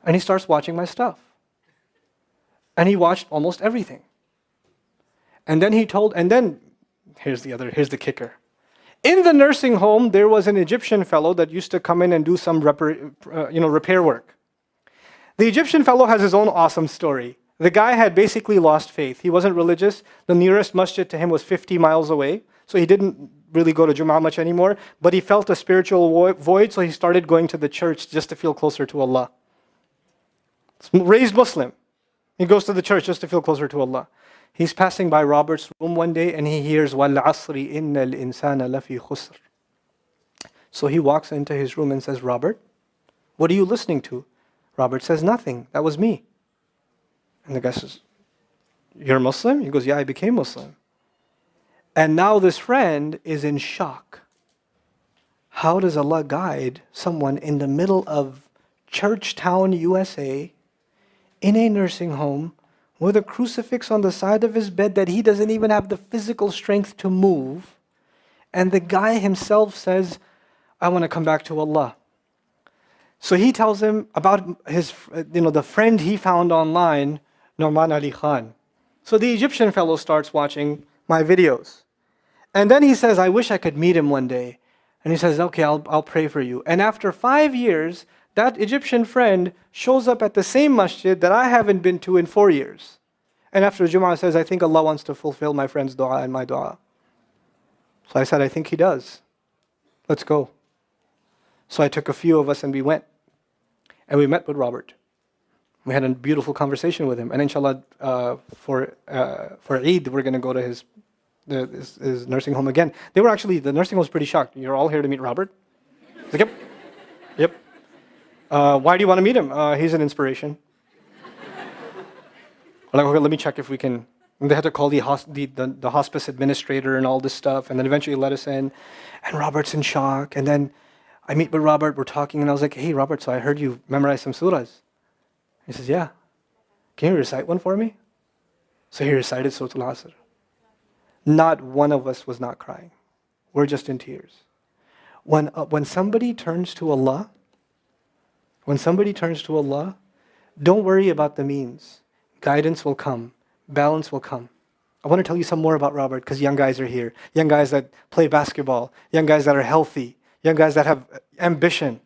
And he starts watching my stuff. And he watched almost everything. And then here's the kicker. In the nursing home, there was an Egyptian fellow that used to come in and do some repair work. The Egyptian fellow has his own awesome story. The guy had basically lost faith. He wasn't religious. The nearest masjid to him was 50 miles away. So he didn't really go to Jum'ah much anymore. But he felt a spiritual void, so he started going to the church just to feel closer to Allah. Raised Muslim. He goes to the church just to feel closer to Allah. He's passing by Robert's room one day and he hears وَالْعَصْرِ إِنَّ الْإِنسَانَ لَفِي خُسْرٍ. So he walks into his room and says, Robert, what are you listening to? Robert says, nothing. That was me. And the guy says, you're Muslim? He goes, yeah, I became Muslim. And now this friend is in shock. How does Allah guide someone in the middle of Churchtown, USA, in a nursing home, with a crucifix on the side of his bed that he doesn't even have the physical strength to move, and the guy himself says, I want to come back to Allah. So he tells him about his, the friend he found online, Nouman Ali Khan. So the Egyptian fellow starts watching my videos. And then he says, I wish I could meet him one day. And he says, okay, I'll pray for you. And after 5 years, that Egyptian friend shows up at the same masjid that I haven't been to in 4 years. And after Jum'ah says, I think Allah wants to fulfill my friend's dua and my dua. So I said, I think He does. Let's go. So I took a few of us and we went. And we met with Robert. We had a beautiful conversation with him. And inshallah, for Eid, we're going to go to his nursing home again. The nursing home was pretty shocked. You're all here to meet Robert? He's like, yep. Yep. Why do you want to meet him? He's an inspiration. I'm like, okay, let me check if we can. And they had to call the hospice administrator and all this stuff, and then eventually let us in. And Robert's in shock. And then I meet with Robert, we're talking, and I was like, hey, Robert, so I heard you memorize some surahs. He says, yeah. Can you recite one for me? So he recited Surah Al-Asr. Not one of us was not crying. We're just in tears. When somebody turns to Allah, don't worry about the means. Guidance will come. Balance will come. I want to tell you some more about Robert because young guys are here. Young guys that play basketball. Young guys that are healthy. Young guys that have ambition.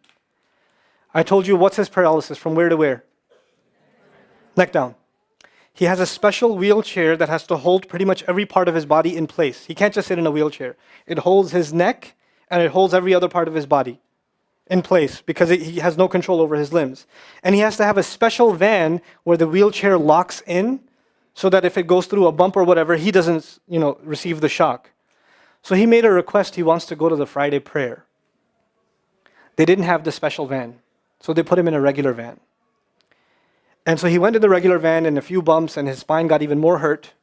I told you what's his paralysis, from where to where? Neck down. He has a special wheelchair that has to hold pretty much every part of his body in place. He can't just sit in a wheelchair. It holds his neck and it holds every other part of his body in place because he has no control over his limbs. And he has to have a special van where the wheelchair locks in so that if it goes through a bump or whatever, he doesn't, receive the shock. So he made a request. He wants to go to the Friday prayer. They didn't have the special van, so they put him in a regular van. And so he went to the regular van and a few bumps and his spine got even more hurt.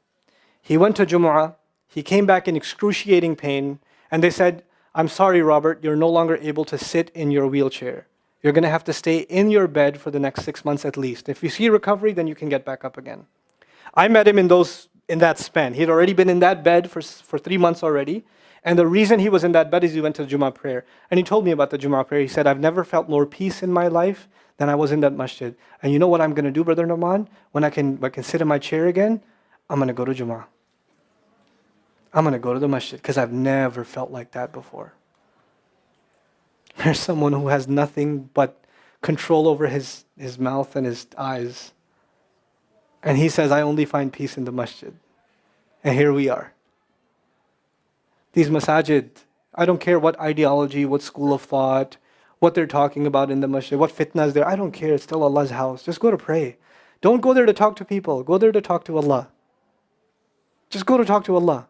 He went to Jumu'ah. He came back in excruciating pain. And they said, I'm sorry, Robert, you're no longer able to sit in your wheelchair. You're going to have to stay in your bed for the next 6 months at least. If you see recovery, then you can get back up again. I met him in that span. He had already been in that bed for 3 months already. And the reason he was in that bed is he went to the Jummah prayer. And he told me about the Jummah prayer. He said, I've never felt more peace in my life than I was in that masjid. And you know what I'm going to do, Brother Nouman? When I can sit in my chair again, I'm going to go to Jummah. I'm going to go to the masjid because I've never felt like that before. There's someone who has nothing but control over his mouth and his eyes. And he says, I only find peace in the masjid. And here we are. These masajid, I don't care what ideology, what school of thought, what they're talking about in the masjid, what fitna is there. I don't care. It's still Allah's house. Just go to pray. Don't go there to talk to people. Go there to talk to Allah. Just go to talk to Allah.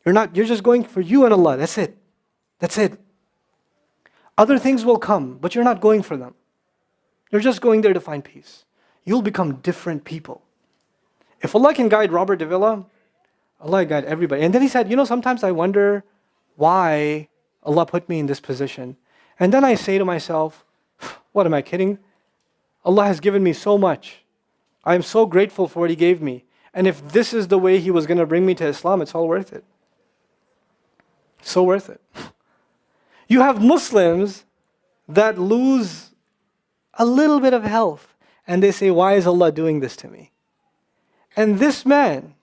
You're just going for you and Allah. That's it. That's it. Other things will come, but you're not going for them. You're just going there to find peace. You'll become different people. If Allah can guide Robert Davila, Allah guide everybody. And then he said, sometimes I wonder why Allah put me in this position. And then I say to myself, what am I kidding? Allah has given me so much. I am so grateful for what He gave me. And if this is the way He was going to bring me to Islam, it's all worth it. So worth it. You have Muslims that lose a little bit of health and they say, why is Allah doing this to me? And this man,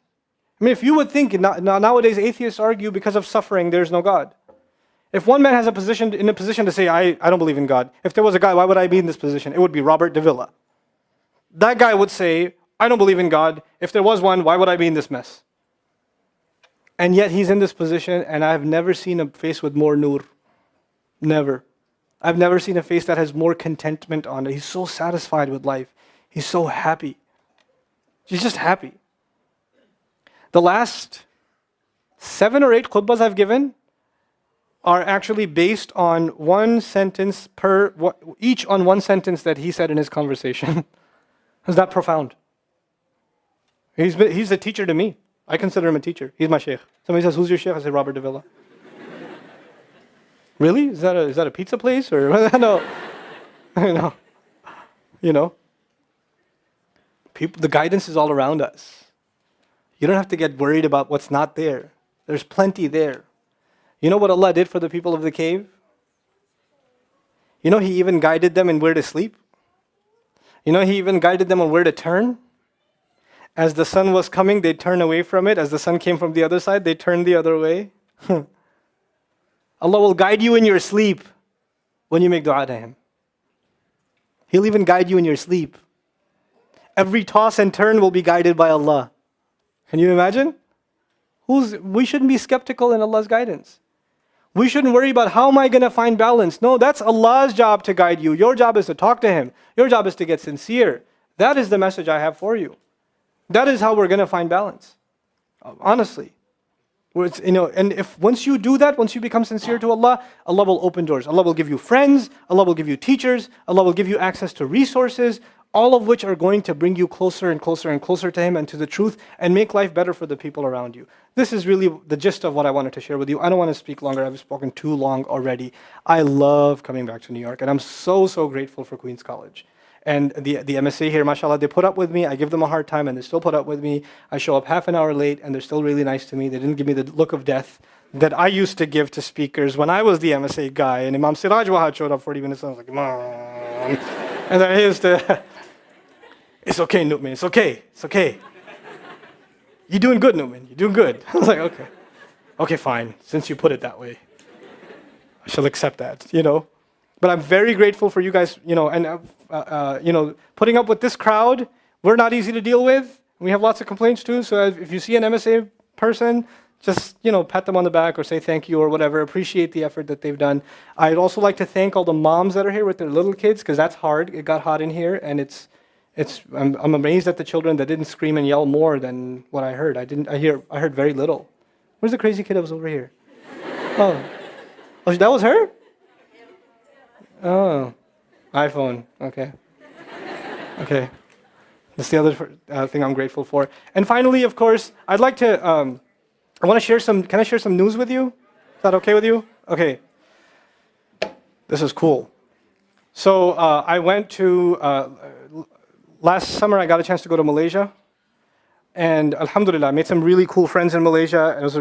if you would think, nowadays atheists argue because of suffering, there's no God. If one man has in a position to say, I don't believe in God. If there was a guy, why would I be in this position? It would be Robert Davila. That guy would say, I don't believe in God. If there was one, why would I be in this mess? And yet he's in this position, and I've never seen a face with more nur. Never. I've never seen a face that has more contentment on it. He's so satisfied with life. He's so happy. He's just happy. The last 7 or 8 khutbahs I've given are actually based on one sentence each on one sentence that he said in his conversation. Is that profound? He's a teacher to me. I consider him a teacher. He's my sheikh. Somebody says, who's your sheikh? I say, Robert Davila. Really? Is that a pizza place? Or no. People, the guidance is all around us. You don't have to get worried about what's not there. There's plenty there. You know what Allah did for the people of the cave? He even guided them in where to sleep. He even guided them on where to turn. As the sun was coming, they'd turn away from it. As the sun came from the other side, they'd turn the other way. Allah will guide you in your sleep when you make dua to Him. He'll even guide you in your sleep. Every toss and turn will be guided by Allah. Can you imagine? We shouldn't be skeptical in Allah's guidance. We shouldn't worry about how am I going to find balance. No, that's Allah's job to guide you. Your job is to talk to Him. Your job is to get sincere. That is the message I have for you. That is how we're going to find balance. Honestly. Where it's, and if once you do that, once you become sincere to Allah, Allah will open doors. Allah will give you friends, Allah will give you teachers, Allah will give you access to resources, all of which are going to bring you closer and closer and closer to Him and to the truth and make life better for the people around you. This is really the gist of what I wanted to share with you. I don't want to speak longer. I've spoken too long already. I love coming back to New York, and I'm so, so grateful for Queen's College. And the MSA here, mashallah, they put up with me. I give them a hard time, and they still put up with me. I show up half an hour late, and they're still really nice to me. They didn't give me the look of death that I used to give to speakers when I was the MSA guy. And Imam Siraj Wahad showed up 40 minutes, and I was like, Mom. And then he used to, it's okay, Nouman, it's okay, it's okay. You're doing good, Nouman, you're doing good. I was like, okay. Okay, fine, since you put it that way, I shall accept that, But I'm very grateful for you guys, and putting up with this crowd. We're not easy to deal with. We have lots of complaints too. So if you see an MSA person, just pat them on the back or say thank you or whatever. Appreciate the effort that they've done. I'd also like to thank all the moms that are here with their little kids, because that's hard. It got hot in here, and I'm amazed at the children that didn't scream and yell more than what I heard. I heard very little. Where's the crazy kid that was over here? Oh, that was her? Oh, iPhone, okay. Okay, that's the other thing I'm grateful for. And finally, of course, I'd like to, I want to share can I share some news with you? Is that okay with you? Okay. This is cool. So I went to, last summer I got a chance to go to Malaysia. And alhamdulillah, I made some really cool friends in Malaysia. It was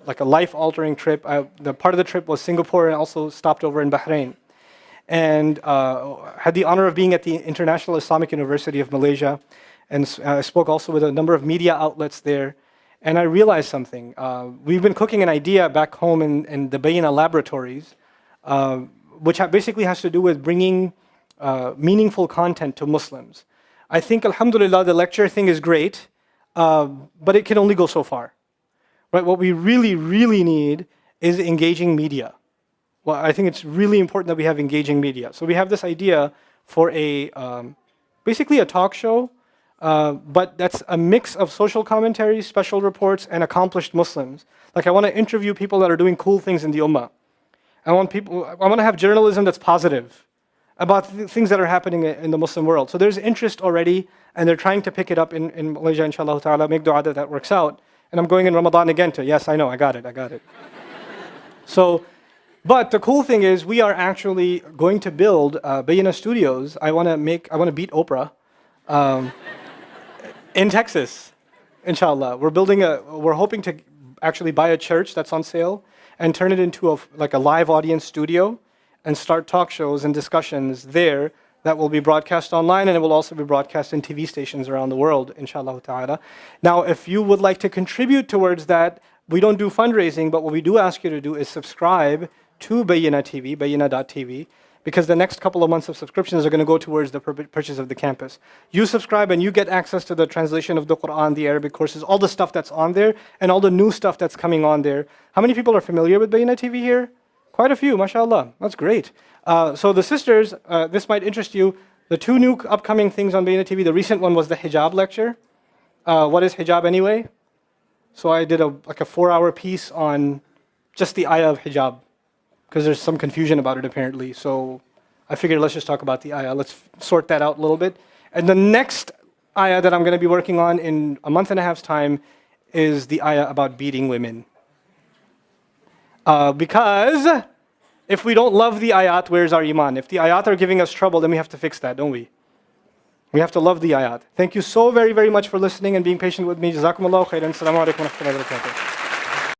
like a life-altering trip. The part of the trip was Singapore, and also stopped over in Bahrain. And had the honor of being at the International Islamic University of Malaysia, and I spoke also with a number of media outlets there. And I realized something. We've been cooking an idea back home in the Bayina laboratories, which basically has to do with bringing meaningful content to Muslims. I think, alhamdulillah, the lecture thing is great, but it can only go so far. Right? What we really, really need is engaging media. Well, I think it's really important that we have engaging media. So we have this idea for basically a talk show, but that's a mix of social commentaries, special reports, and accomplished Muslims. Like, I want to interview people that are doing cool things in the ummah. I want to have journalism that's positive about things that are happening in the Muslim world. So there's interest already, and they're trying to pick it up in Malaysia, inshallah ta'ala. Make dua that works out. And I'm going in Ramadan again to, yes, I know, I got it. So, but the cool thing is, we are actually going to build Bayina Studios. I want to beat Oprah in Texas, inshallah. We're hoping to actually buy a church that's on sale and turn it into a live audience studio, and start talk shows and discussions there that will be broadcast online, and it will also be broadcast in TV stations around the world, inshallah ta'ala. Now, if you would like to contribute towards that, we don't do fundraising, but what we do ask you to do is subscribe to Bayina TV, bayina.tv, because the next couple of months of subscriptions are going to go towards the purchase of the campus. You subscribe and you get access to the translation of the Qur'an, the Arabic courses, all the stuff that's on there, and all the new stuff that's coming on there. How many people are familiar with Bayina TV here? Quite a few, mashallah. That's great. So the sisters, this might interest you. The two new upcoming things on Bayina TV, the recent one was the hijab lecture. What is hijab anyway? So I did a 4-hour piece on just the ayah of hijab, because there's some confusion about it apparently. So I figured let's just talk about the ayah. Let's sort that out a little bit. And the next ayah that I'm going to be working on in a month and a half's time is the ayah about beating women. Because if we don't love the ayat, where's our iman? If the ayat are giving us trouble, then we have to fix that, don't we? We have to love the ayat. Thank you so very, very much for listening and being patient with me. Jazakumullahu khairan. Assalamu alaikum wa rahmatullahi wa barakatuh.